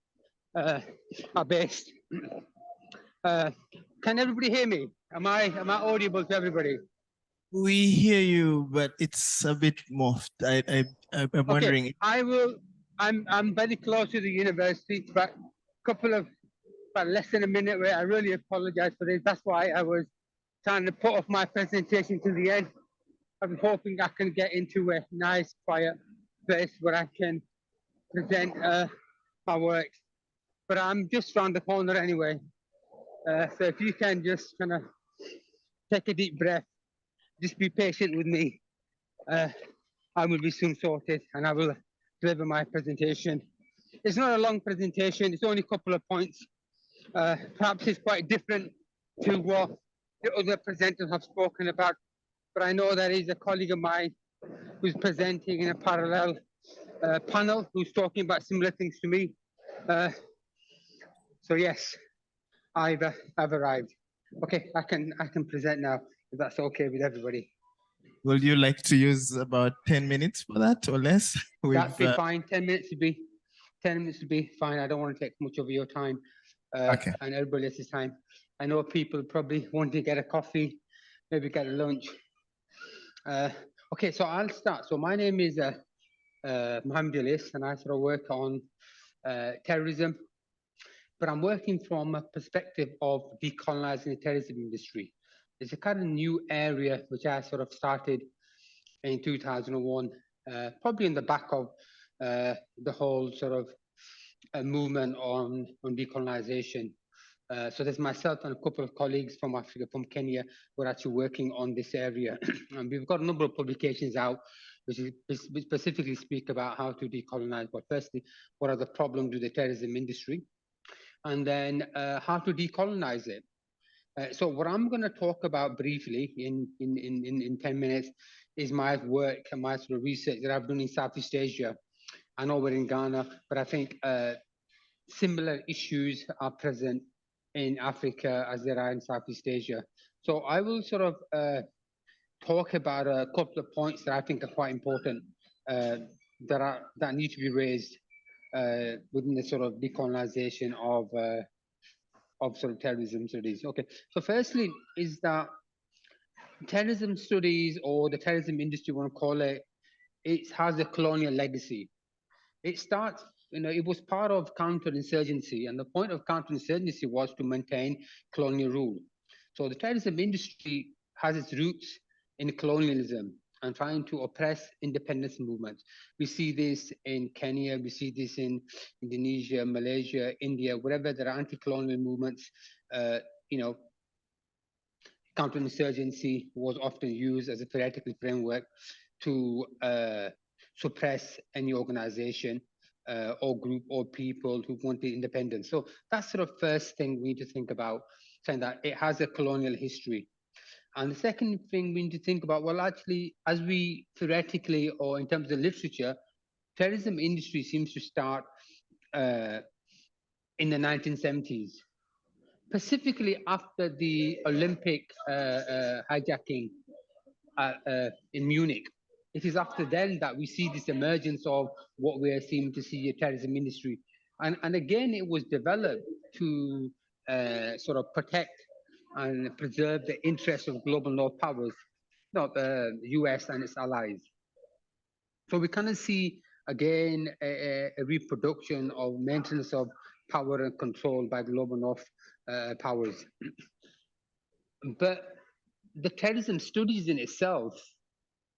are based. Can everybody hear me? Am I audible to everybody? we hear you, but it's a bit muffled. I'm wondering. I'm very close to the university, but about less than a minute where I really apologize for this. That's why I was trying to put off my presentation to the end. I'm hoping I can get into a nice, quiet place where I can present my works. But I'm just around the corner anyway. So if you can just kind of take a deep breath, just be patient with me. I will be soon sorted and I will deliver my presentation. It's not a long presentation, it's only a couple of points. Perhaps it's quite different to what the other presenters have spoken about, but I know there is a colleague of mine who's presenting in a parallel panel who's talking about similar things to me. So yes, I've arrived. Okay, I can present now, if that's okay with everybody. Would you like to use about 10 minutes for that or less? That'd be fine. 10 minutes would be fine. I don't want to take much of your time okay. And everybody else's time. I know people probably want to get a coffee, maybe get a lunch. Okay, so I'll start. So my name is Mohammed Elias, and I sort of work on terrorism, but I'm working from a perspective of decolonizing the terrorism industry. It's a kind of new area which I sort of started in 2001, probably in the back of the whole sort of movement on decolonization. So there's myself and a couple of colleagues from Africa, from Kenya, who are actually working on this area. And we've got a number of publications out which specifically speak about how to decolonize. But firstly, what are the problems with the terrorism industry? And then how to decolonize it. So what I'm going to talk about briefly in 10 minutes is my work and my sort of research that I've done in Southeast Asia. I know we're in Ghana, but I think similar issues are present in Africa as there are in Southeast Asia. So I will sort of talk about a couple of points that I think are quite important that need to be raised within the sort of decolonization of sort of terrorism studies. Okay, so firstly is that terrorism studies, or the terrorism industry, you want to call it, it has a colonial legacy. It starts, it was part of counterinsurgency, and the point of counterinsurgency was to maintain colonial rule. So the terrorism industry has its roots in colonialism and trying to oppress independence movements. We see this in Kenya, we see this in Indonesia, Malaysia, India, wherever there are anti-colonial movements, counterinsurgency was often used as a theoretical framework to suppress any organization or group or people who wanted independence. So that's sort of first thing we need to think about, saying that it has a colonial history. And the second thing we need to think about, well, actually, as we theoretically or in terms of literature, terrorism industry seems to start in the 1970s, specifically after the Olympic hijacking in Munich. It is after then that we see this emergence of what we are seeing to see a terrorism industry. And again, it was developed to sort of protect and preserve the interests of global North powers, not the US and its allies. So we kind of see, again, a reproduction of maintenance of power and control by global North powers. But the terrorism studies in itself,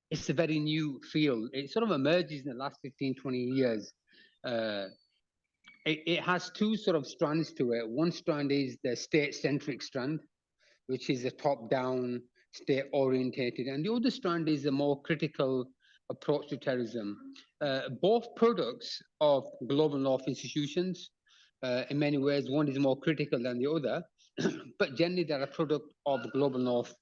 it's a very new field. It sort of emerges in the last 15, 20 years. It has two sort of strands to it. One strand is the state-centric strand, which is a top-down, state-orientated, and the other strand is a more critical approach to terrorism. Both products of global North institutions. In many ways, one is more critical than the other, but generally they're a product of the global North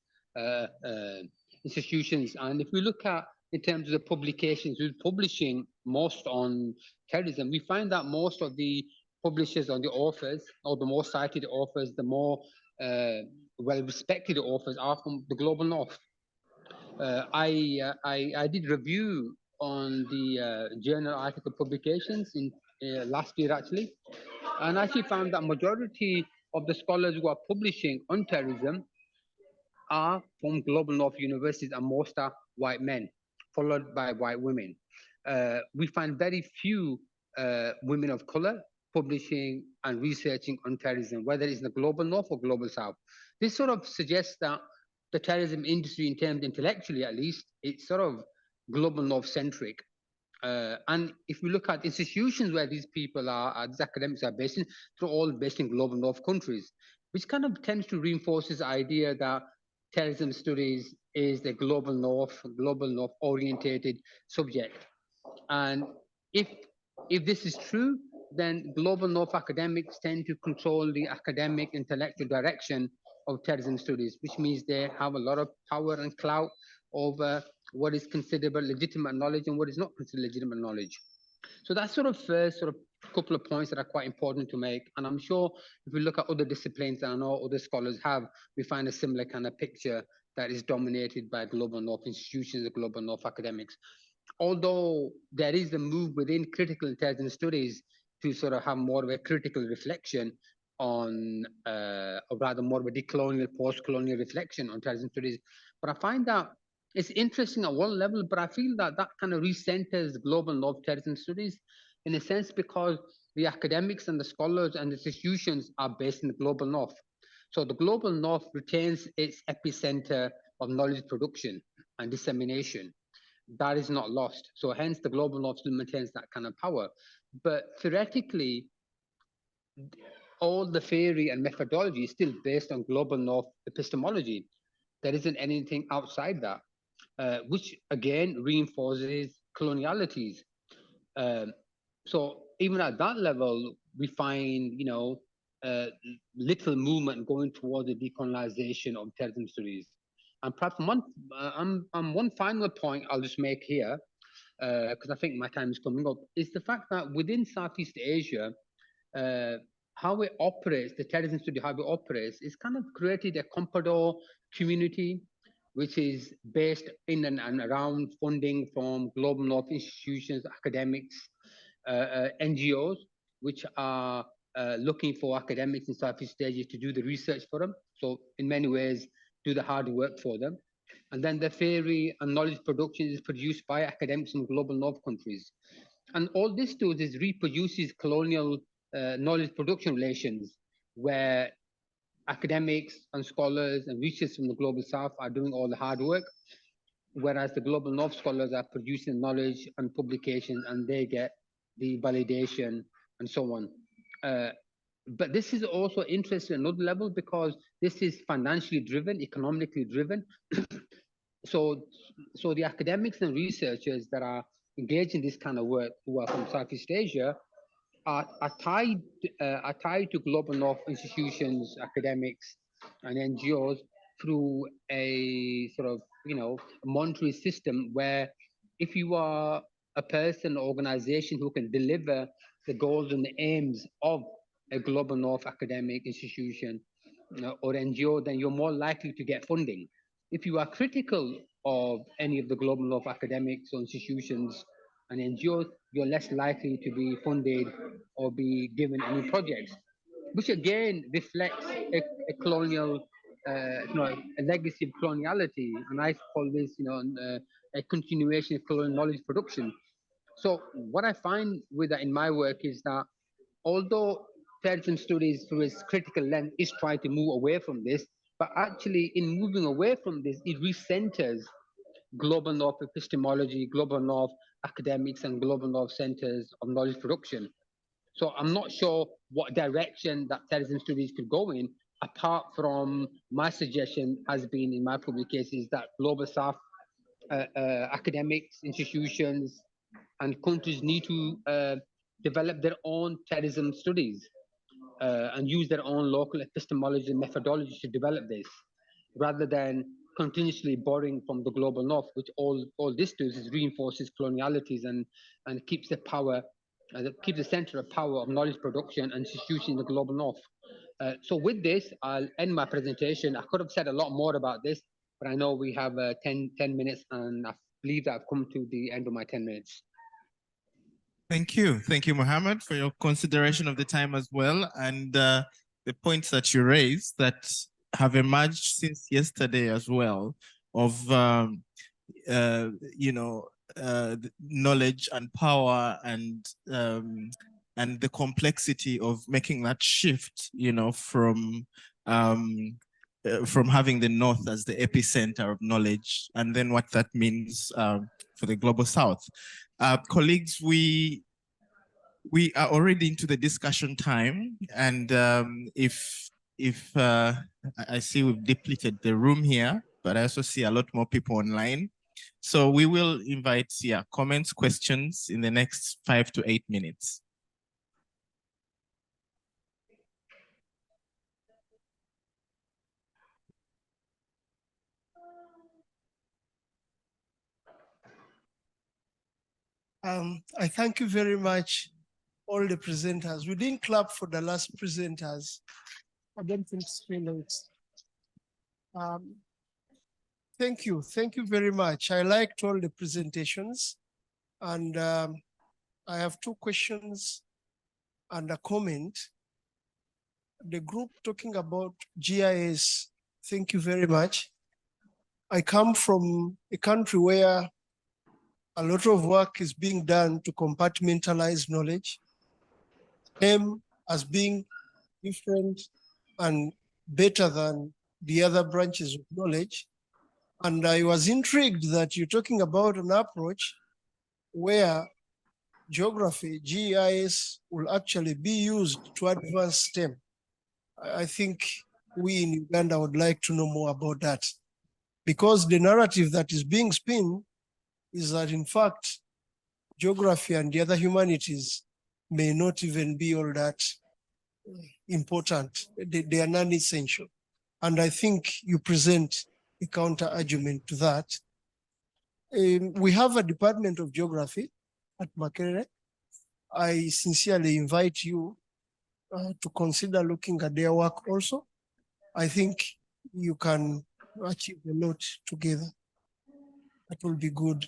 institutions. And if we look at, in terms of the publications, who's publishing most on terrorism, we find that most of the publishers or the authors, or the more cited authors, the more well-respected authors are from the global North. I did review on the journal article publications in last year, actually, and I actually found that majority of the scholars who are publishing on terrorism are from global North universities, and most are white men, followed by white women. We find very few women of color publishing and researching on terrorism, whether it's in the global North or global South. This sort of suggests that the terrorism industry, in terms intellectually at least, it's sort of global North centric. And if we look at institutions where these people are, these academics are based in, they're all based in global North countries, which kind of tends to reinforce this idea that terrorism studies is the global North orientated subject. And if this is true, then global North academics tend to control the academic intellectual direction of terrorism studies, which means they have a lot of power and clout over what is considered legitimate knowledge and what is not considered legitimate knowledge. So that's sort of first sort of couple of points that are quite important to make. And I'm sure if we look at other disciplines that I know other scholars have, we find a similar kind of picture that is dominated by global North institutions, global North academics. Although there is a move within critical intelligence studies to sort of have more of a critical reflection on, or rather more of a decolonial, post-colonial reflection on terrorism studies. But I find that it's interesting at one level, but I feel that that kind of recenters global North terrorism studies in a sense, because the academics and the scholars and the institutions are based in the global North. So the global North retains its epicenter of knowledge production and dissemination. That is not lost. So hence the global North still maintains that kind of power. But theoretically, all the theory and methodology is still based on global North epistemology. There isn't anything outside that, which again reinforces colonialities. So even at that level, we find, little movement going towards the decolonization of terrorism studies. And perhaps one final point I'll just make here, because I think my time is coming up, is the fact that within Southeast Asia, how it operates, the terrorism study, how it operates, is kind of created a Comprador community, which is based in and around funding from global North institutions, academics, NGOs, which are looking for academics in Southeast Asia to do the research for them. So in many ways, do the hard work for them. And then the theory and knowledge production is produced by academics in global North countries. And all this does is reproduces colonial knowledge production relations, where academics and scholars and researchers from the global South are doing all the hard work, whereas the global North scholars are producing knowledge and publications, and they get the validation and so on. But this is also interesting at another level, because this is financially driven, economically driven. So the academics and researchers that are engaged in this kind of work, who are from Southeast Asia, are tied to global North institutions, academics, and NGOs through a sort of monetary system, where if you are a person or organization who can deliver the goals and the aims of a global North academic institution or NGO, then you're more likely to get funding. If you are critical of any of the global North academics or institutions and NGOs, you're less likely to be funded or be given any projects, which again reflects a colonial, a legacy of coloniality. And I call this, a continuation of colonial knowledge production. So what I find with that in my work is that although terrorism studies through its critical lens is trying to move away from this, but actually in moving away from this, it recenters global North epistemology, global North academics, and global North centers of knowledge production. So I'm not sure what direction that terrorism studies could go in, apart from my suggestion has been in my publications that global South academics, institutions, and countries need to develop their own terrorism studies and use their own local epistemology and methodology to develop this, rather than continuously borrowing from the global North, which all this does is reinforces colonialities and keeps the power, keeps the center of power of knowledge production and institutions in the global North. So with this, I'll end my presentation. I could have said a lot more about this, but I know we have 10 minutes, and I believe that I've come to the end of my 10 minutes. Thank you, Mohammed, for your consideration of the time as well, and the points that you raised that have emerged since yesterday as well of knowledge and power and the complexity of making that shift, from having the North as the epicenter of knowledge, and then what that means for the global South. Colleagues, we are already into the discussion time, and if I see we've depleted the room here, but I also see a lot more people online. So we will invite comments, questions in the next 5 to 8 minutes. I thank you very much, all the presenters. We didn't clap for the last presenters. I don't think it's late. Thank you very much. I liked all the presentations, and I have 2 questions and a comment. The group talking about GIS, thank you very much. I come from a country where a lot of work is being done to compartmentalize knowledge, aim as being different and better than the other branches of knowledge. And I was intrigued that you're talking about an approach where geography, GIS, will actually be used to advance STEM. I think we in Uganda would like to know more about that, because the narrative that is being spun is that, in fact, geography and the other humanities may not even be all that important. They are non-essential. And I think you present a counter argument to that. We have a Department of Geography at Makerere. I sincerely invite you to consider looking at their work also. I think you can achieve a lot together. That will be good.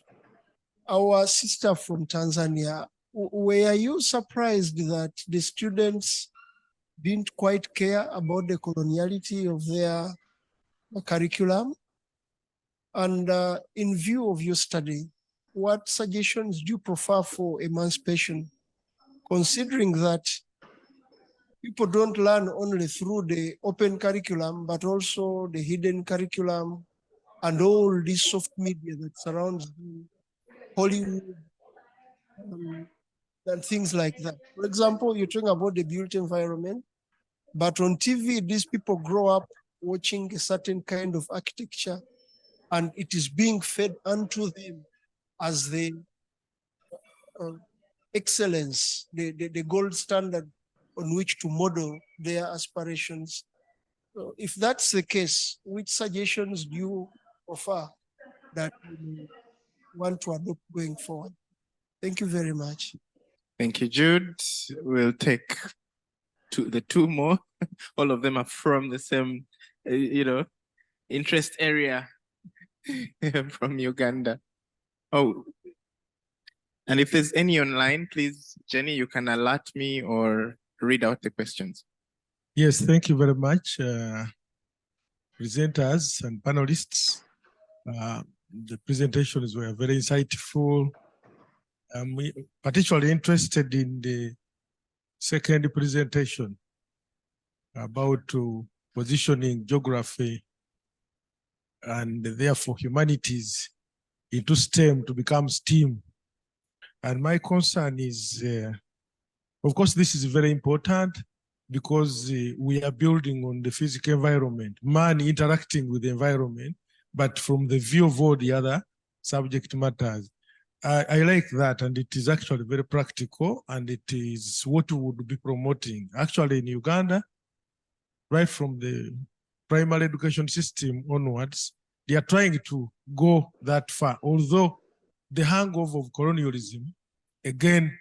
Our sister from Tanzania, were you surprised that the students didn't quite care about the coloniality of their curriculum? And in view of your study, what suggestions do you prefer for emancipation, considering that people don't learn only through the open curriculum, but also the hidden curriculum and all this soft media that surrounds Hollywood and things like that. For example, you're talking about the built environment, but on TV, these people grow up watching a certain kind of architecture, and it is being fed unto them as the excellence, the gold standard on which to model their aspirations. So if that's the case, which suggestions do you offer that you want to adopt going forward? Thank you very much. Thank you, Jude. We'll take the two more. All of them are from the same, interest area from Uganda. Oh, and if there's any online, please, Jenny, you can alert me or read out the questions. Yes, thank you very much, presenters and panelists. The presentations were very insightful. We particularly interested in the second presentation about positioning geography and therefore humanities into STEM to become STEAM. And my concern is, of course, this is very important because we are building on the physical environment, man interacting with the environment, but from the view of all the other subject matters. I like that, and it is actually very practical, and it is what we would be promoting. Actually, in Uganda, right from the primary education system onwards, they are trying to go that far, although the hangover of colonialism, again,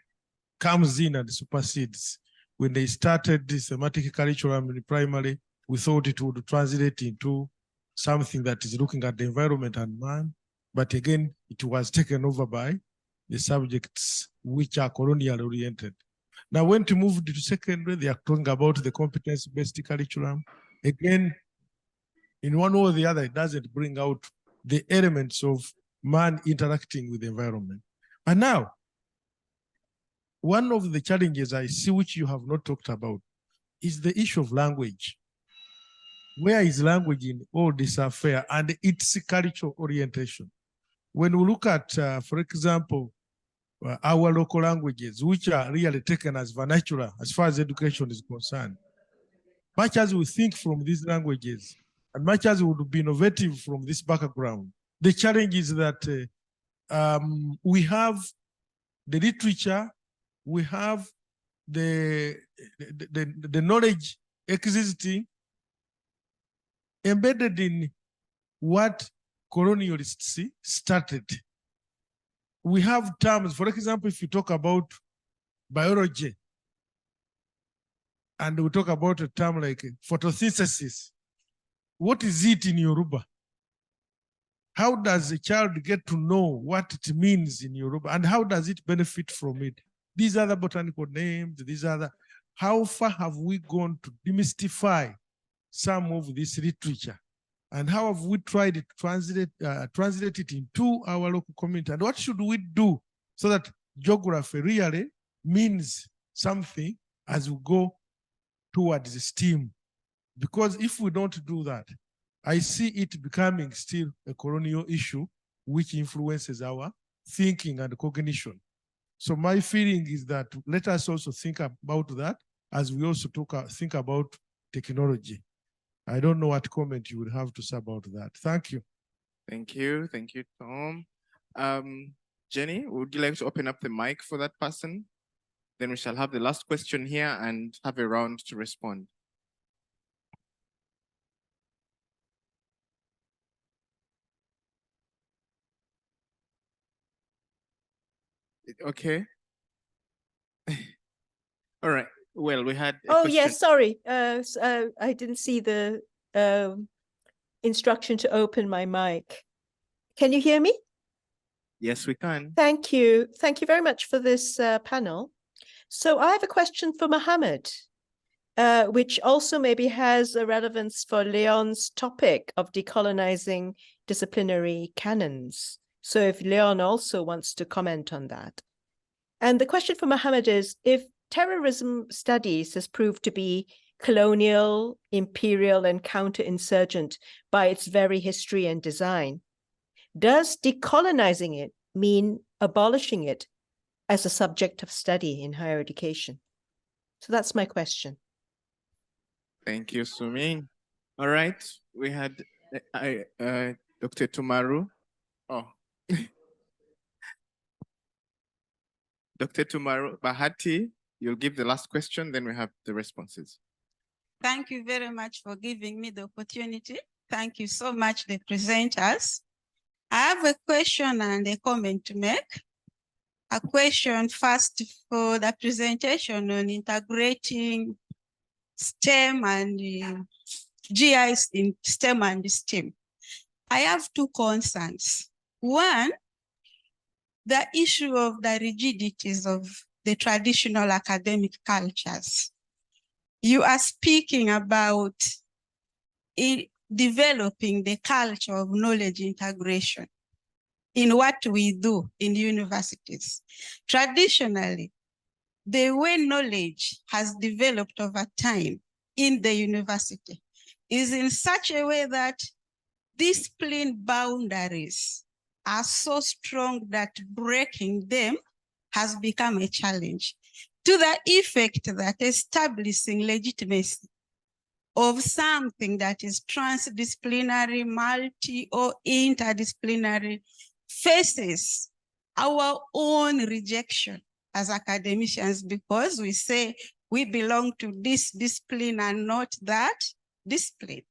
comes in and supersedes. When they started the thematic curriculum in primary, we thought it would translate into something that is looking at the environment and man. But again, it was taken over by the subjects which are colonial oriented. Now, when to move to secondary, they are talking about the competence-based curriculum. Again, in one way or the other, it doesn't bring out the elements of man interacting with the environment. And now, one of the challenges I see, which you have not talked about, is the issue of language. Where is language in all this affair and its cultural orientation? When we look at, for example, our local languages, which are really taken as vernacular as far as education is concerned, much as we think from these languages, and much as we would be innovative from this background, the challenge is that we have the literature, we have the knowledge existing embedded in what colonialists started. We have terms, for example, if you talk about biology, and we talk about a term like photosynthesis, what is it in Yoruba? How does a child get to know what it means in Yoruba, and how does it benefit from it? These are the botanical names, these are the, how far have we gone to demystify some of this literature? And how have we tried to translate it into our local community? And what should we do so that geography really means something as we go towards the STEAM? Because if we don't do that, I see it becoming still a colonial issue which influences our thinking and cognition. So my feeling is that let us also think about that as we also think about technology. I don't know what comment you would have to say about that. Thank you. Thank you, Tom. Jenny, would you like to open up the mic for that person? Then we shall have the last question here and have a round to respond. Okay. All right. Well, we had a Oh, question. yes, sorry. I didn't see the instruction to open my mic. Can you hear me? Yes, we can. Thank you. Thank you very much for this panel. So I have a question for Mohammed, which also maybe has a relevance for Leon's topic of decolonizing disciplinary canons. So if Leon also wants to comment on that. And the question for Mohammed is, if terrorism studies has proved to be colonial, imperial, and counterinsurgent by its very history and design, does decolonizing it mean abolishing it as a subject of study in higher education? So that's my question. Thank you, Sumi. All right, we had Dr. Tumaru. Oh. Dr. Tumaru Bahati, you'll give the last question, then we have the responses. Thank you very much for giving me the opportunity. Thank you so much, the presenters. I have a question and a comment to make. A question first for the presentation on integrating STEM and GIs in STEM and STEM. I have two concerns. One, the issue of the rigidities of the traditional academic cultures. You are speaking about developing the culture of knowledge integration in what we do in universities. Traditionally, the way knowledge has developed over time in the university is in such a way that discipline boundaries are so strong that breaking them has become a challenge, to the effect that establishing legitimacy of something that is transdisciplinary, multi or interdisciplinary faces our own rejection as academicians, because we say we belong to this discipline and not that discipline.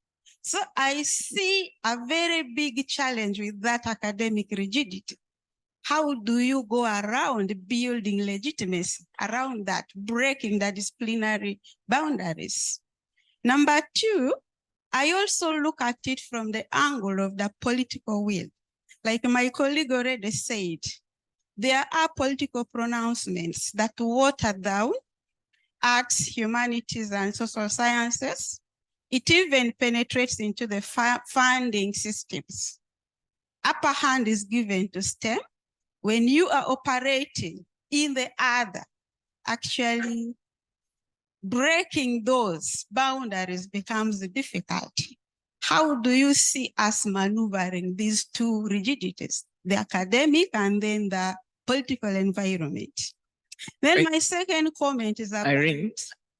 So I see a very big challenge with that academic rigidity. How do you go around building legitimacy around that, breaking the disciplinary boundaries? Number two, I also look at it from the angle of the political will. Like my colleague already said, there are political pronouncements that water down arts, humanities, and social sciences. It even penetrates into the funding systems. Upper hand is given to STEM. When you are operating in the other, actually breaking those boundaries becomes difficult. How do you see us maneuvering these two rigidities, the academic and then the political environment? Then my second comment is about— Irene,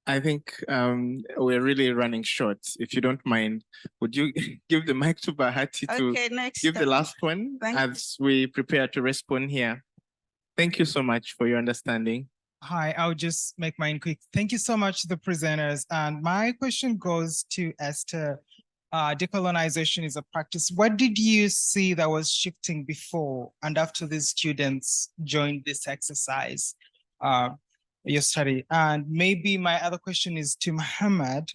I think we're really running short. If you don't mind, would you give the mic to Bahati to give the last one as we prepare to respond here? Thank you so much for your understanding. Hi, I'll just make mine quick. Thank you so much to the presenters. And my question goes to Esther. Decolonization is a practice. What did you see that was shifting before and after these students joined this exercise, your study? And maybe my other question is to Mohammed.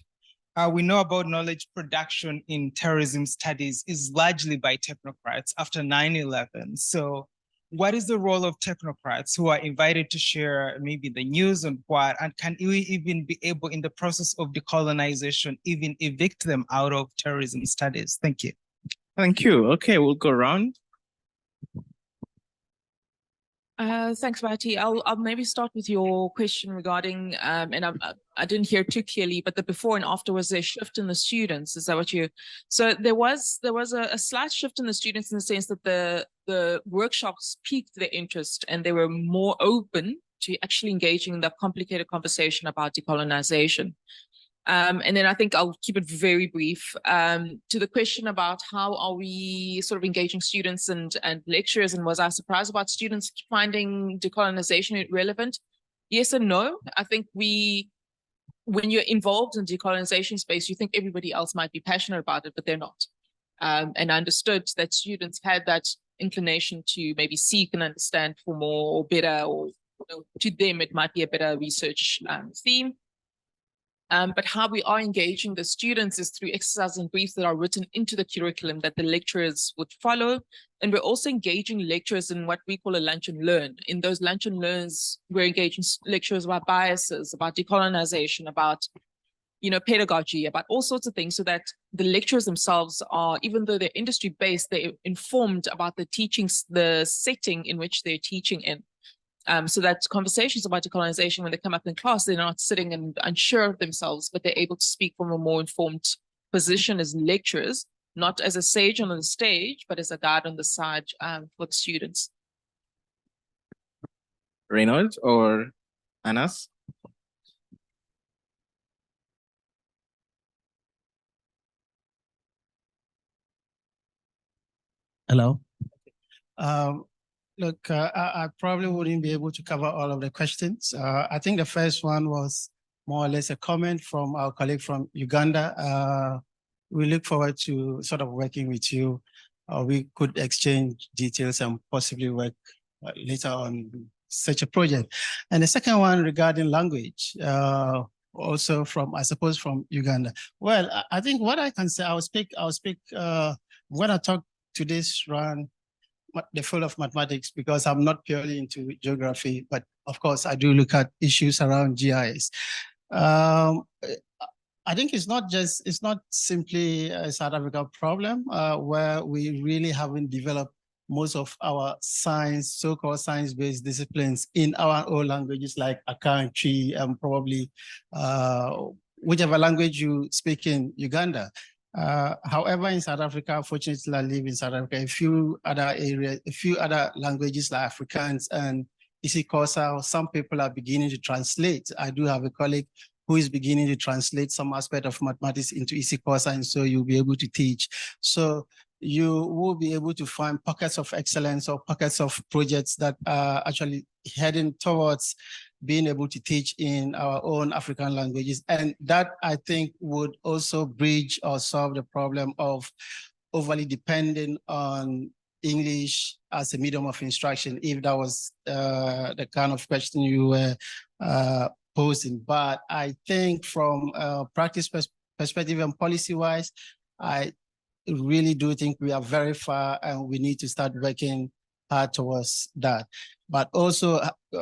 We know about knowledge production in terrorism studies is largely by technocrats after 9/11. So what is the role of technocrats who are invited to share maybe the news on what, and can we even be able in the process of decolonization, even evict them out of terrorism studies? Thank you. Thank you. Okay, we'll go around. Thanks, Bahati. I'll maybe start with your question regarding, and I didn't hear too clearly, but the before and after was a shift in the students. Is that what you? So there was a slight shift in the students in the sense that the workshops piqued their interest and they were more open to actually engaging in the complicated conversation about decolonization. And then I think I'll keep it very brief to the question about how are we sort of engaging students and lecturers, and was I surprised about students finding decolonization relevant? yes and no. I think when you're involved in decolonization space, you think everybody else might be passionate about it, but they're not. And I understood that students had that inclination to maybe seek and understand for more or better, or to them it might be a better research theme. But how we are engaging the students is through exercises and briefs that are written into the curriculum that the lecturers would follow. And we're also engaging lecturers in what we call a lunch and learn. In those lunch and learns, we're engaging lecturers about biases, about decolonization, about pedagogy, about all sorts of things, so that the lecturers themselves are, even though they're industry-based, they're informed about the teachings, the setting in which they're teaching in. So that conversations about decolonization, when they come up in class, they're not sitting and unsure of themselves, but they're able to speak from a more informed position as lecturers, not as a sage on the stage, but as a guide on the side for the students. Reynolds or Anas? Hello. Look, I probably wouldn't be able to cover all of the questions. I think the first one was more or less a comment from our colleague from Uganda. We look forward to sort of working with you. We could exchange details and possibly work later on such a project. And the second one regarding language, also from, I suppose, from Uganda. Well, I think what I can say, I'll speak when I talk to this round, the field of mathematics, because I'm not purely into geography, but of course I do look at issues around GIS. I think it's not simply a South Africa problem where we really haven't developed most of our science, so-called science-based disciplines in our own languages like Akanchi and probably whichever language you speak in Uganda. However, in South Africa, fortunately, I live in South Africa, a few other languages like Afrikaans and isiXhosa, some people are beginning to translate. I do have a colleague who is beginning to translate some aspect of mathematics into isiXhosa, and so you'll be able to teach. So you will be able to find pockets of excellence or pockets of projects that are actually heading towards being able to teach in our own African languages. And that, I think, would also bridge or solve the problem of overly depending on English as a medium of instruction, if that was the kind of question you were posing. But I think from a practice perspective and policy-wise, I really do think we are very far and we need to start working hard towards that. But also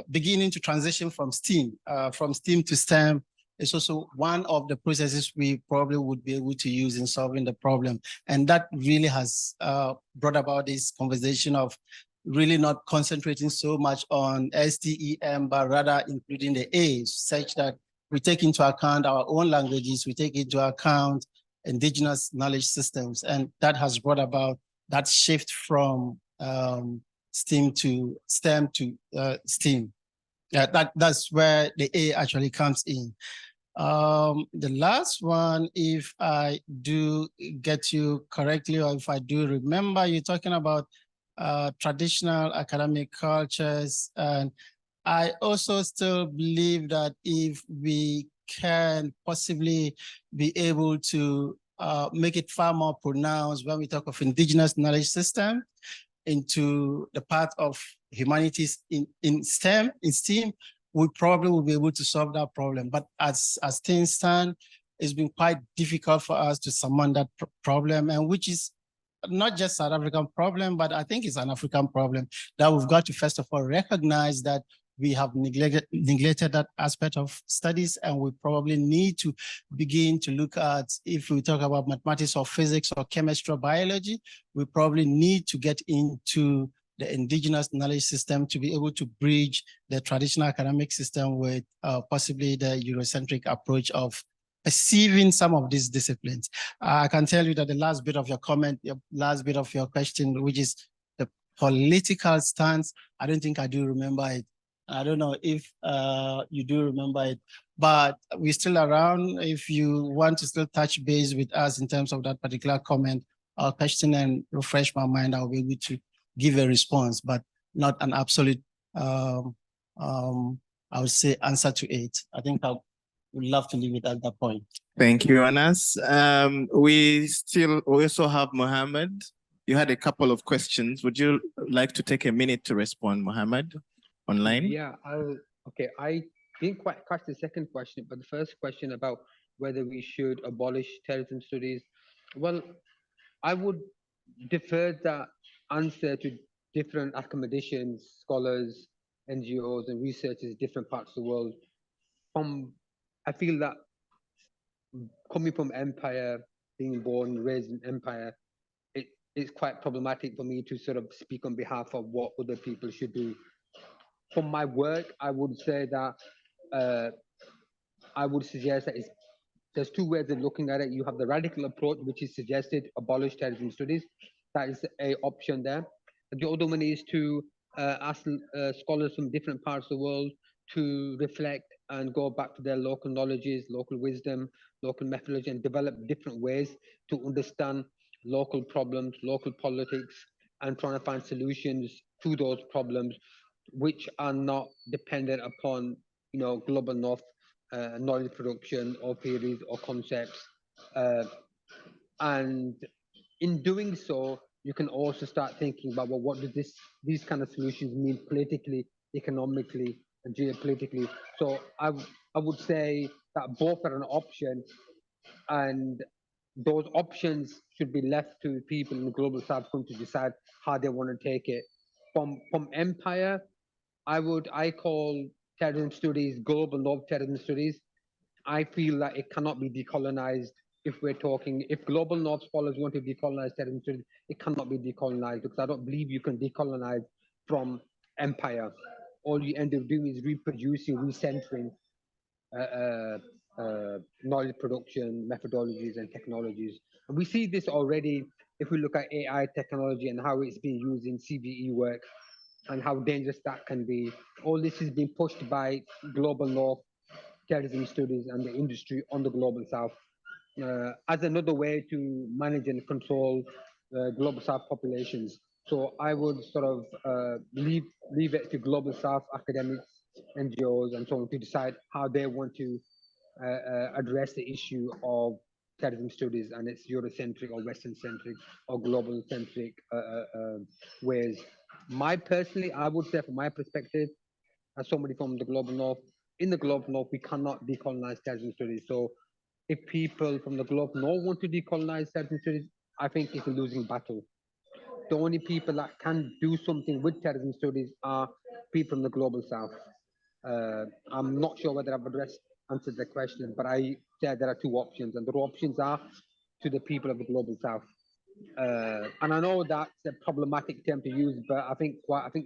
beginning to transition from STEAM to STEM is also one of the processes we probably would be able to use in solving the problem. And that really has brought about this conversation of really not concentrating so much on STEM, but rather including the A's, such that we take into account our own languages, we take into account indigenous knowledge systems. And that has brought about that shift from STEM to STEAM. That's where the A actually comes in. The last one, if I do get you correctly, or if I do remember, you're talking about traditional academic cultures. And I also still believe that if we can possibly be able to make it far more pronounced when we talk of indigenous knowledge system into the part of humanities in STEM, we probably will be able to solve that problem. But as things stand, it's been quite difficult for us to summon that problem, and which is not just South African problem, but I think it's an African problem that we've got to first of all recognize that we have neglected that aspect of studies, and we probably need to begin to look at, if we talk about mathematics or physics or chemistry or biology, we probably need to get into the indigenous knowledge system to be able to bridge the traditional academic system with possibly the Eurocentric approach of perceiving some of these disciplines. I can tell you that the last bit of your comment, the last bit of your question, which is the political stance, I don't think I do remember it. I don't know if you do remember it, but we're still around. If you want to still touch base with us in terms of that particular comment or question and refresh my mind, I'll be able to give a response, but not an absolute I would say answer to it. I think I would love to leave it at that point. Thank you, Anas. We also have Mohammed. You had a couple of questions. Would you like to take a minute to respond, Mohammed, online? Yeah, okay. I didn't quite catch the second question, but the first question about whether we should abolish terrorism studies. Well, I would defer that answer to different academicians, scholars, NGOs, and researchers in different parts of the world. I feel that coming from empire, being born and raised in empire, it's quite problematic for me to sort of speak on behalf of what other people should do. From my work, I would say that I would suggest that there's two ways of looking at it. You have the radical approach, which is suggested, abolish terrorism studies. That is an option there. And the other one is to ask scholars from different parts of the world to reflect and go back to their local knowledges, local wisdom, local methodology, and develop different ways to understand local problems, local politics, and trying to find solutions to those problems, which are not dependent upon, global north knowledge production or theories or concepts. And in doing so, you can also start thinking about, well, what do these kind of solutions mean politically, economically, and geopolitically? So I would say that both are an option, and those options should be left to people in the global south to decide how they want to take it. From empire, I call terrorism studies global north terrorism studies. I feel that it cannot be decolonized. If global north scholars want to decolonize terrorism studies, it cannot be decolonized, because I don't believe you can decolonize from empire. All you end up doing is reproducing, recentering knowledge production, methodologies, and technologies. And we see this already if we look at AI technology and how it's being used in CVE work and how dangerous that can be. All this is being pushed by global north terrorism studies and the industry on the global south as another way to manage and control global south populations. So I would sort of leave it to global south academics, NGOs, and so on to decide how they want to address the issue of terrorism studies and its Eurocentric or Western-centric or global-centric ways. I would say from my perspective, as somebody from the global north, in the global north, we cannot decolonize terrorism studies. So if people from the global north want to decolonize terrorism studies, I think it's a losing battle. The only people that can do something with terrorism studies are people from the global south. I'm not sure whether I've answered the question, but I said there are two options, and the options are to the people of the global south. And I know that's a problematic term to use, but I think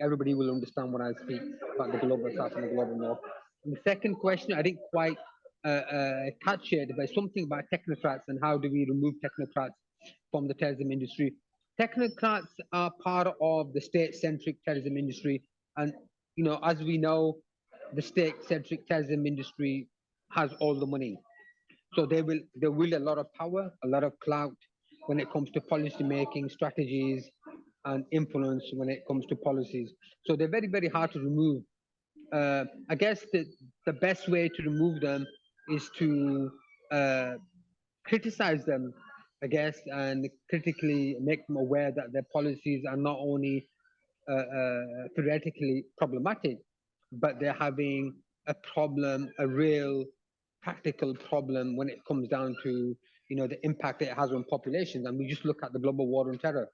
everybody will understand when I speak about the global south and the global north. And the second question, I didn't quite catch it, but something about technocrats and how do we remove technocrats from the terrorism industry. Technocrats are part of the state-centric terrorism industry, and as we know, the state-centric terrorism industry has all the money, so they will a lot of power, a lot of clout when it comes to policy making, strategies, and influence when it comes to policies. So they're very, very hard to remove. I guess the best way to remove them is to criticize them, I guess, and critically make them aware that their policies are not only theoretically problematic, but they're having a problem, a real practical problem when it comes down to the impact it has on populations. And we just look at the global war on terror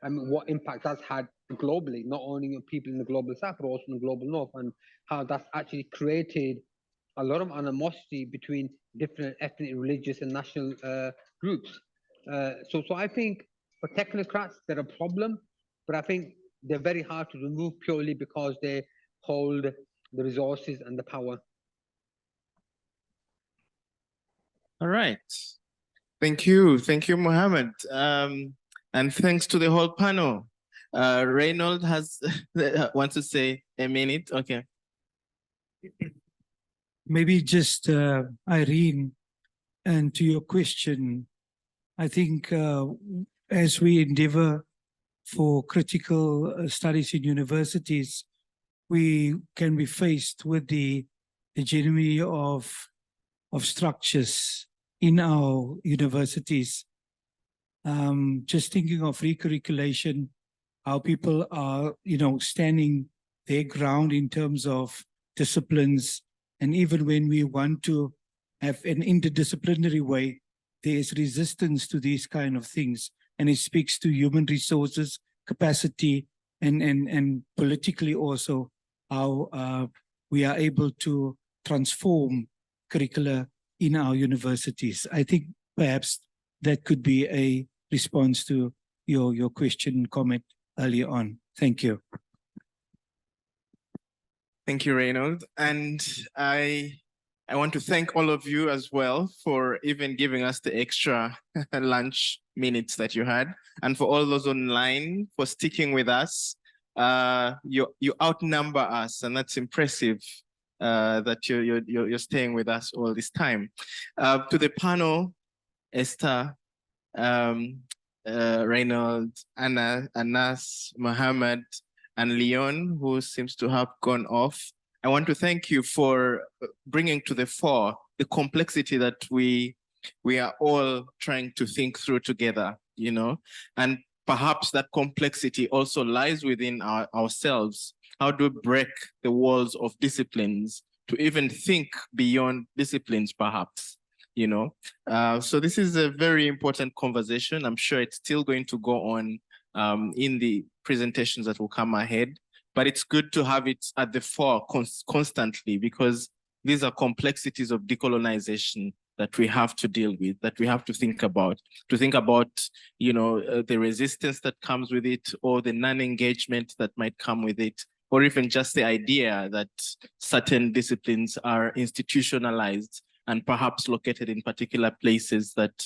and what impact that's had globally, not only on people in the global south, but also in the global north, and how that's actually created a lot of animosity between different ethnic, religious, and national groups. So I think for technocrats, they're a problem, but I think they're very hard to remove purely because they hold the resources and the power. All right. Thank you, Mohammed. And thanks to the whole panel. Reynold wants to say a minute. Okay. Maybe just Irene, and to your question, I think as we endeavor for critical studies in universities, we can be faced with the hegemony of structures in our universities. Just thinking of recurriculation, how people are, standing their ground in terms of disciplines. And even when we want to have an interdisciplinary way, there is resistance to these kind of things. And it speaks to human resources, capacity, and politically also how we are able to transform curricula in our universities. I think perhaps that could be a response to your question and comment earlier on. Thank you. Thank you, Reynold. And I want to thank all of you as well for even giving us the extra lunch minutes that you had. And for all those online for sticking with us. You outnumber us, and that's impressive that you're staying with us all this time. To the panel, Esther, Reynold, Anna, Anas, Mohammed, and Leon, who seems to have gone off. I want to thank you for bringing to the fore the complexity that we are all trying to think through together, and perhaps that complexity also lies within ourselves. How do we break the walls of disciplines to even think beyond disciplines, perhaps, So this is a very important conversation. I'm sure it's still going to go on in the presentations that will come ahead, but it's good to have it at the fore constantly, because these are complexities of decolonization that we have to deal with, that we have to think about, the resistance that comes with it, or the non-engagement that might come with it, or even just the idea that certain disciplines are institutionalized and perhaps located in particular places that,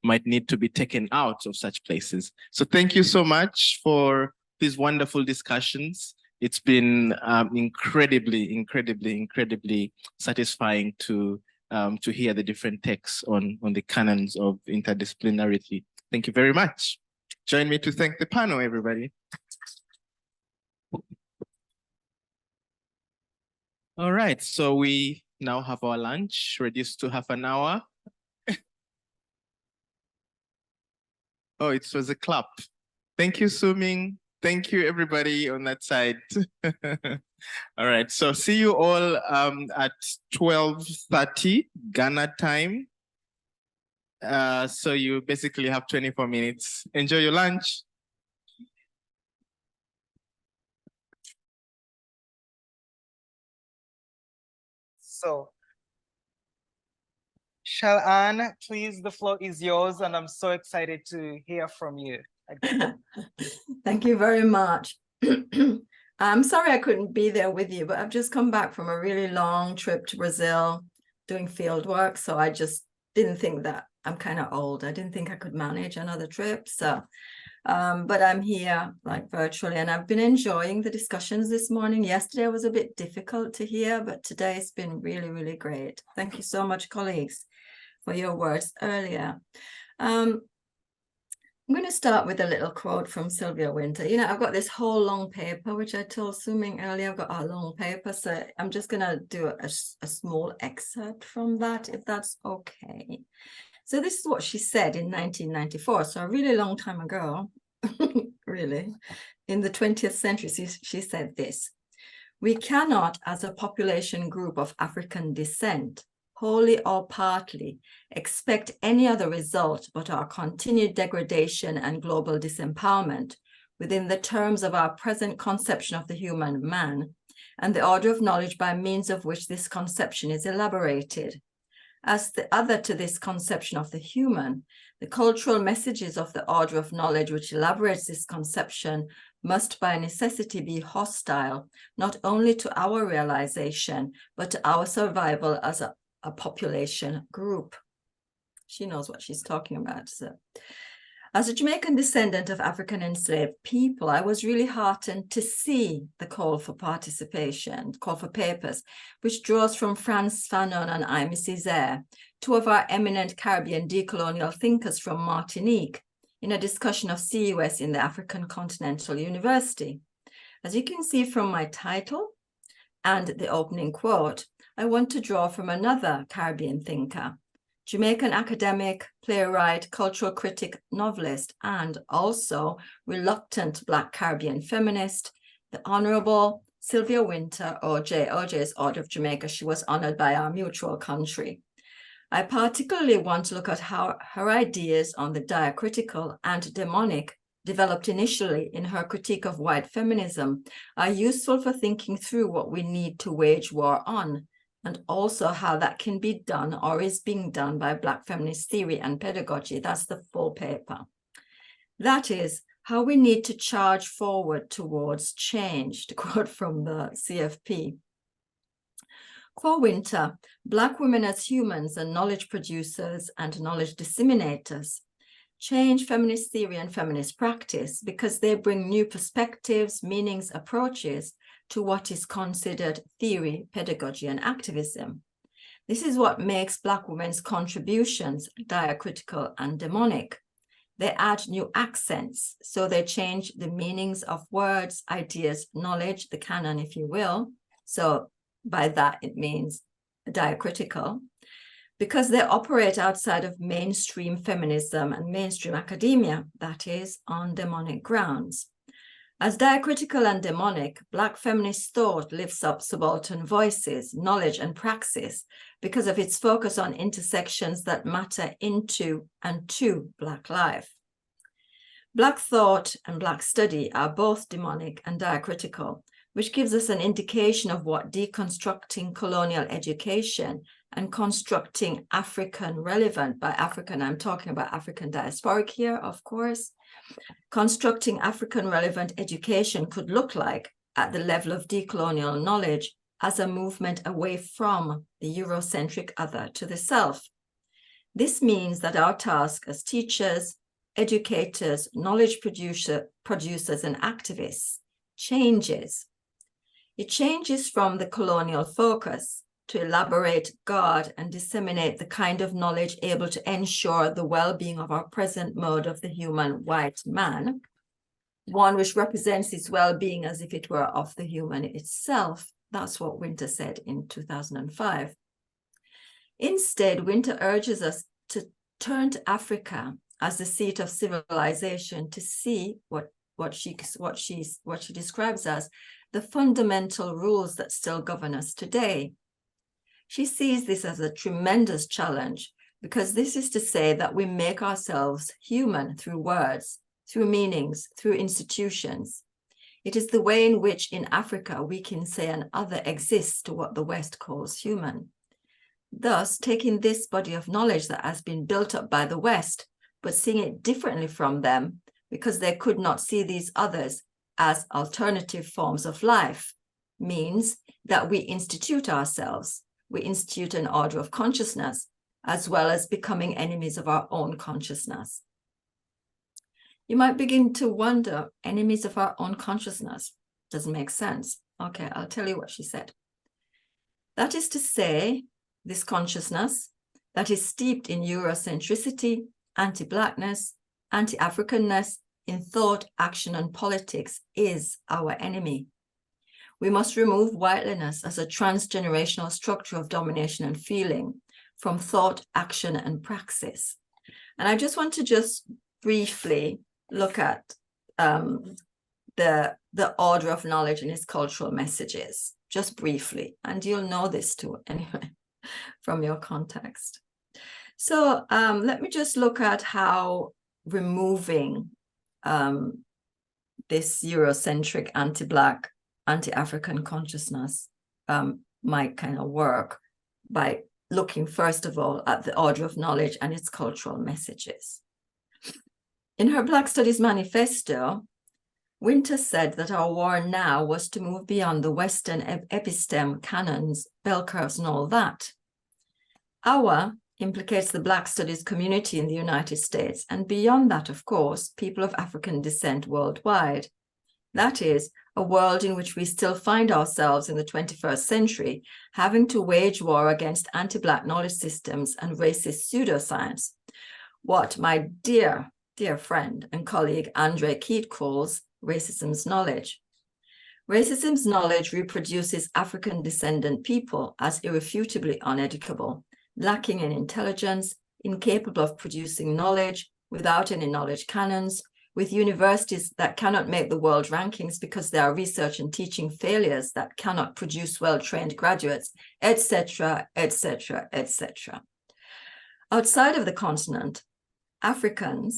might need to be taken out of such places. So thank you so much for these wonderful discussions. It's been incredibly satisfying to hear the different takes on the canons of interdisciplinarity. Thank you very much. Join me to thank the panel, everybody. All right, so we now have our lunch reduced to half an hour. Oh, it was a clap. Thank you, Suming. Thank you, everybody on that side. All right, so see you all at 12:30 Ghana time. So you basically have 24 minutes. Enjoy your lunch. So, Shal'an, please, the floor is yours, and I'm so excited to hear from you. Thank you very much. I'm sorry I couldn't be there with you, but I've just come back from a really long trip to Brazil doing field work. So I just didn't think that, I'm kind of old. I didn't think I could manage another trip. So, but I'm here like virtually, and I've been enjoying the discussions this morning. Yesterday was a bit difficult to hear, but today it's been really, really great. Thank you so much, colleagues, for your words earlier. I'm going to start with a little quote from Sylvia Wynter. I've got this whole long paper, which I told Suming earlier. I've got a long paper, so I'm just going to do a small excerpt from that, if that's okay. So this is what she said in 1994, so a really long time ago, really. In the 20th century, she said this: "We cannot, as a population group of African descent, wholly or partly, expect any other result but our continued degradation and global disempowerment within the terms of our present conception of the human man and the order of knowledge by means of which this conception is elaborated. As the other to this conception of the human, the cultural messages of the order of knowledge which elaborates this conception must by necessity be hostile, not only to our realization, but to our survival as a population group." She knows what she's talking about. So, as a Jamaican descendant of African enslaved people, I was really heartened to see the call for participation, call for papers, which draws from Frantz Fanon and Aimé Césaire, two of our eminent Caribbean decolonial thinkers from Martinique, in a discussion of CUS in the African Continental University. As you can see from my title and the opening quote, I want to draw from another Caribbean thinker, Jamaican academic, playwright, cultural critic, novelist, and also reluctant Black Caribbean feminist, the Honorable Sylvia Winter, OJ. OJ is Order of Jamaica. She was honored by our mutual country. I particularly want to look at how her ideas on the diacritical and demonic, developed initially in her critique of white feminism, are useful for thinking through what we need to wage war on, and also how that can be done or is being done by Black feminist theory and pedagogy. That's the full paper. That is, how we need to charge forward towards change, to quote from the CFP. For Winter, Black women as humans and knowledge producers and knowledge disseminators change feminist theory and feminist practice because they bring new perspectives, meanings, approaches to what is considered theory, pedagogy, and activism. This is what makes Black women's contributions diacritical and demonic. They add new accents, so they change the meanings of words, ideas, knowledge, the canon, if you will. So by that, it means diacritical, because they operate outside of mainstream feminism and mainstream academia, that is, on demonic grounds. As diacritical and demonic, Black feminist thought lifts up subaltern voices, knowledge, and praxis because of its focus on intersections that matter into and to Black life. Black thought and Black study are both demonic and diacritical, which gives us an indication of what deconstructing colonial education and constructing African relevant, by African, I'm talking about African diasporic here, of course, constructing African relevant education could look like at the level of decolonial knowledge as a movement away from the Eurocentric other to the self. This means that our task as teachers, educators, knowledge producers, and activists changes. It changes from the colonial focus to elaborate, guard, and disseminate the kind of knowledge able to ensure the well-being of our present mode of the human white man, one which represents its well-being as if it were of the human itself. That's what Winter said in 2005. Instead, Winter urges us to turn to Africa as the seat of civilization to see what she describes as the fundamental rules that still govern us today. She sees this as a tremendous challenge because this is to say that we make ourselves human through words, through meanings, through institutions. It is the way in which in Africa we can say an other exists to what the West calls human. Thus, taking this body of knowledge that has been built up by the West, but seeing it differently from them because they could not see these others as alternative forms of life, means that we institute ourselves. We institute an order of consciousness, as well as becoming enemies of our own consciousness. You might begin to wonder, enemies of our own consciousness? Doesn't make sense. Okay, I'll tell you what she said. That is to say, this consciousness that is steeped in Eurocentricity, anti-Blackness, anti-Africanness in thought, action, and politics is our enemy. We must remove whiteliness as a transgenerational structure of domination and feeling from thought, action, and praxis. And I just want to just briefly look at the order of knowledge and its cultural messages, just briefly, and you'll know this too anyway from your context. So let me just look at how removing this Eurocentric, anti-Black, anti-African consciousness might kind of work by looking first of all at the order of knowledge and its cultural messages. In her Black Studies Manifesto, Winter said that our war now was to move beyond the Western episteme, canons, bell curves, and all that. Our implicates the Black Studies community in the United States, and beyond that, of course, people of African descent worldwide. That is, a world in which we still find ourselves in the 21st century, having to wage war against anti-Black knowledge systems and racist pseudoscience, what my dear friend and colleague Andre Keat calls racism's knowledge. Racism's knowledge reproduces African descendant people as irrefutably uneducable, lacking in intelligence, incapable of producing knowledge, without any knowledge canons, with universities that cannot make the world rankings because there are research and teaching failures that cannot produce well-trained graduates, etc., etc., etc. Outside of the continent, African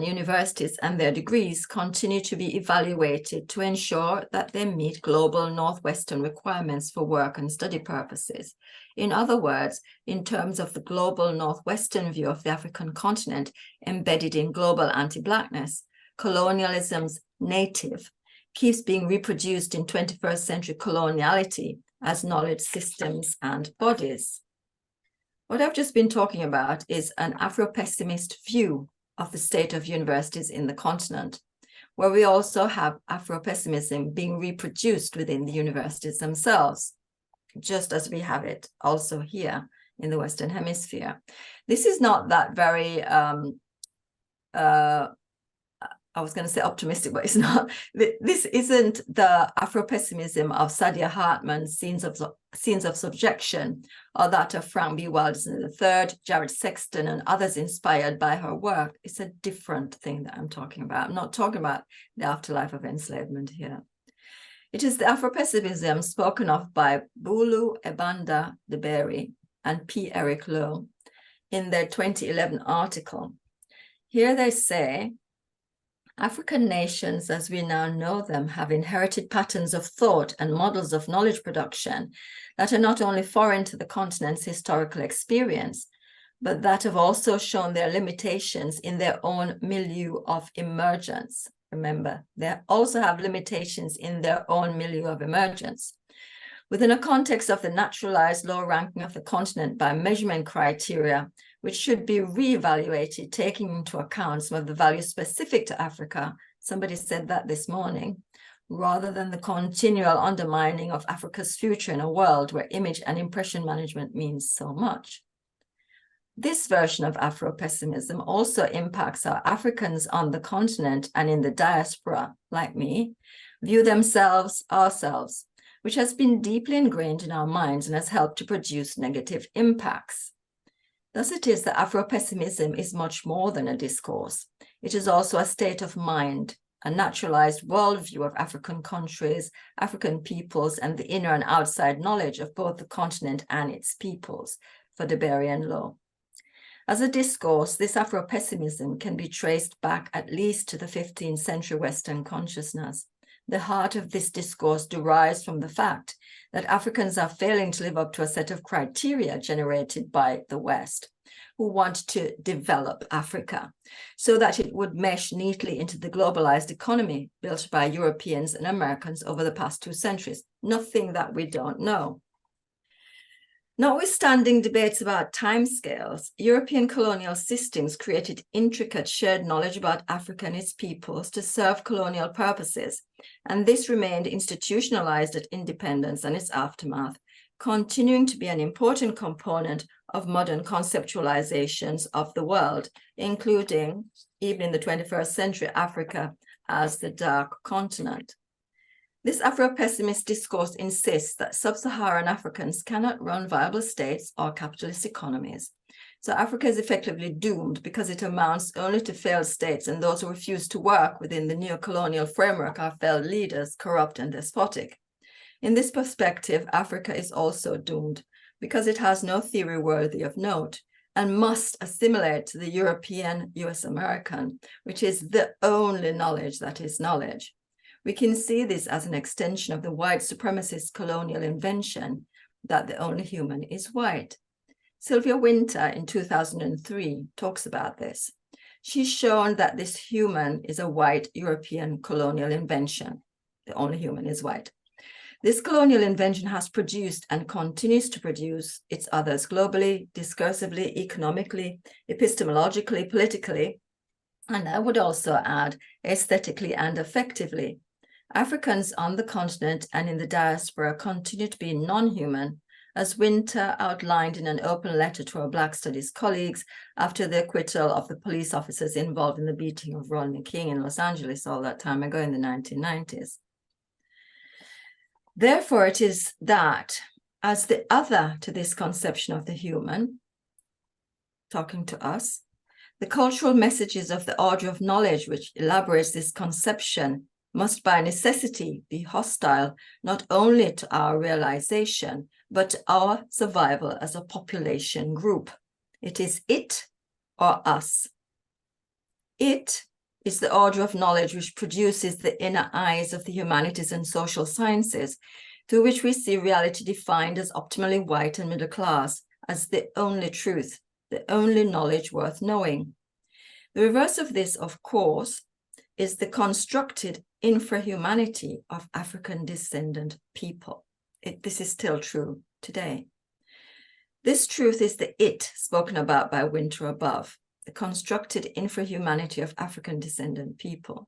universities and their degrees continue to be evaluated to ensure that they meet global Northwestern requirements for work and study purposes. In other words, in terms of the global Northwestern view of the African continent embedded in global anti-Blackness, colonialism's native keeps being reproduced in 21st century coloniality as knowledge systems and bodies. What I've just been talking about is an Afro-pessimist view of the state of universities in the continent, where we also have Afro-pessimism being reproduced within the universities themselves, just as we have it also here in the Western Hemisphere. This is not that very, I was going to say optimistic, but it's not. This isn't the Afro-pessimism of Saidiya Hartman's Scenes of Subjection, or that of Frank B. Wilderson III, Jared Sexton, and others inspired by her work. It's a different thing that I'm talking about. I'm not talking about the afterlife of enslavement here. It is the Afro-pessimism spoken of by Bulu Ebanda Debere and P. Eric Lowe in their 2011 article. Here they say, African nations, as we now know them, have inherited patterns of thought and models of knowledge production that are not only foreign to the continent's historical experience, but that have also shown their limitations in their own milieu of emergence. Remember, they also have limitations in their own milieu of emergence. Within a context of the naturalized low ranking of the continent by measurement criteria, which should be reevaluated, taking into account some of the values specific to Africa, somebody said that this morning, rather than the continual undermining of Africa's future in a world where image and impression management means so much. This version of Afro-pessimism also impacts how Africans on the continent and in the diaspora, like me, view themselves, ourselves, which has been deeply ingrained in our minds and has helped to produce negative impacts. Thus it is that Afro-pessimism is much more than a discourse. It is also a state of mind, a naturalized worldview of African countries, African peoples, and the inner and outside knowledge of both the continent and its peoples, for Debere and Lowe. As a discourse, this Afro-pessimism can be traced back at least to the 15th century Western consciousness. The heart of this discourse derives from the fact that Africans are failing to live up to a set of criteria generated by the West, who want to develop Africa so that it would mesh neatly into the globalized economy built by Europeans and Americans over the past 2 centuries. Nothing that we don't know. Notwithstanding debates about timescales, European colonial systems created intricate shared knowledge about Africa and its peoples to serve colonial purposes, and this remained institutionalized at independence and its aftermath, continuing to be an important component of modern conceptualizations of the world, including, even in the 21st century, Africa as the dark continent. This Afro-pessimist discourse insists that sub-Saharan Africans cannot run viable states or capitalist economies. So Africa is effectively doomed because it amounts only to failed states, and those who refuse to work within the neo-colonial framework are failed leaders, corrupt and despotic. In this perspective, Africa is also doomed because it has no theory worthy of note and must assimilate to the European, US American, which is the only knowledge that is knowledge. We can see this as an extension of the white supremacist colonial invention that the only human is white. Sylvia Wynter in 2003 talks about this. She's shown that this human is a white European colonial invention. The only human is white. This colonial invention has produced and continues to produce its others globally, discursively, economically, epistemologically, politically, and I would also add aesthetically and effectively. Africans on the continent and in the diaspora continue to be non-human, as Wynter outlined in an open letter to her Black Studies colleagues after the acquittal of the police officers involved in the beating of Rodney King in Los Angeles all that time ago in the 1990s. Therefore, it is that as the other to this conception of the human, talking to us, the cultural messages of the order of knowledge which elaborates this conception must by necessity be hostile not only to our realization, but to our survival as a population group. It is it or us. It is the order of knowledge which produces the inner eyes of the humanities and social sciences, through which we see reality defined as optimally white and middle class, as the only truth, the only knowledge worth knowing. The reverse of this, of course, is the constructed infrahumanity of African descendant people. This is still true today. This truth is the it spoken about by Winter above, the constructed infrahumanity of African descendant people.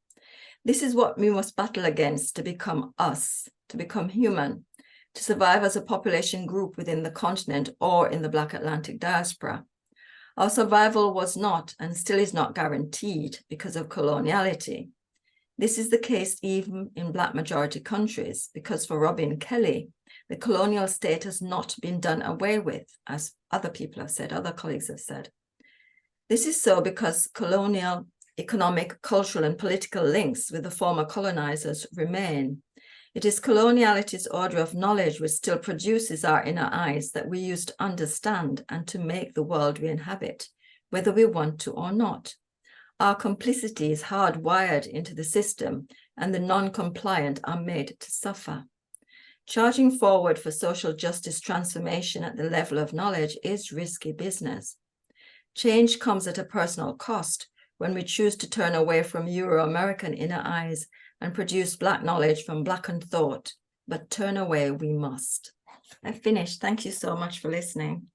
This is what we must battle against to become us, to become human, to survive as a population group within the continent or in the Black Atlantic diaspora. Our survival was not and still is not guaranteed because of coloniality. This is the case even in Black majority countries, because for Robin Kelly, the colonial state has not been done away with, as other people have said, other colleagues have said. This is so because colonial economic, cultural, and political links with the former colonizers remain. It is coloniality's order of knowledge which still produces our inner eyes that we use to understand and to make the world we inhabit, whether we want to or not. Our complicity is hardwired into the system, and the non-compliant are made to suffer. Charging forward for social justice transformation at the level of knowledge is risky business. Change comes at a personal cost when we choose to turn away from Euro-American inner eyes and produce Black knowledge from blackened thought, but turn away we must. I finished. Thank you so much for listening.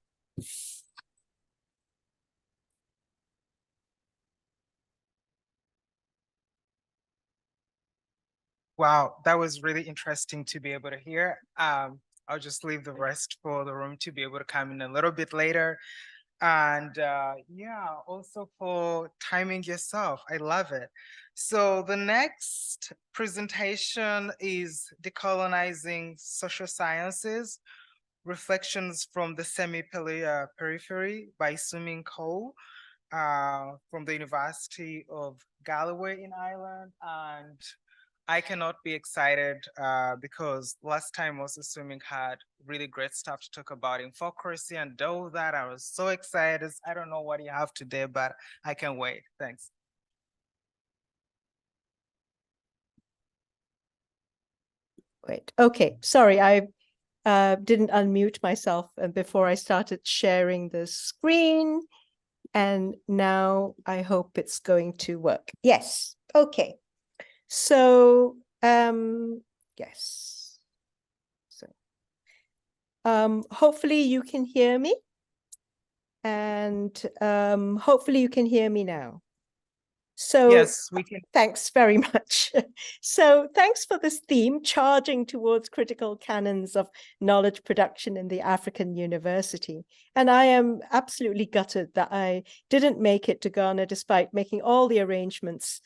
Wow, that was really interesting to be able to hear. I'll just leave the rest for the room to be able to come in a little bit later. And yeah, also for timing yourself. I love it. So the next presentation is Decolonizing Social Sciences, Reflections from the Semi-Periphery by Sumin Ko from the University of Galloway in Ireland. And I cannot be excited because last time also Swimming had really great stuff to talk about infocracy and all that. I was so excited. I don't know what you have today, but I can wait. Thanks. Great. Okay. Sorry, I didn't unmute myself before I started sharing the screen. And now I hope it's going to work. Yes. Okay. So, yes. So, hopefully you can hear me, and hopefully you can hear me now. So yes, we can. Thanks very much. So thanks for this theme, charging towards critical canons of knowledge production in the African University. And I am absolutely gutted that I didn't make it to Ghana despite making all the arrangements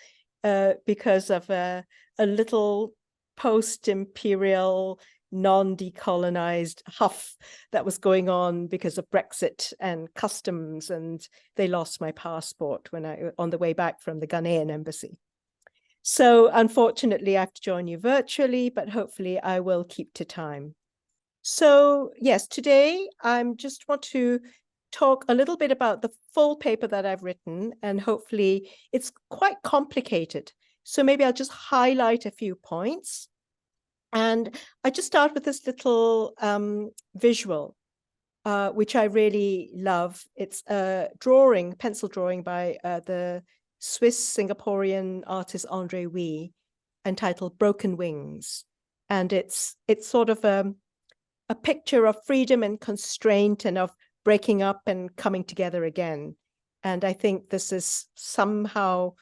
because of a little post-imperial, non-decolonized huff that was going on because of Brexit and customs, and they lost my passport when on the way back from the Ghanaian embassy. So unfortunately, I have to join you virtually, but hopefully I will keep to time. So yes, today I just want to talk a little bit about the full paper that I've written, and hopefully it's quite complicated. So maybe I'll just highlight a few points. And I just start with this little visual, which I really love. It's a drawing, pencil drawing by the Swiss-Singaporean artist Andre Wee, entitled Broken Wings. And it's sort of a picture of freedom and constraint and of breaking up and coming together again. And I think this is somehow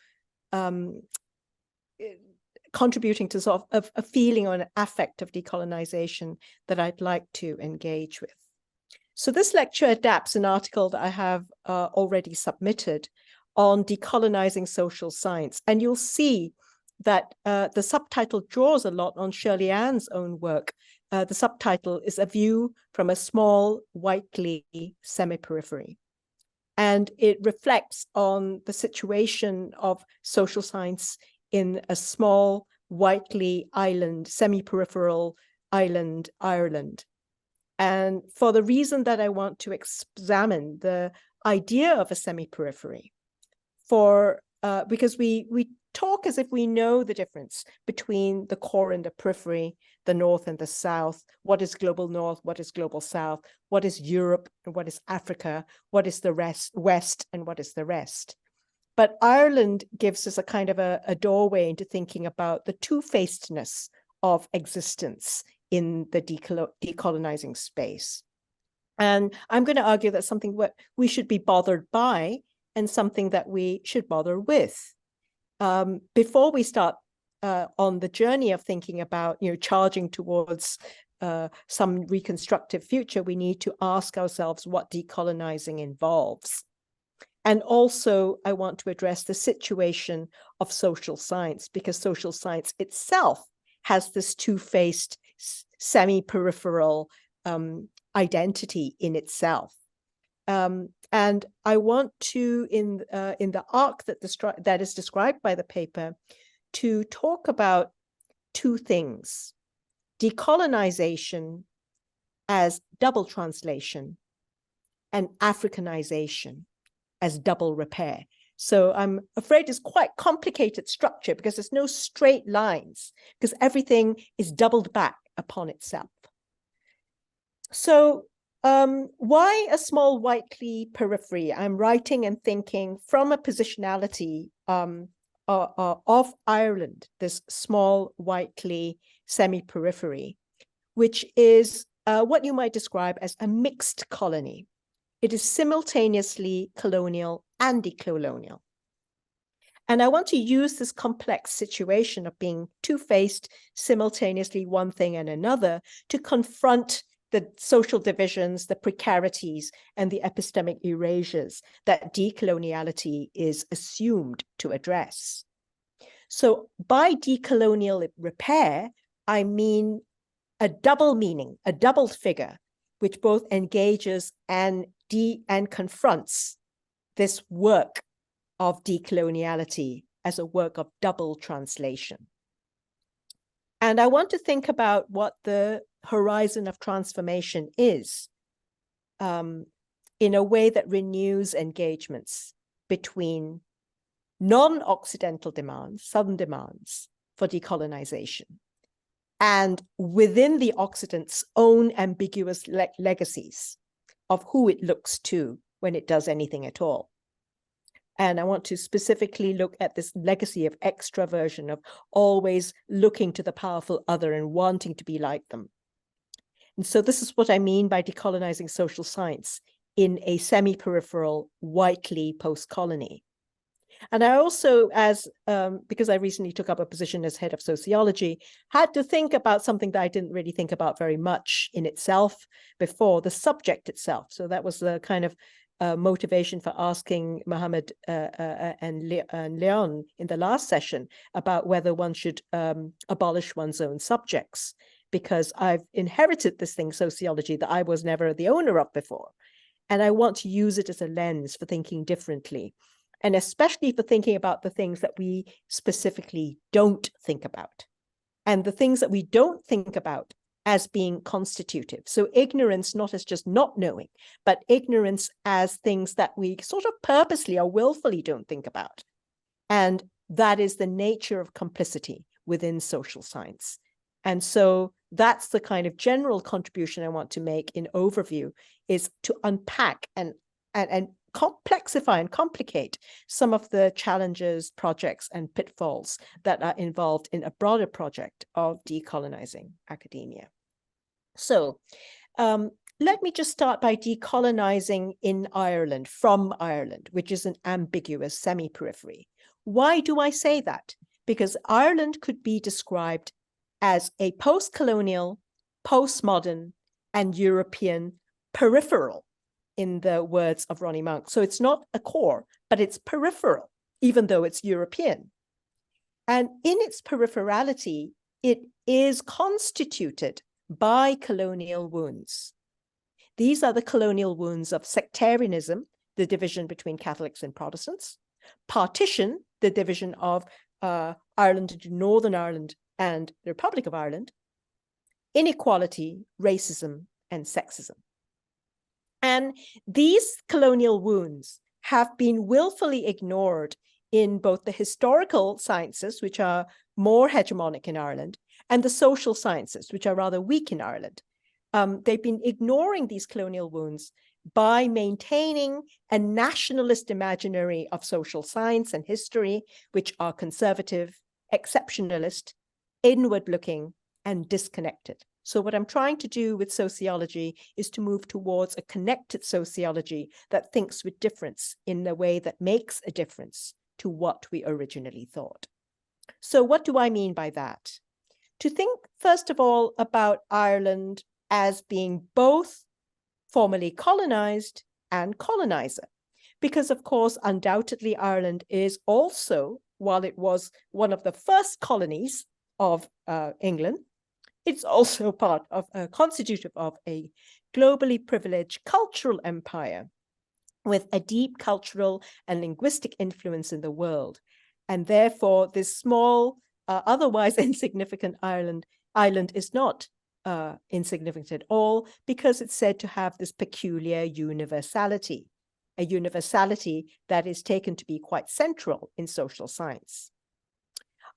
contributing to sort of a feeling or an affect of decolonization that I'd like to engage with. So this lecture adapts an article that I have already submitted on decolonizing social science. And you'll see that the subtitle draws a lot on Shirley Ann's own work the subtitle is A View from a Small Whitely Semi-Periphery. And it reflects on the situation of social science in a small Whitely island, semi-peripheral island, Ireland. And for the reason that I want to examine the idea of a semi-periphery, because we talk as if we know the difference between the core and the periphery, the north and the south, what is global north, what is global south, what is Europe and what is Africa, what is the west and what is the rest. But Ireland gives us a kind of a doorway into thinking about the two-facedness of existence in the decolonizing space. And I'm going to argue that's something what we should be bothered by and something that we should bother with. Before we start on the journey of thinking about, charging towards some reconstructive future, we need to ask ourselves what decolonizing involves. And also, I want to address the situation of social science, because social science itself has this two-faced, semi-peripheral identity in itself. And I want to, in the arc that is described by the paper, to talk about two things: decolonization as double translation and Africanization as double repair. So I'm afraid it's quite complicated structure because there's no straight lines, because everything is doubled back upon itself. So why a small Whitely periphery? I'm writing and thinking from a positionality of Ireland, this small Whitely semi-periphery, which is what you might describe as a mixed colony. It is simultaneously colonial and decolonial. And I want to use this complex situation of being two-faced, simultaneously one thing and another, to confront the social divisions, the precarities, and the epistemic erasures that decoloniality is assumed to address. So by decolonial repair, I mean a double meaning, a doubled figure, which both engages and confronts this work of decoloniality as a work of double translation. And I want to think about what the horizon of transformation is in a way that renews engagements between non-Occidental demands, Southern demands for decolonization, and within the Occident's own ambiguous legacies of who it looks to when it does anything at all. And I want to specifically look at this legacy of extraversion, of always looking to the powerful other and wanting to be like them. And so this is what I mean by decolonizing social science in a semi-peripheral, Whitely post-colony. And I also, because I recently took up a position as head of sociology, had to think about something that I didn't really think about very much in itself before, the subject itself. So that was the kind of motivation for asking Mohammed and Leon in the last session about whether one should abolish one's own subjects, because I've inherited this thing, sociology, that I was never the owner of before. And I want to use it as a lens for thinking differently, and especially for thinking about the things that we specifically don't think about, and the things that we don't think about as being constitutive. So ignorance, not as just not knowing, but ignorance as things that we sort of purposely or willfully don't think about. And that is the nature of complicity within social science. And so that's the kind of general contribution I want to make in overview, is to unpack and complexify and complicate some of the challenges, projects, and pitfalls that are involved in a broader project of decolonizing academia. So let me just start by decolonizing in Ireland, from Ireland, which is an ambiguous semi-periphery. Why do I say that? Because Ireland could be described as a post-colonial, postmodern, and European peripheral, in the words of Ronnie Monk. So it's not a core, but it's peripheral, even though it's European. And in its peripherality, it is constituted by colonial wounds. These are the colonial wounds of sectarianism, the division between Catholics and Protestants, partition, the division of Ireland into Northern Ireland and the Republic of Ireland, inequality, racism, and sexism. And these colonial wounds have been willfully ignored in both the historical sciences, which are more hegemonic in Ireland, and the social sciences, which are rather weak in Ireland. They've been ignoring these colonial wounds by maintaining a nationalist imaginary of social science and history, which are conservative, exceptionalist, inward-looking, and disconnected. So what I'm trying to do with sociology is to move towards a connected sociology that thinks with difference in a way that makes a difference to what we originally thought. So what do I mean by that? To think, first of all, about Ireland as being both formerly colonized and colonizer. Because, of course, undoubtedly, Ireland is also, while it was one of the first colonies of England, it's also part of, constitutive of a globally privileged cultural empire with a deep cultural and linguistic influence in the world. And therefore, this small, otherwise insignificant island is not insignificant at all, because it's said to have this peculiar universality, a universality that is taken to be quite central in social science.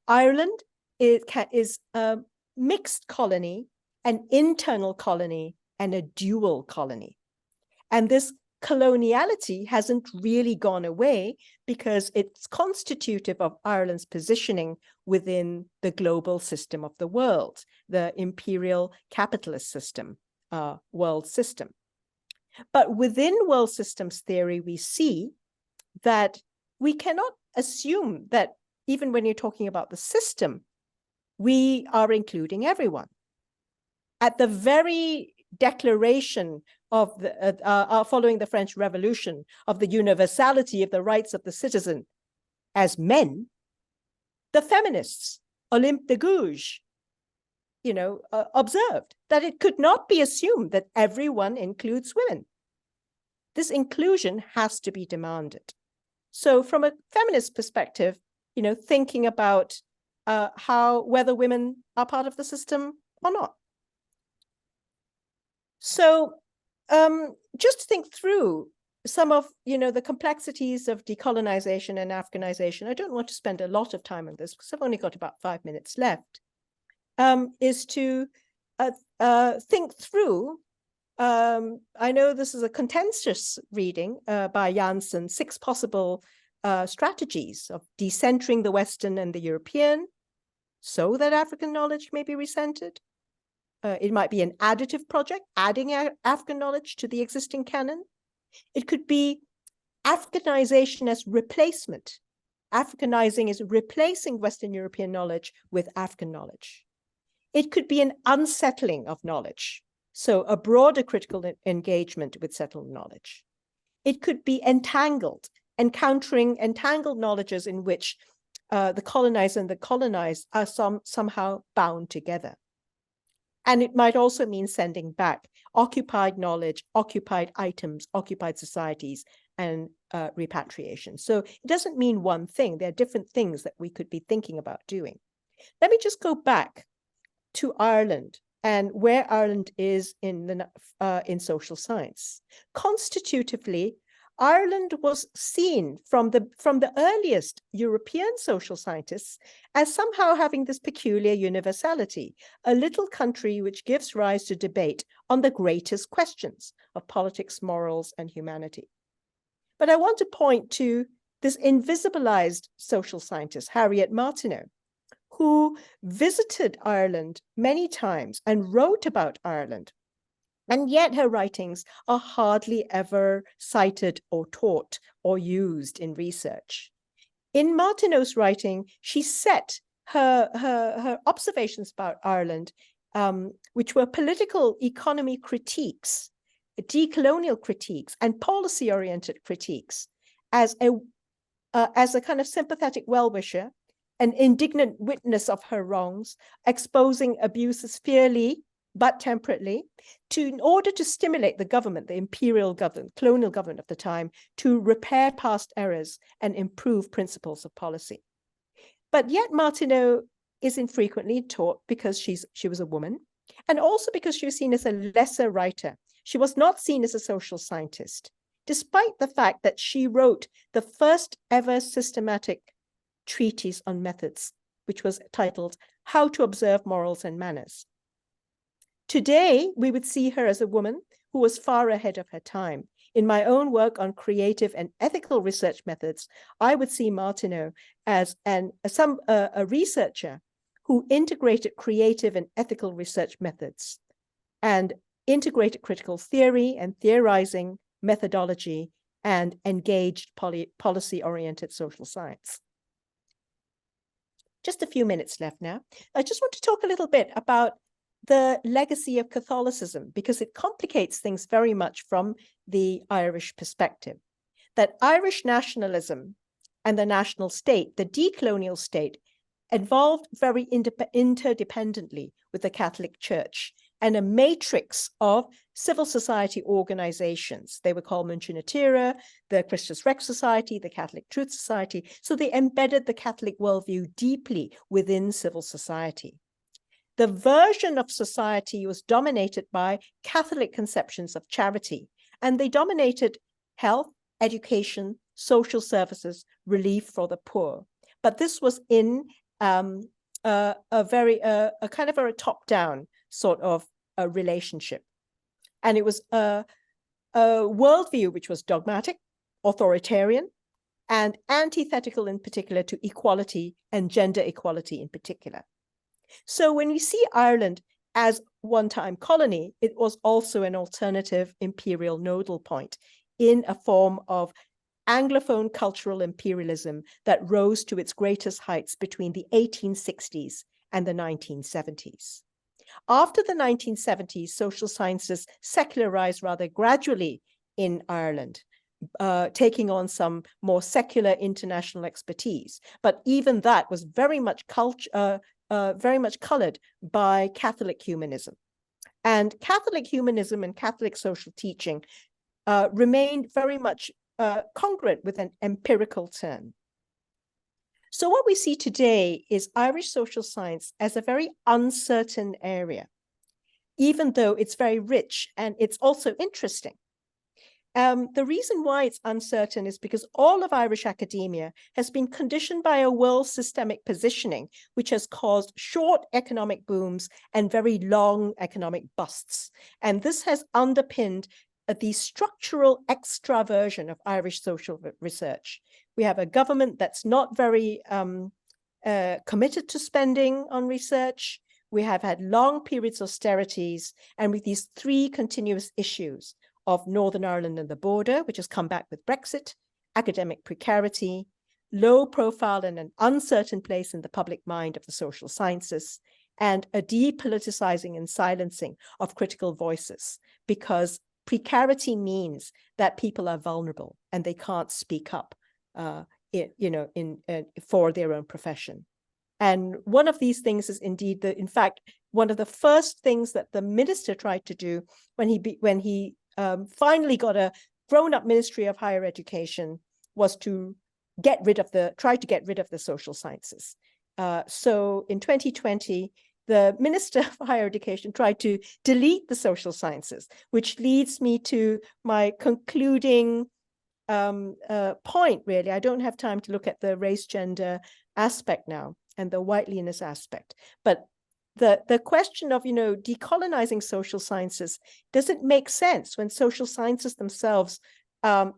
Ireland is a mixed colony, an internal colony, and a dual colony. And this coloniality hasn't really gone away because it's constitutive of Ireland's positioning within the global system of the world, the imperial capitalist system, world system. But within world systems theory, we see that we cannot assume that even when you're talking about the system, we are including everyone. At the very declaration of the following the French Revolution of the universality of the rights of the citizen as men, the feminists, Olympe de Gouges, observed that it could not be assumed that everyone includes women. This inclusion has to be demanded. So from a feminist perspective, thinking about whether women are part of the system or not. So just think through some of the complexities of decolonization and Africanization. I don't want to spend a lot of time on this because I've only got about 5 minutes left. Is to think through. I know this is a contentious reading by Janssen, 6 possible strategies of decentering the Western and the European so that African knowledge may be recentered. It might be an additive project, adding African knowledge to the existing canon. It could be Africanization as replacement. Africanizing is replacing Western European knowledge with African knowledge. It could be an unsettling of knowledge, so a broader critical engagement with settled knowledge. It could be entangled, encountering entangled knowledges in which the colonizer and the colonized are somehow bound together. And it might also mean sending back occupied knowledge, occupied items, occupied societies, and repatriation. So it doesn't mean one thing. There are different things that we could be thinking about doing. Let me just go back to Ireland and where Ireland is in social science. Constitutively, Ireland was seen from the earliest European social scientists as somehow having this peculiar universality, a little country which gives rise to debate on the greatest questions of politics, morals, and humanity. But I want to point to this invisibilized social scientist, Harriet Martineau, who visited Ireland many times and wrote about Ireland. And yet her writings are hardly ever cited or taught or used in research. In Martineau's writing, she set her observations about Ireland, which were political economy critiques, decolonial critiques, and policy-oriented critiques, as a kind of sympathetic well-wisher, an indignant witness of her wrongs, exposing abuses fairly, but temperately, in order to stimulate the government, the imperial government, colonial government of the time, to repair past errors and improve principles of policy. But yet Martineau is infrequently taught because she was a woman, and also because she was seen as a lesser writer. She was not seen as a social scientist, despite the fact that she wrote the first ever systematic treatise on methods, which was titled How to Observe Morals and Manners. Today, we would see her as a woman who was far ahead of her time. In my own work on creative and ethical research methods, I would see Martineau as a researcher who integrated creative and ethical research methods and integrated critical theory and theorizing methodology and engaged policy-oriented social science. Just a few minutes left now. I just want to talk a little bit about the legacy of Catholicism, because it complicates things very much from the Irish perspective. That Irish nationalism and the national state, the decolonial state, evolved very interdependently with the Catholic Church and a matrix of civil society organizations. They were called Munch Natera, the Christus Rex Society, the Catholic Truth Society. So they embedded the Catholic worldview deeply within civil society. The version of society was dominated by Catholic conceptions of charity, and they dominated health, education, social services, relief for the poor. But this was in a kind of a top-down sort of a relationship. And it was a worldview which was dogmatic, authoritarian, and antithetical in particular to equality and gender equality in particular. So when we see Ireland as one-time colony, it was also an alternative imperial nodal point in a form of Anglophone cultural imperialism that rose to its greatest heights between the 1860s and the 1970s. After the 1970s, social sciences secularized rather gradually in Ireland, taking on some more secular international expertise. But even that was very much colored by Catholic humanism. And Catholic humanism and Catholic social teaching remained very much congruent with an empirical turn. So what we see today is Irish social science as a very uncertain area, even though it's very rich and it's also interesting. The reason why it's uncertain is because all of Irish academia has been conditioned by a world systemic positioning, which has caused short economic booms and very long economic busts. And this has underpinned the structural extraversion of Irish social research. We have a government that's not very committed to spending on research. We have had long periods of austerities, and with these three continuous issues of Northern Ireland and the border, which has come back with Brexit, academic precarity, low profile and an uncertain place in the public mind of the social sciences, and a depoliticizing and silencing of critical voices, because precarity means that people are vulnerable and they can't speak up, for their own profession. And one of these things is indeed in fact, one of the first things that the minister tried to do when he finally got a grown-up Ministry of Higher Education was to try to get rid of the social sciences. So in 2020, the Minister of Higher Education tried to delete the social sciences, which leads me to my concluding point, really. I don't have time to look at the race-gender aspect now and the whiteliness aspect, but the question of, decolonizing social sciences, does it make sense when social sciences themselves are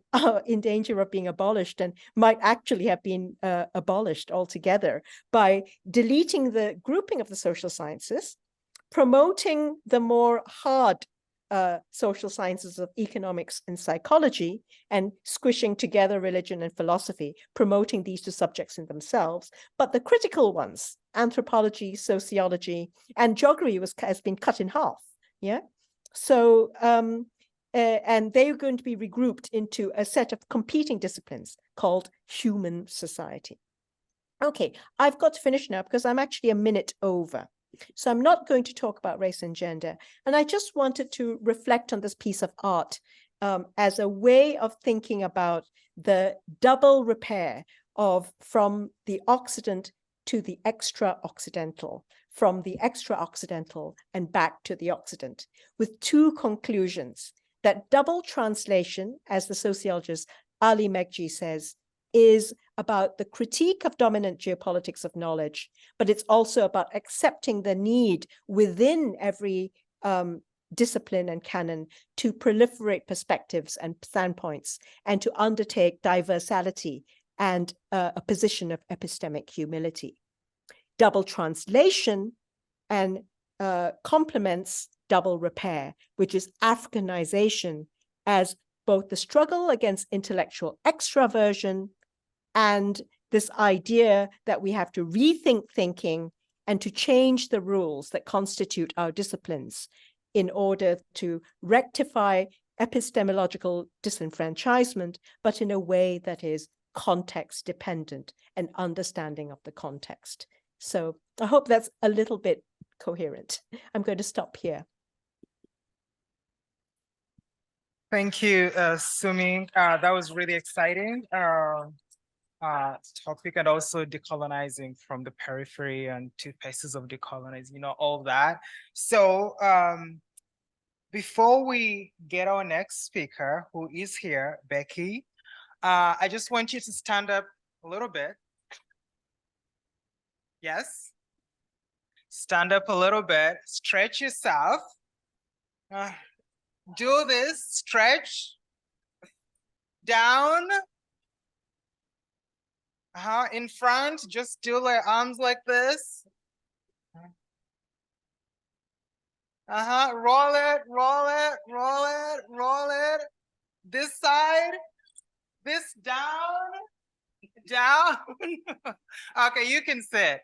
in danger of being abolished and might actually have been abolished altogether by deleting the grouping of the social sciences, promoting the more hard social sciences of economics and psychology, and squishing together religion and philosophy, promoting these two subjects in themselves. But the critical ones, anthropology, sociology, and geography has been cut in half. Yeah. So, and they're going to be regrouped into a set of competing disciplines called human society. Okay, I've got to finish now because I'm actually a minute over. So I'm not going to talk about race and gender. And I just wanted to reflect on this piece of art as a way of thinking about the double repair of from the Occident to the extra-Occidental, from the extra-Occidental and back to the Occident, with two conclusions. That double translation, as the sociologist Ali Megji says, is about the critique of dominant geopolitics of knowledge, but it's also about accepting the need within every discipline and canon to proliferate perspectives and standpoints and to undertake diversality and a position of epistemic humility. Double translation and complements double repair, which is Africanization as both the struggle against intellectual extraversion and this idea that we have to rethink thinking and to change the rules that constitute our disciplines in order to rectify epistemological disenfranchisement, but in a way that is context dependent and understanding of the context. So I hope that's a little bit coherent. I'm going to stop here. Thank you, Sumi. That was really exciting topic, and also decolonizing from the periphery and two pieces of decolonizing, you know, all that. So before we get our next speaker, who is here, Becky, I just want you to stand up a little bit. Yes. Stand up a little bit, stretch yourself. Do this, stretch down. In front, just do your arms like this. Roll it, roll it, roll it, roll it. This side, this down, down. Okay, you can sit.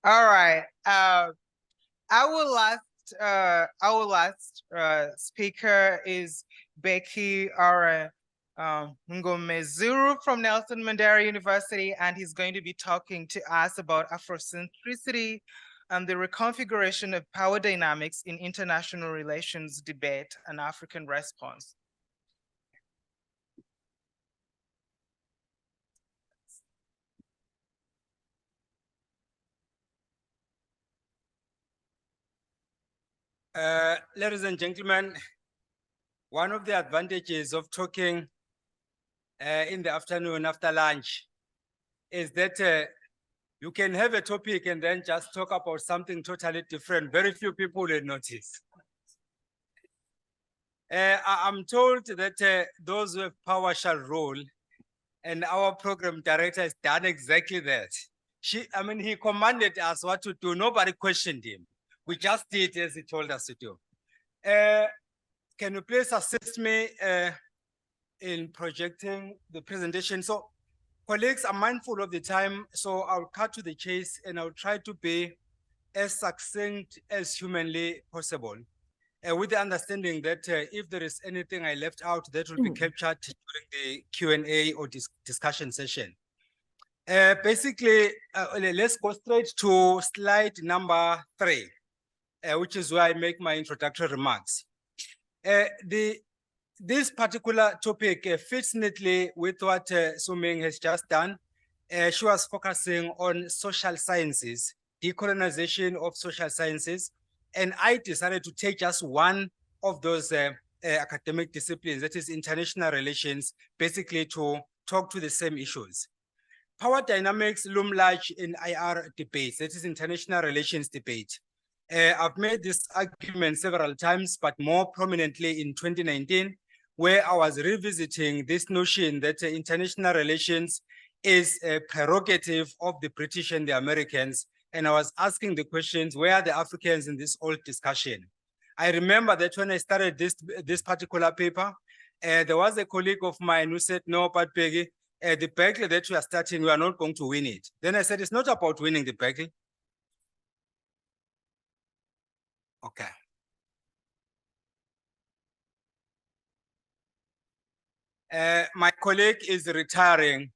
All right. Our last speaker is Becky Ngomezuru from Nelson Mandela University, and he's going to be talking to us about Afrocentricity and the reconfiguration of power dynamics in international relations debate and African response. Ladies and gentlemen, one of the advantages of talking in the afternoon after lunch is that you can have a topic and then just talk about something totally different. Very few people will notice. I'm told that those who have power shall rule, and our program director has done exactly that. He commanded us what to do. Nobody questioned him. We just did as he told us to do. Can you please assist me in projecting the presentation? So, colleagues, I'm mindful of the time, so I'll cut to the chase and I'll try to be as succinct as humanly possible, with the understanding that if there is anything I left out, that will be captured during the Q&A or discussion session. Basically, let's go straight to slide number 3. Which is where I make my introductory remarks. This particular topic fits neatly with what Suming has just done. She was focusing on social sciences, decolonization of social sciences, and I decided to take just one of those academic disciplines, that is international relations, basically to talk to the same issues. Power dynamics loom large in IR debates, that is international relations debate. I've made this argument several times, but more prominently in 2019, where I was revisiting this notion that international relations is a prerogative of the British and the Americans. And I was asking the questions, where are the Africans in this old discussion? I remember that when I started this particular paper, there was a colleague of mine who said, no, but Peggy, the battle that we are starting, we are not going to win it. Then I said, it's not about winning the battle. Okay. My colleague is retiring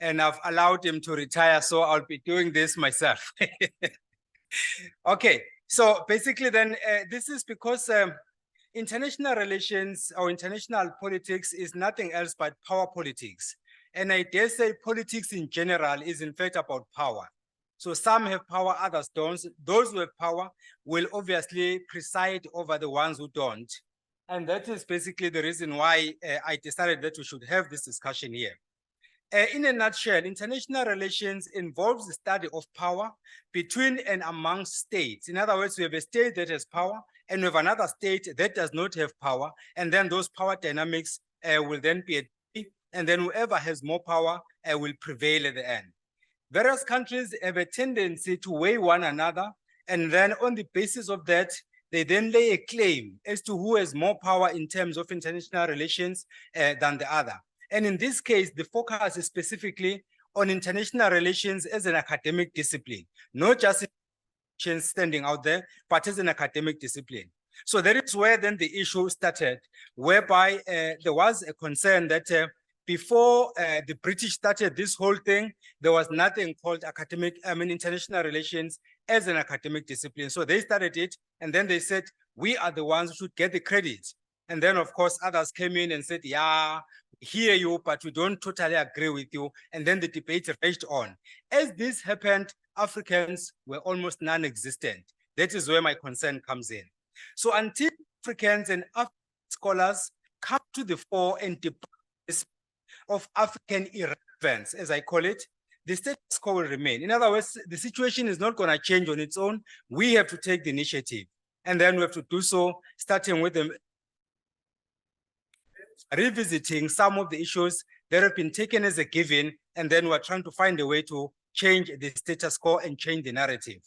and I've allowed him to retire, so I'll be doing this myself. Okay, so basically then this is because international relations or international politics is nothing else but power politics. And I dare say politics in general is in fact about power. So some have power, others don't. Those who have power will obviously preside over the ones who don't. And that is basically the reason why I decided that we should have this discussion here. In a nutshell, international relations involves the study of power between and among states. In other words, we have a state that has power and we have another state that does not have power. And then those power dynamics will then be and then whoever has more power will prevail at the end. Various countries have a tendency to weigh one another, and then on the basis of that, they then lay a claim as to who has more power in terms of international relations than the other. And in this case, the focus is specifically on international relations as an academic discipline, not just standing out there, but as an academic discipline. So that is where then the issue started, whereby there was a concern that before the British started this whole thing, there was nothing called international relations as an academic discipline. So they started it, and then they said, we are the ones who should get the credit. And then, of course, others came in and said, yeah, we hear you, but we don't totally agree with you. And then the debate raged on. As this happened, Africans were almost non-existent. That is where my concern comes in. So until Africans and African scholars come to the fore and debate this of African irrelevance, as I call it, the status quo will remain. In other words, the situation is not going to change on its own. We have to take the initiative. And then we have to do so, starting with them revisiting some of the issues that have been taken as a given, and then we're trying to find a way to change the status quo and change the narrative.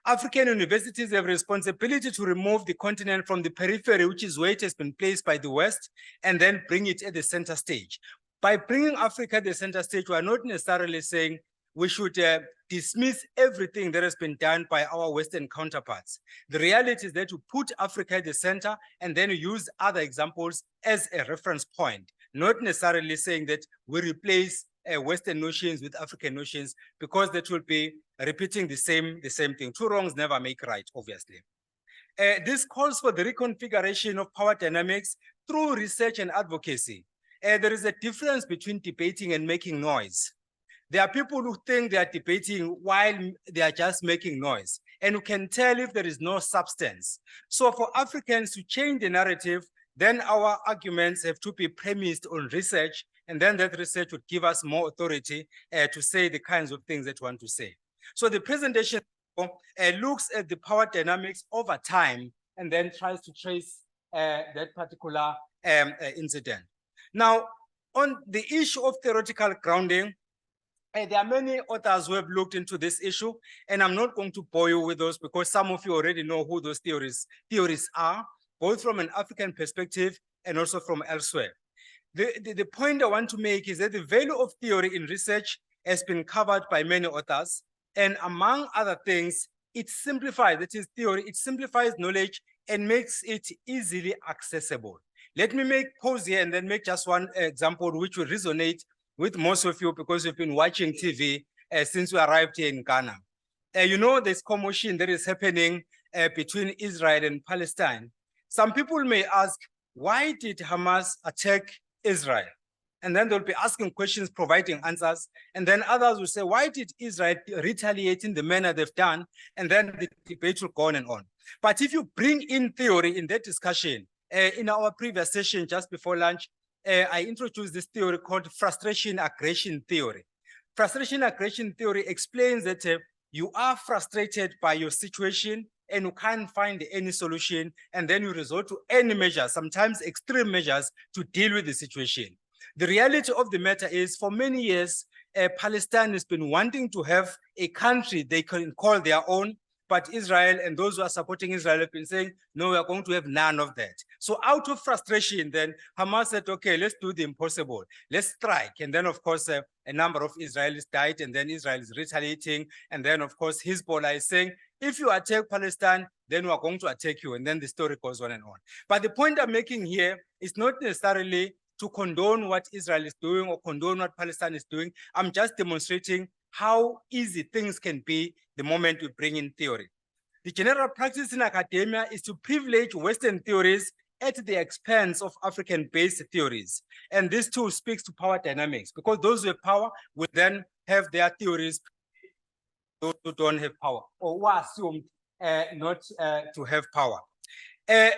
African universities have responsibility to remove the continent from the periphery, which is where it has been placed by the West, and then bring it at the center stage. By bringing Africa at the center stage, we are not necessarily saying we should dismiss everything that has been done by our Western counterparts. The reality is that we put Africa at the center and then we use other examples as a reference point, not necessarily saying that we replace Western notions with African notions, because that will be repeating the same thing. Two wrongs never make right, obviously. This calls for the reconfiguration of power dynamics through research and advocacy. There is a difference between debating and making noise. There are people who think they are debating while they are just making noise, and you can tell if there is no substance. So for Africans to change the narrative, then our arguments have to be premised on research, and then that research would give us more authority to say the kinds of things that we want to say. So the presentation looks at the power dynamics over time and then tries to trace that particular incident. Now, on the issue of theoretical grounding, there are many authors who have looked into this issue, and I'm not going to bore you with those because some of you already know who those theories are, both from an African perspective and also from elsewhere. The point I want to make is that the value of theory in research has been covered by many authors, and among other things, it simplifies, that is theory, it simplifies knowledge and makes it easily accessible. Let me pause here and then make just one example which will resonate with most of you because you've been watching TV since we arrived here in Ghana. You know this commotion that is happening between Israel and Palestine. Some people may ask, why did Hamas attack Israel? And then they'll be asking questions, providing answers. And then others will say, why did Israel retaliate in the manner they've done? And then the debate will go on and on. But if you bring in theory in that discussion, in our previous session just before lunch, I introduced this theory called frustration aggression theory. Frustration aggression theory explains that you are frustrated by your situation and you can't find any solution, and then you resort to any measures, sometimes extreme measures, to deal with the situation. The reality of the matter is, for many years, Palestine has been wanting to have a country they can call their own, but Israel and those who are supporting Israel have been saying, no, we are going to have none of that. So out of frustration, then Hamas said, okay, let's do the impossible. Let's strike. And then, of course, a number of Israelis died, and then Israel is retaliating. And then, of course, Hezbollah is saying, if you attack Palestine, then we are going to attack you. And then the story goes on and on. But the point I'm making here is not necessarily to condone what Israel is doing or condone what Palestine is doing. I'm just demonstrating how easy things can be the moment we bring in theory. The general practice in academia is to privilege Western theories at the expense of African-based theories. And this too speaks to power dynamics, because those with power will then have their theories, those who don't have power, or who are assumed not to have power.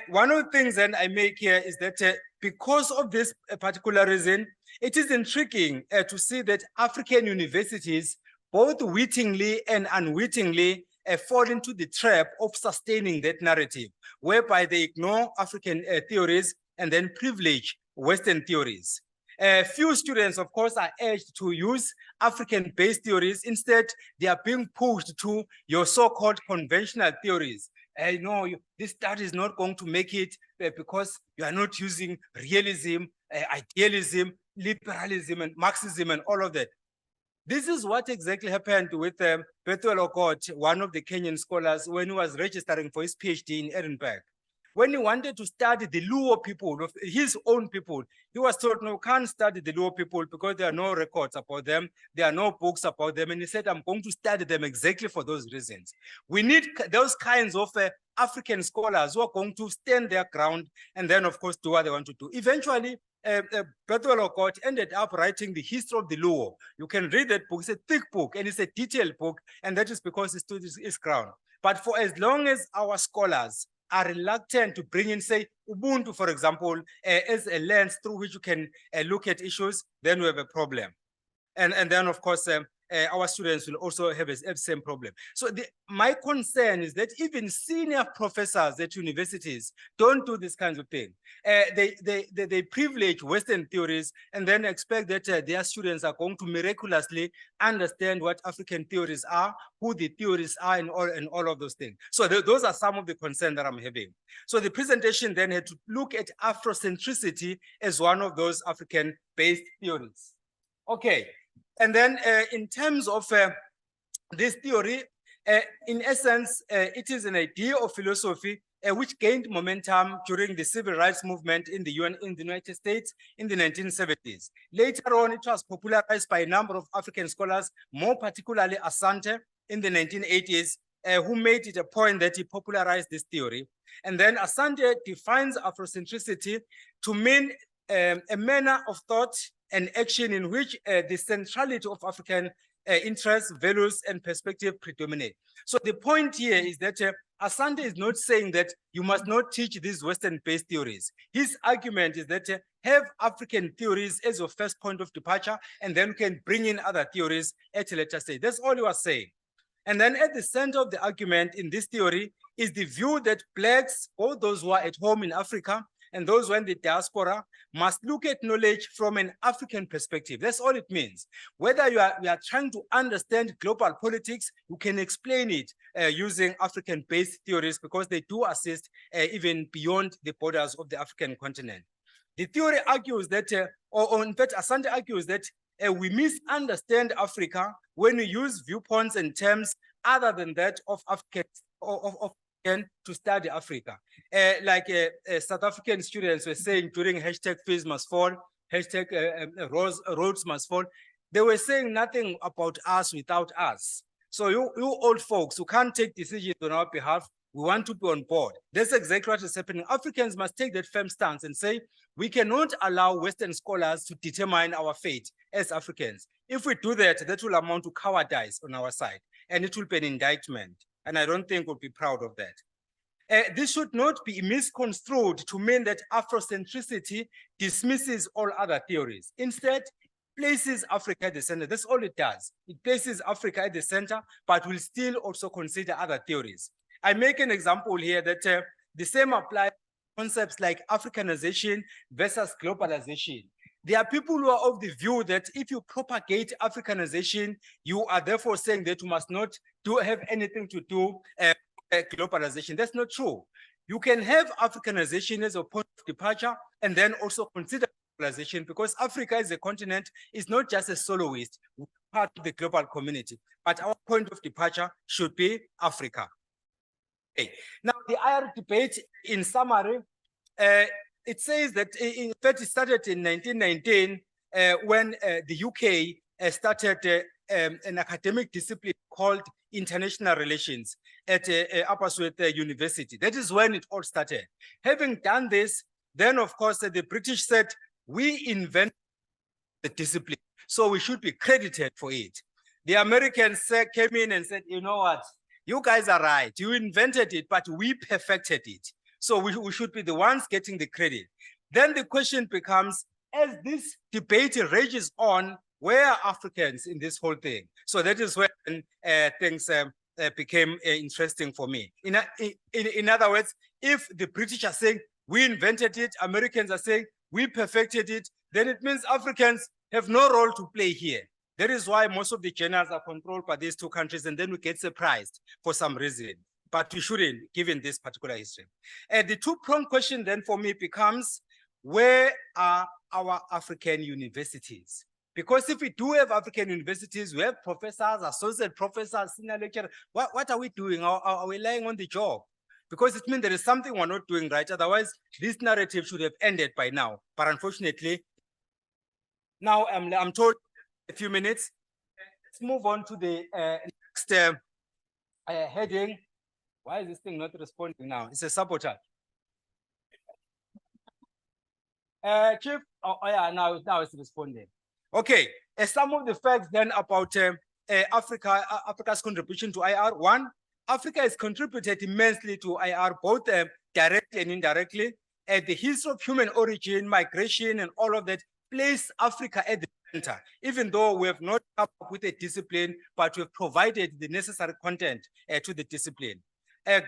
One of the things that I make here is that because of this particular reason, it is intriguing to see that African universities, both wittingly and unwittingly, fall into the trap of sustaining that narrative, whereby they ignore African theories and then privilege Western theories. Few students, of course, are urged to use African-based theories. Instead, they are being pushed to your so-called conventional theories. No, this study is not going to make it because you are not using realism, idealism, liberalism, and Marxism, and all of that. This is what exactly happened with Bethuel Okot, one of the Kenyan scholars, when he was registering for his PhD in Edinburgh. When he wanted to study the Luo people, of his own people, he was told, no, can't study the Luo people because there are no records about them, there are no books about them. And he said, I'm going to study them exactly for those reasons. We need those kinds of African scholars who are going to stand their ground and then, of course, do what they want to do. Eventually, Bethuel Okot ended up writing the history of the Luo. You can read that book. It's a thick book and it's a detailed book, and that is because he stood his ground. But for as long as our scholars are reluctant to bring in, say, Ubuntu, for example, as a lens through which you can look at issues, then we have a problem. And then, of course, our students will also have the same problem. So my concern is that even senior professors at universities don't do this kind of thing. They privilege Western theories and then expect that their students are going to miraculously understand what African theories are, who the theories are, and all of those things. So those are some of the concerns that I'm having. So the presentation then had to look at Afrocentricity as one of those African-based theories. Okay. And then in terms of this theory, in essence, it is an idea of philosophy which gained momentum during the civil rights movement in the United States in the 1970s. Later on, it was popularized by a number of African scholars, more particularly Asante in the 1980s, who made it a point that he popularized this theory. And then Asante defines Afrocentricity to mean a manner of thought and action in which the centrality of African interests, values, and perspective predominate. So the point here is that Asante is not saying that you must not teach these Western-based theories. His argument is that have African theories as your first point of departure, and then you can bring in other theories at a later stage. That's all he was saying. And then at the center of the argument in this theory is the view that Blacks, all those who are at home in Africa, and those who are in the diaspora, must look at knowledge from an African perspective. That's all it means. Whether we are trying to understand global politics, you can explain it using African-based theories, because they do assist even beyond the borders of the African continent. The theory argues that, or in fact, Asante argues that we misunderstand Africa when we use viewpoints and terms other than that of African to study Africa. Like South African students were saying during hashtag fees must fall, hashtag roads must fall, they were saying nothing about us without us. So you old folks who can't take decisions on our behalf, we want to be on board. That's exactly what is happening. Africans must take that firm stance and say, we cannot allow Western scholars to determine our fate as Africans. If we do that, that will amount to cowardice on our side, and it will be an indictment. And I don't think we'll be proud of that. This should not be misconstrued to mean that Afrocentricity dismisses all other theories. Instead, places Africa at the center. That's all it does. It places Africa at the center, but will still also consider other theories. I make an example here that the same applies to concepts like Africanization versus globalization. There are people who are of the view that if you propagate Africanization, you are therefore saying that you must not have anything to do with globalization. That's not true. You can have Africanization as a point of departure and then also consider globalization, because Africa as a continent is not just a soloist, part of the global community, but our point of departure should be Africa. Okay. Now, the IR debate, in summary, it says that in fact it started in 1919 when the UK started an academic discipline called international relations at Aberystwyth University. That is when it all started. Having done this, then of course the British said, we invented the discipline, so we should be credited for it. The Americans came in and said, you know what, you guys are right, you invented it, but we perfected it. So we should be the ones getting the credit. Then the question becomes, as this debate rages on, where are Africans in this whole thing? So that is when things became interesting for me. In other words, if the British are saying, we invented it, Americans are saying, we perfected it, then it means Africans have no role to play here. That is why most of the journals are controlled by these two countries, and then we get surprised for some reason. But we shouldn't, given this particular history. The two-pronged question then for me becomes, where are our African universities? Because if we do have African universities, we have professors, associate professors, senior lecturers, what are we doing? Are we lying on the job? Because it means there is something we're not doing right. Otherwise, this narrative should have ended by now. But unfortunately, now I'm told a few minutes. Let's move on to the next heading. Why is this thing not responding now? It's a sabotage. Chief, oh yeah, now it's responding. Okay, some of the facts then about Africa's contribution to IR. One, Africa has contributed immensely to IR, both directly and indirectly. The history of human origin, migration, and all of that place Africa at the center, even though we have not come up with a discipline, but we have provided the necessary content to the discipline.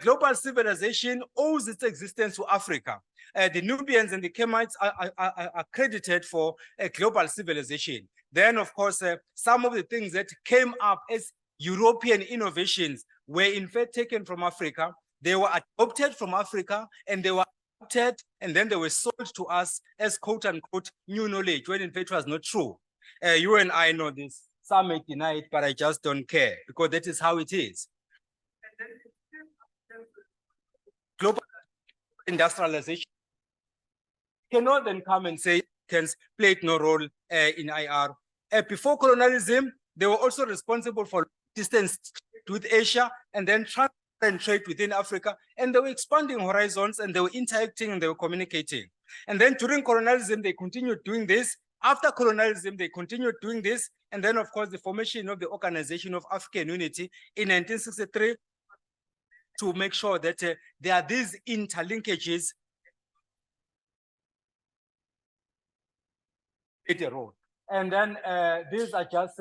Global civilization owes its existence to Africa. The Nubians and the Kemites are credited for global civilization. Then, of course, some of the things that came up as European innovations were in fact taken from Africa. They were adopted from Africa, and they were adopted, and then they were sold to us as quote unquote new knowledge, when in fact it was not true. You and I know this. Some may deny it, but I just don't care, because that is how it is. Global industrialization cannot then come and say Africans played no role in IR. Before colonialism, they were also responsible for distance with Asia, and then and trade within Africa, and they were expanding horizons, and they were interacting, and they were communicating. And then during colonialism, they continued doing this. After colonialism, they continued doing this. And then, of course, the formation of the Organization of African Unity in 1963 to make sure that there are these interlinkages hit a road. And then these are just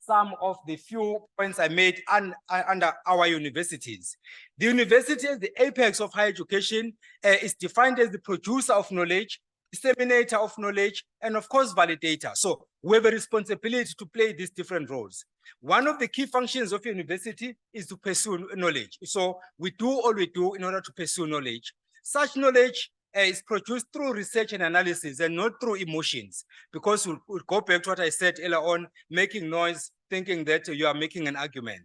some of the few points I made under our universities. The university is the apex of higher education, is defined as the producer of knowledge, disseminator of knowledge, and of course, validator. So we have a responsibility to play these different roles. One of the key functions of university is to pursue knowledge. So we do all we do in order to pursue knowledge. Such knowledge is produced through research and analysis and not through emotions, because we'll go back to what I said earlier on, making noise, thinking that you are making an argument.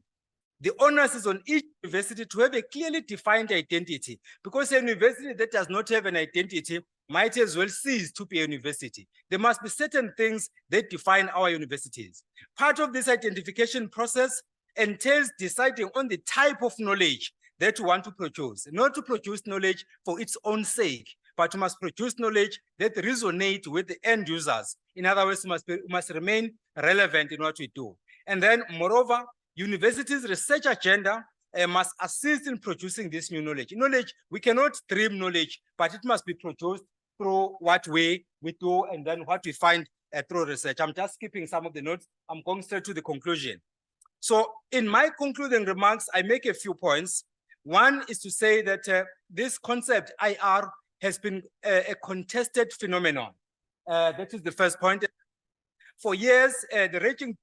The onus is on each university to have a clearly defined identity, because a university that does not have an identity might as well cease to be a university. There must be certain things that define our universities. Part of this identification process entails deciding on the type of knowledge that you want to produce, not to produce knowledge for its own sake, but you must produce knowledge that resonates with the end users. In other words, must remain relevant in what we do. And then, moreover, universities' research agenda must assist in producing this new knowledge. Knowledge, we cannot dream knowledge, but it must be produced through what we do and then what we find through research. I'm just skipping some of the notes. I'm going straight to the conclusion. So in my concluding remarks, I make a few points. One is to say that this concept, IR, has been a contested phenomenon. That is the first point. For years, the raging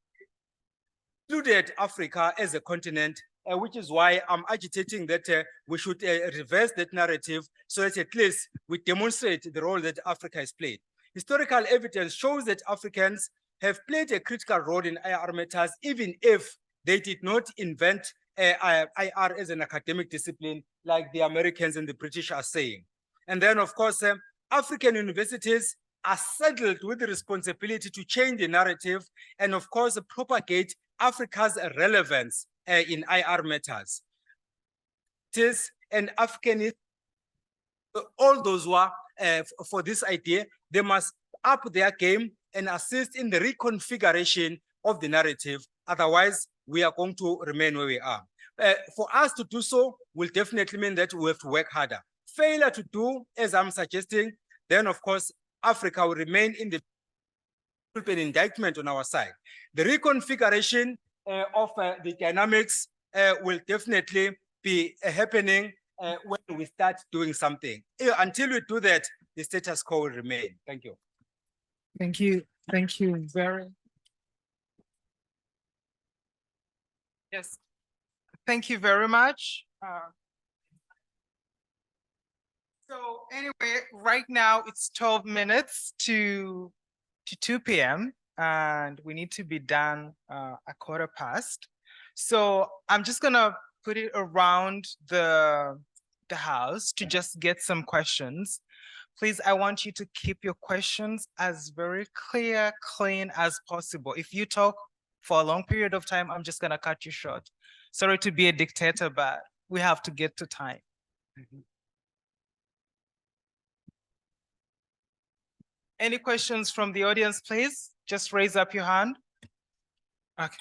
included Africa as a continent, which is why I'm agitating that we should reverse that narrative so that at least we demonstrate the role that Africa has played. Historical evidence shows that Africans have played a critical role in IR matters, even if they did not invent IR as an academic discipline like the Americans and the British are saying. And then, of course, African universities are saddled with the responsibility to change the narrative and, of course, propagate Africa's relevance in IR matters. It is an African, all those who are for this idea, they must up their game and assist in the reconfiguration of the narrative. Otherwise, we are going to remain where we are. For us to do so will definitely mean that we have to work harder. Failure to do, as I'm suggesting, then of course, Africa will remain in the an indictment on our side. The reconfiguration of the dynamics will definitely be happening when we start doing something. Until we do that, the status quo will remain. Thank you. Thank you. Thank you very. Yes. Thank you very much. So anyway, right now it's 12 minutes to 2 p.m. and we need to be done a 1/4 past. So I'm just gonna put it around the house to just get some questions. Please, I want you to keep your questions as very clear, clean as possible. If you talk for a long period of time, I'm just gonna cut you short. Sorry to be a dictator, but we have to get to time. Any questions from the audience, please? Just raise up your hand. Okay.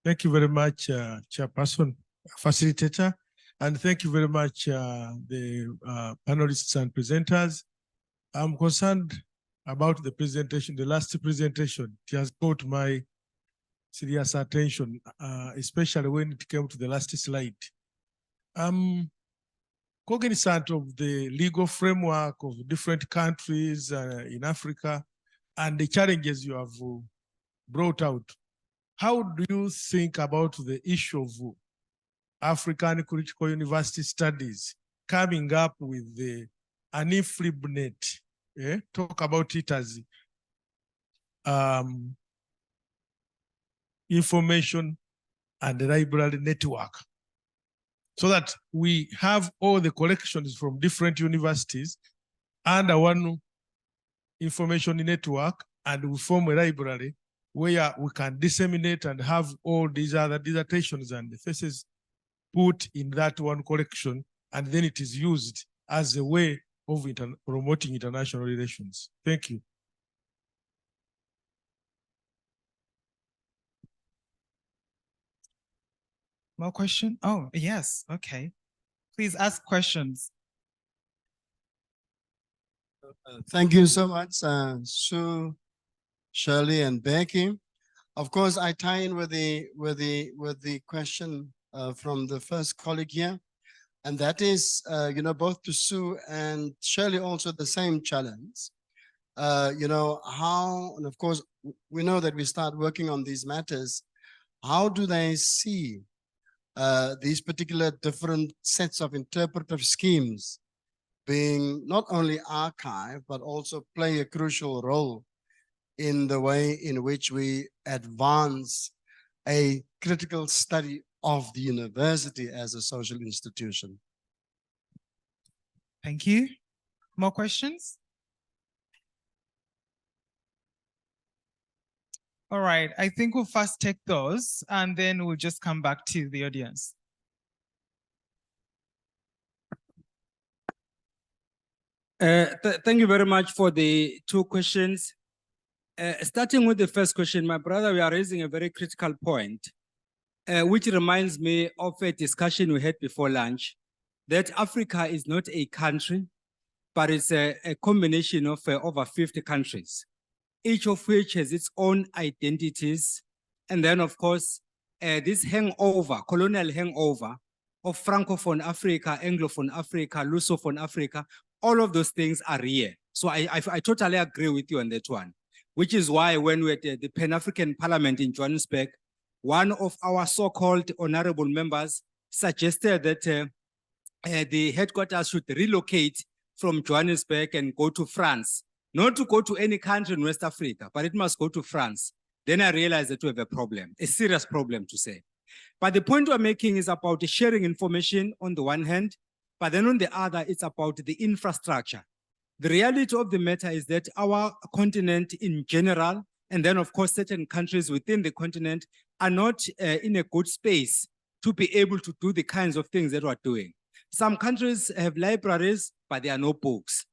Thank you very much, Chairperson, Facilitator, and thank you very much, the panelists and presenters. I'm concerned about the presentation, the last presentation. It has caught my serious attention, especially when it came to the last slide. I'm cognizant of the legal framework of different countries in Africa and the challenges you have brought out. How do you think about the issue of African critical university studies coming up with the ANIFLIBNet? Talk about it as information and library network, so that we have all the collections from different universities under one information network, and we form a library where we can disseminate and have all these other dissertations and the theses put in that one collection, and then it is used as a way of promoting international relations. Thank you. More question? Oh, yes. Okay. Please ask questions. Thank you so much, Sue, Shirley, and Becky. Of course, I tie in with the question from the first colleague here, and that is, both to Sue and Shirley also the same challenge. How, and of course, we know that we start working on these matters. How do they see these particular different sets of interpretive schemes being not only archived, but also play a crucial role in the way in which we advance a critical study of the university as a social institution? Thank you. More questions? All right, I think we'll first take those and then we'll just come back to the audience. Thank you very much for the two questions. Starting with the first question, my brother, we are raising a very critical point, which reminds me of a discussion we had before lunch, that Africa is not a country, but it's a combination of over 50 countries, each of which has its own identities. And then, of course, this hangover, colonial hangover of Francophone Africa, Anglophone Africa, Lusophone Africa, all of those things are real. So I totally agree with you on that one, which is why when we were at the Pan-African Parliament in Johannesburg, one of our so-called honorable members suggested that the headquarters should relocate from Johannesburg and go to France, not to go to any country in West Africa, but it must go to France. Then I realized that we have a problem, a serious problem to say. But the point we're making is about sharing information on the one hand, But then on the other, it's about the infrastructure. The reality of the matter is that our continent in general, and then of course certain countries within the continent, are not in a good space to be able to do the kinds of things that we're doing. Some countries have libraries, but there are no books.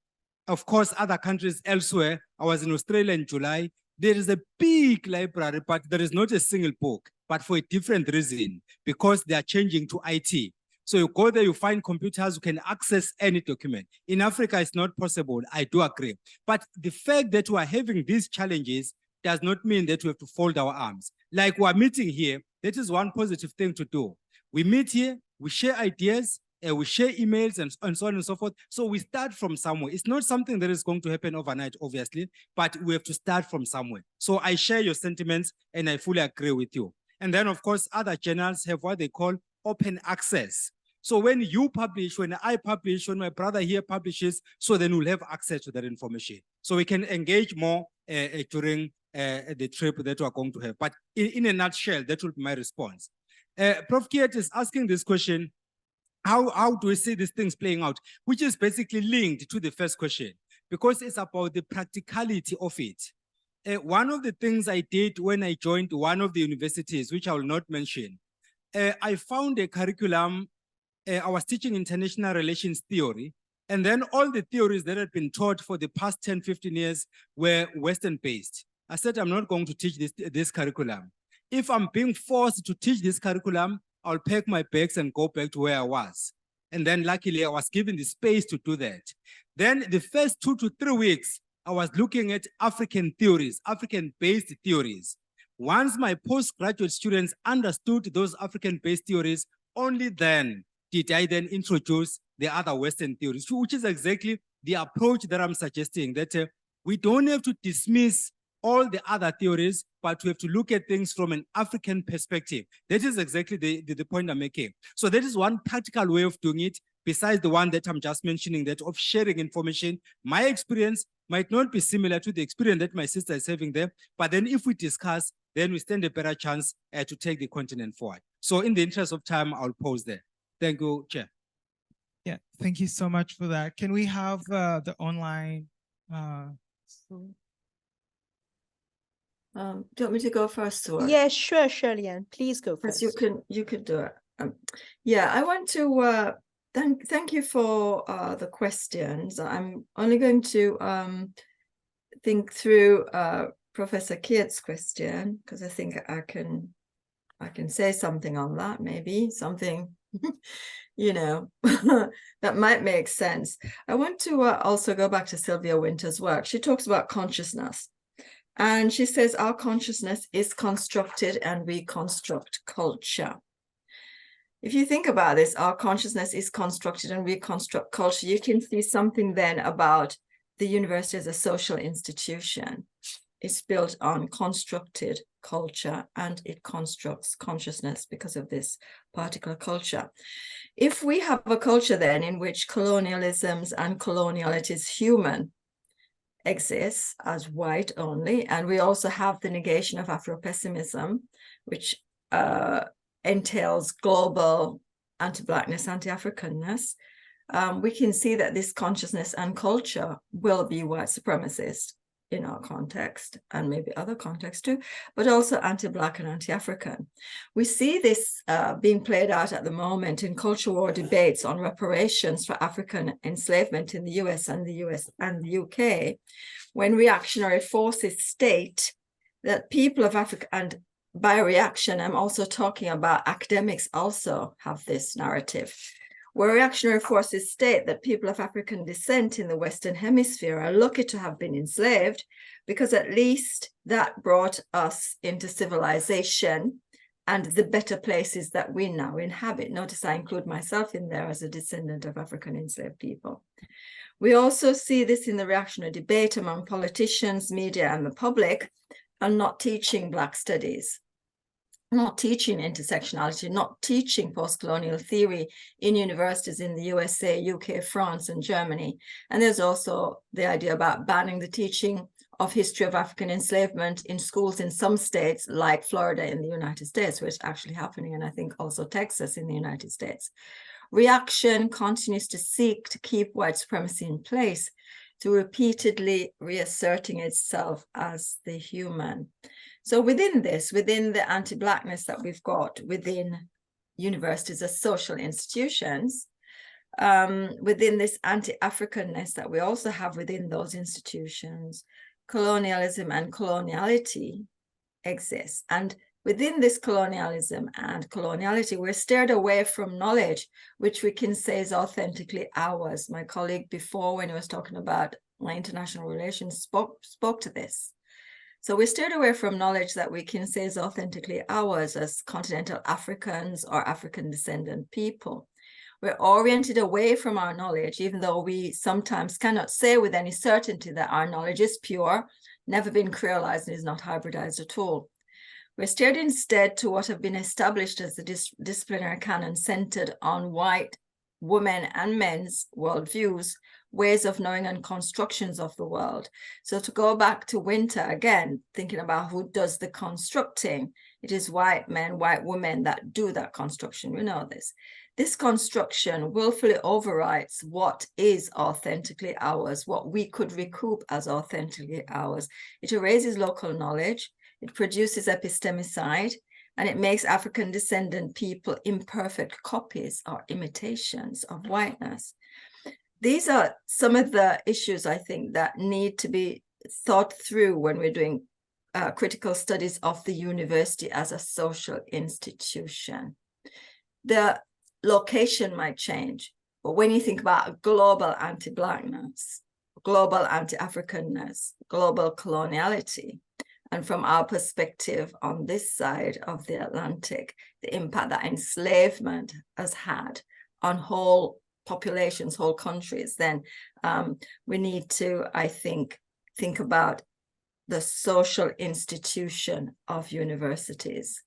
Of course, other countries elsewhere, I was in Australia in July, there is a big library, but there is not a single book, but for a different reason, because they are changing to IT. So you go there, you find computers, you can access any document. In Africa, it's not possible, I do agree. But the fact that we are having these challenges does not mean that we have to fold our arms. Like we're meeting here, that is one positive thing to do. We meet here, we share ideas, we share emails and so on and so forth. So we start from somewhere. It's not something that is going to happen overnight, obviously, but we have to start from somewhere. So I share your sentiments and I fully agree with you. And then of course, other journals have what they call open access. So when you publish, when I publish, when my brother here publishes, so then we'll have access to that information. So we can engage more during the trip that we're going to have. But in a nutshell, that will be my response. Prof. Kiet is asking this question, how do we see these things playing out? Which is basically linked to the first question, because it's about the practicality of it. One of the things I did when I joined one of the universities, which I will not mention, I found a curriculum. I was teaching international relations theory, and then all the theories that had been taught for the past 10, 15 years were Western-based. I said, I'm not going to teach this curriculum. If I'm being forced to teach this curriculum, I'll pack my bags and go back to where I was. And then luckily I was given the space to do that. Then the first 2 to 3 weeks, I was looking at African theories, African-based theories. Once my postgraduate students understood those African-based theories, only then did I then introduce the other Western theories, which is exactly the approach that I'm suggesting, that we don't have to dismiss all the other theories, but we have to look at things from an African perspective. That is exactly the point I'm making. So that is one practical way of doing it, besides the one that I'm just mentioning, that of sharing information. My experience might not be similar to the experience that my sister is having there, but then if we discuss, then we stand a better chance to take the continent forward. So in the interest of time, I'll pause there. Thank you, Chair. Yeah, thank you so much for that. Can we have the online? Do you want me to go first, Sue? Yeah, sure, Shirley-Ann, please go first. You could do it. Yeah, I want to thank you for the questions. I'm only going to think through Professor Kiet's question, because I think I can say something on that, maybe something you know that might make sense. I want to also go back to Sylvia Winter's work. She talks about consciousness. And she says our consciousness is constructed and we construct culture. If you think about this, our consciousness is constructed and we construct culture. You can see something then about the university as a social institution. It's built on constructed culture and it constructs consciousness because of this particular culture. If we have a culture then in which colonialisms and colonialities human exists as white only, and we also have the negation of Afro-pessimism, which entails global anti-Blackness, anti-Africanness, we can see that this consciousness and culture will be white supremacist in our context, and maybe other contexts too, but also anti-Black and anti-African. We see this being played out at the moment in culture war debates on reparations for African enslavement in the US and the UK, when reactionary forces state that people of Africa, and by reaction, I'm also talking about academics also have this narrative, where reactionary forces state that people of African descent in the Western Hemisphere are lucky to have been enslaved because at least that brought us into civilization and the better places that we now inhabit. Notice I include myself in there as a descendant of African enslaved people. We also see this in the reactionary debate among politicians, media, and the public, and not teaching Black studies, not teaching intersectionality, not teaching post-colonial theory in universities in the USA, UK, France, and Germany. And there's also the idea about banning the teaching of history of African enslavement in schools in some states like Florida in the United States, where it's actually happening, and I think also Texas in the United States. reaction continues to seek to keep white supremacy in place, to repeatedly reasserting itself as the human. So within this, within the anti-Blackness that we've got within universities as social institutions, within this anti-Africanness that we also have within those institutions, colonialism and coloniality exist. And within this colonialism and coloniality, we're steered away from knowledge, which we can say is authentically ours. My colleague before, when he was talking about my international relations, spoke to this. So we're steered away from knowledge that we can say is authentically ours as continental Africans or African descendant people. We're oriented away from our knowledge, even though we sometimes cannot say with any certainty that our knowledge is pure, never been creolized, and is not hybridized at all. We're steered instead to what have been established as the disciplinary canon centered on white women and men's worldviews, ways of knowing and constructions of the world. So to go back to Winter again, thinking about who does the constructing, it is white men, white women that do that construction. We know this. This construction willfully overwrites what is authentically ours, what we could recoup as authentically ours. It erases local knowledge, it produces epistemicide, and it makes African descendant people imperfect copies or imitations of whiteness. These are some of the issues, I think, that need to be thought through when we're doing critical studies of the university as a social institution. The location might change, but when you think about global anti-Blackness, global anti-Africanness, global coloniality, and from our perspective on this side of the Atlantic, the impact that enslavement has had on whole populations, whole countries, then we need to, I think about the social institution of universities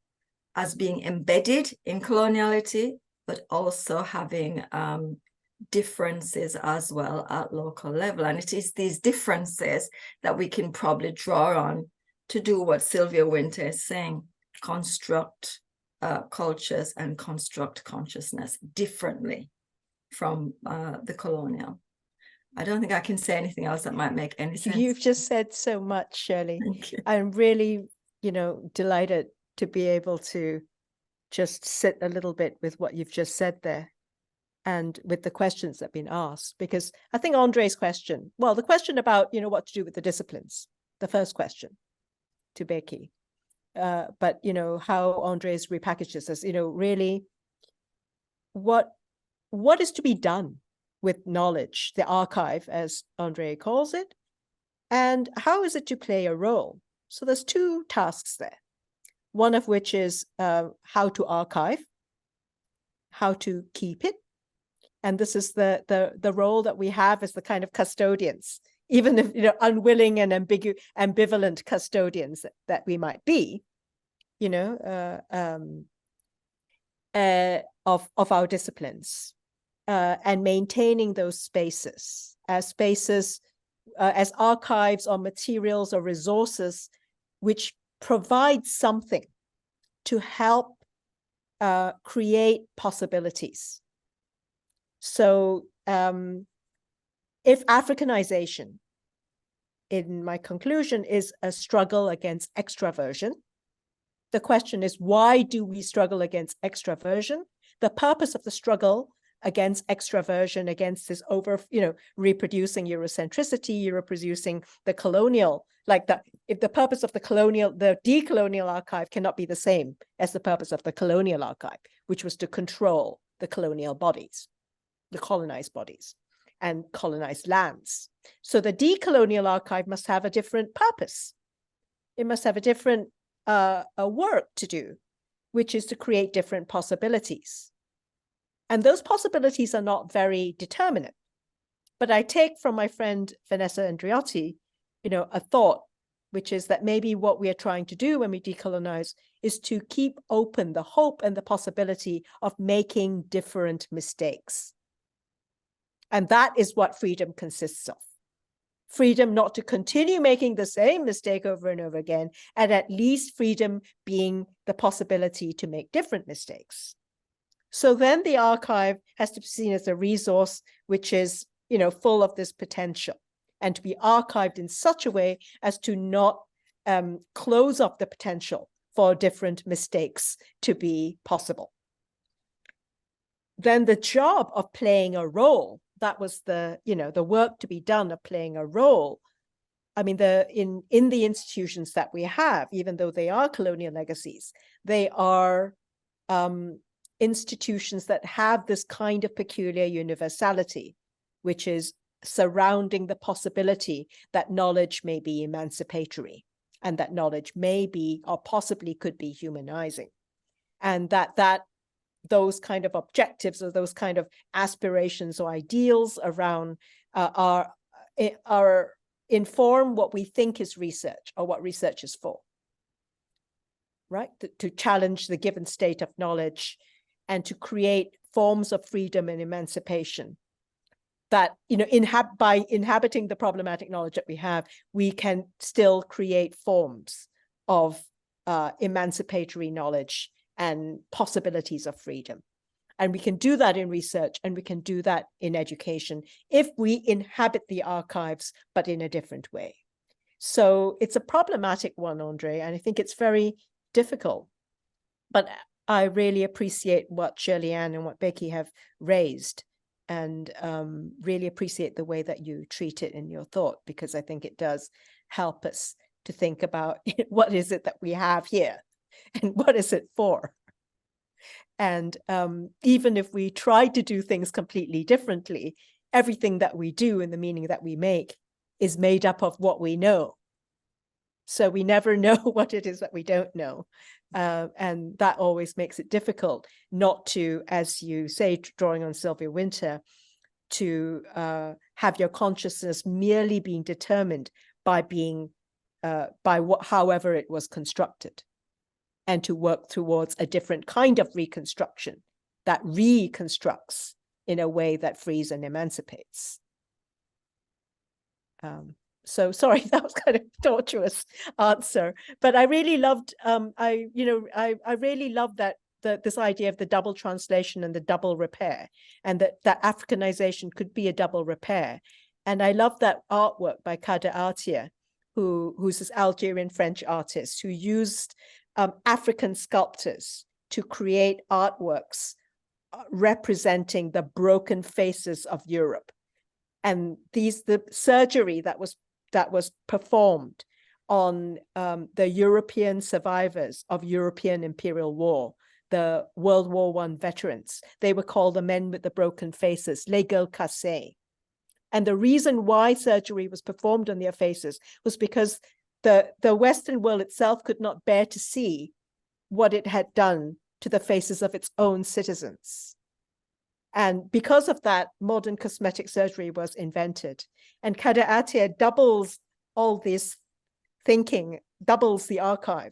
as being embedded in coloniality, but also having differences as well at local level. And it is these differences that we can probably draw on to do what Sylvia Winter is saying, construct cultures and construct consciousness differently from the colonial. I don't think I can say anything else that might make any sense. You've just said so much, Shirley. Thank you. I'm really, delighted to be able to just sit a little bit with what you've just said there and with the questions that have been asked, because I think Andre's question, well, the question about, what to do with the disciplines, the first question to Becky, but, how Andre's repackaged this as, really what is to be done with knowledge, the archive, as Andre calls it, and how is it to play a role? So there's two tasks there. One of which is how to archive, how to keep it. And this is the role that we have as the kind of custodians, even if, unwilling and ambivalent custodians that we might be, of our disciplines, and maintaining those spaces as archives or materials or resources which provide something to help create possibilities. So if Africanization, in my conclusion, is a struggle against extraversion, the question is, why do we struggle against extraversion? The purpose of the struggle against extraversion, against this reproducing Eurocentricity, reproducing the colonial, if the purpose of the decolonial archive cannot be the same as the purpose of the colonial archive, which was to control the colonial bodies, the colonized bodies and colonized lands. So the decolonial archive must have a different purpose. It must have a different work to do, which is to create different possibilities. And those possibilities are not very determinate. But I take from my friend Vanessa Andreotti, a thought, which is that maybe what we are trying to do when we decolonize is to keep open the hope and the possibility of making different mistakes. And that is what freedom consists of. Freedom not to continue making the same mistake over and over again, and at least freedom being the possibility to make different mistakes. So then the archive has to be seen as a resource which is, you know, full of this potential, and to be archived in such a way as to not close off the potential for different mistakes to be possible. Then the job of playing a role, that was the, you know, the work to be done of playing a role. I mean, in the institutions that we have, even though they are colonial legacies, they are institutions that have this kind of peculiar universality, which is surrounding the possibility that knowledge may be emancipatory, and that knowledge may be, or possibly could be, humanizing. And that those kind of objectives, or those kind of aspirations or ideals around are inform what we think is research, or what research is for, right? To challenge the given state of knowledge and to create forms of freedom and emancipation that, you know, by inhabiting the problematic knowledge that we have, we can still create forms of emancipatory knowledge and possibilities of freedom. And we can do that in research, and we can do that in education if we inhabit the archives, but in a different way. So it's a problematic one, Andre, and I think it's very difficult. But I really appreciate what Shirley-Ann and what Becky have raised, and really appreciate the way that you treat it in your thought, because I think it does help us to think about what is it that we have here and what is it for. And even if we try to do things completely differently, everything that we do and the meaning that we make is made up of what we know. So we never know what it is that we don't know. And that always makes it difficult not to, as you say, drawing on Sylvia Wynter, to have your consciousness merely being determined by being, however it was constructed, and to work towards a different kind of reconstruction that reconstructs in a way that frees and emancipates. So sorry, that was kind of a tortuous answer, but I really loved, I really loved that this idea of the double translation and the double repair, and that Africanization could be a double repair. And I love that artwork by Kader Atia, who's this Algerian French artist who used African sculptors to create artworks representing the broken faces of Europe. And the surgery that was performed on the European survivors of European imperial war, the World War I veterans, they were called the men with the broken faces, les gueules cassées. And the reason why surgery was performed on their faces was because the Western world itself could not bear to see what it had done to the faces of its own citizens. And because of that, modern cosmetic surgery was invented. And Kader Atia doubles all this thinking, doubles the archive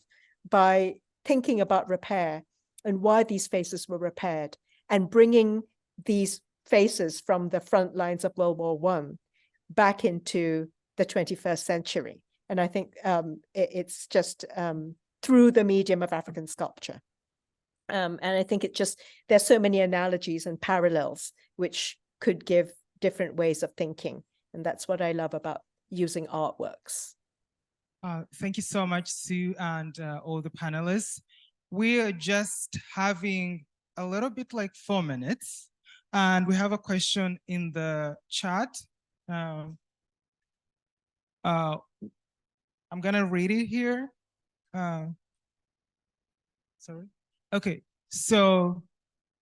by thinking about repair and why these faces were repaired, and bringing these faces from the front lines of World War I back into the 21st century. And I think it's just through the medium of African sculpture. And I think there's so many analogies and parallels which could give different ways of thinking. And that's what I love about using artworks. Thank you so much, Sue, and all the panelists. We are just having a little bit like 4 minutes, and we have a question in the chat. I'm gonna read it here. Sorry. Okay, so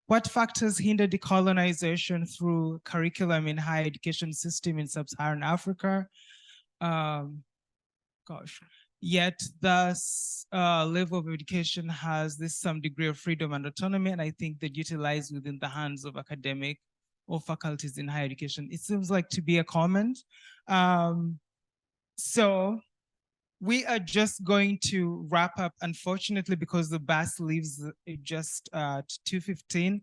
what factors hinder decolonization through curriculum in higher education system in sub-Saharan Africa? Yet this level of education has some degree of freedom and autonomy, and I think that utilized within the hands of academic or faculties in higher education. It seems like to be a comment. So we are just going to wrap up, unfortunately, because the bus leaves just at 2:15.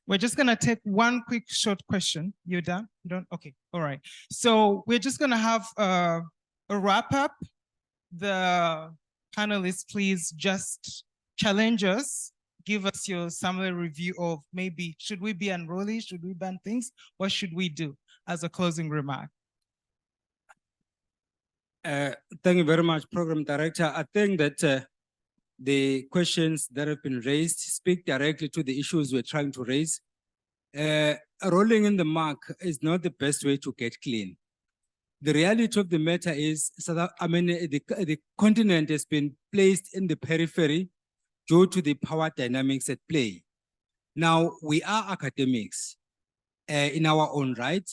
We're just gonna take one quick short question. You're done? You don't? Okay, all right. So we're just gonna have a wrap up. The panelists, please just challenge us, give us your summary review of maybe, should we be unruly? Should we ban things? What should we do as a closing remark? Thank you very much, Program Director. I think that the questions that have been raised speak directly to the issues we're trying to raise. Rolling in the mark is not the best way to get clean. The reality of the matter is, the continent has been placed in the periphery due to the power dynamics at play. Now, we are academics in our own right,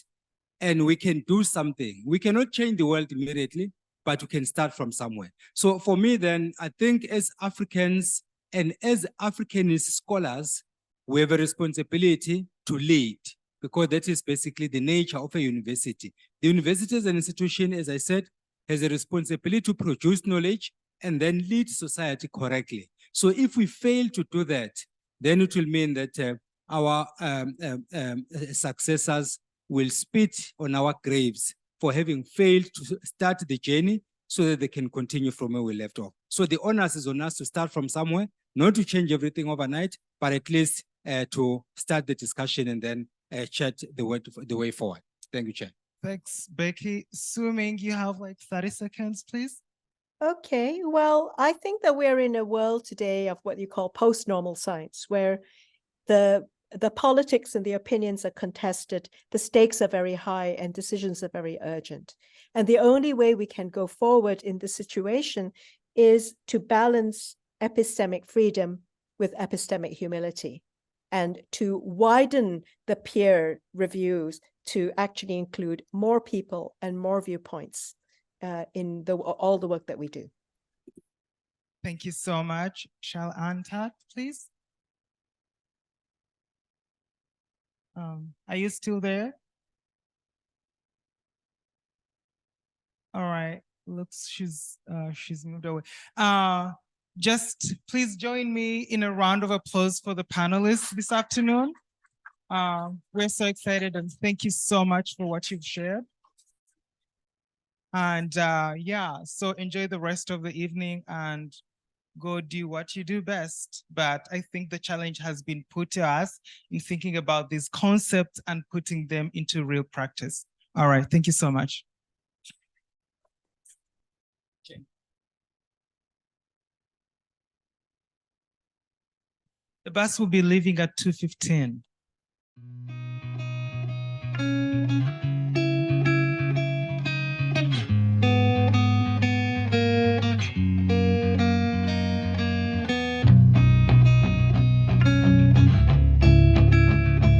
and we can do something. We cannot change the world immediately, but we can start from somewhere. So for me then, I think as Africans and as Africanist scholars, we have a responsibility to lead, because that is basically the nature of a university. The university as an institution, as I said, has a responsibility to produce knowledge and then lead society correctly. So if we fail to do that, then it will mean that our successors will spit on our graves for having failed to start the journey so that they can continue from where we left off. So the onus is on us to start from somewhere, not to change everything overnight, but at least to start the discussion and then chat the way forward. Thank you, Chair. Thanks, Becky. Assuming you have like 30 seconds, please. Okay, well, I think that we're in a world today of what you call post-normal science, where the politics and the opinions are contested, the stakes are very high, and decisions are very urgent. And the only way we can go forward in this situation is to balance epistemic freedom with epistemic humility, and to widen the peer reviews to actually include more people and more viewpoints in all the work that we do. Thank you so much. Shall Antat, please? Are you still there? All right, looks she's moved away. Just please join me in a round of applause for the panelists this afternoon. We're so excited, and thank you so much for what you've shared. And yeah, so enjoy the rest of the evening and go do what you do best. But I think the challenge has been put to us in thinking about these concepts and putting them into real practice. All right, thank you so much. The bus will be leaving at 2:15.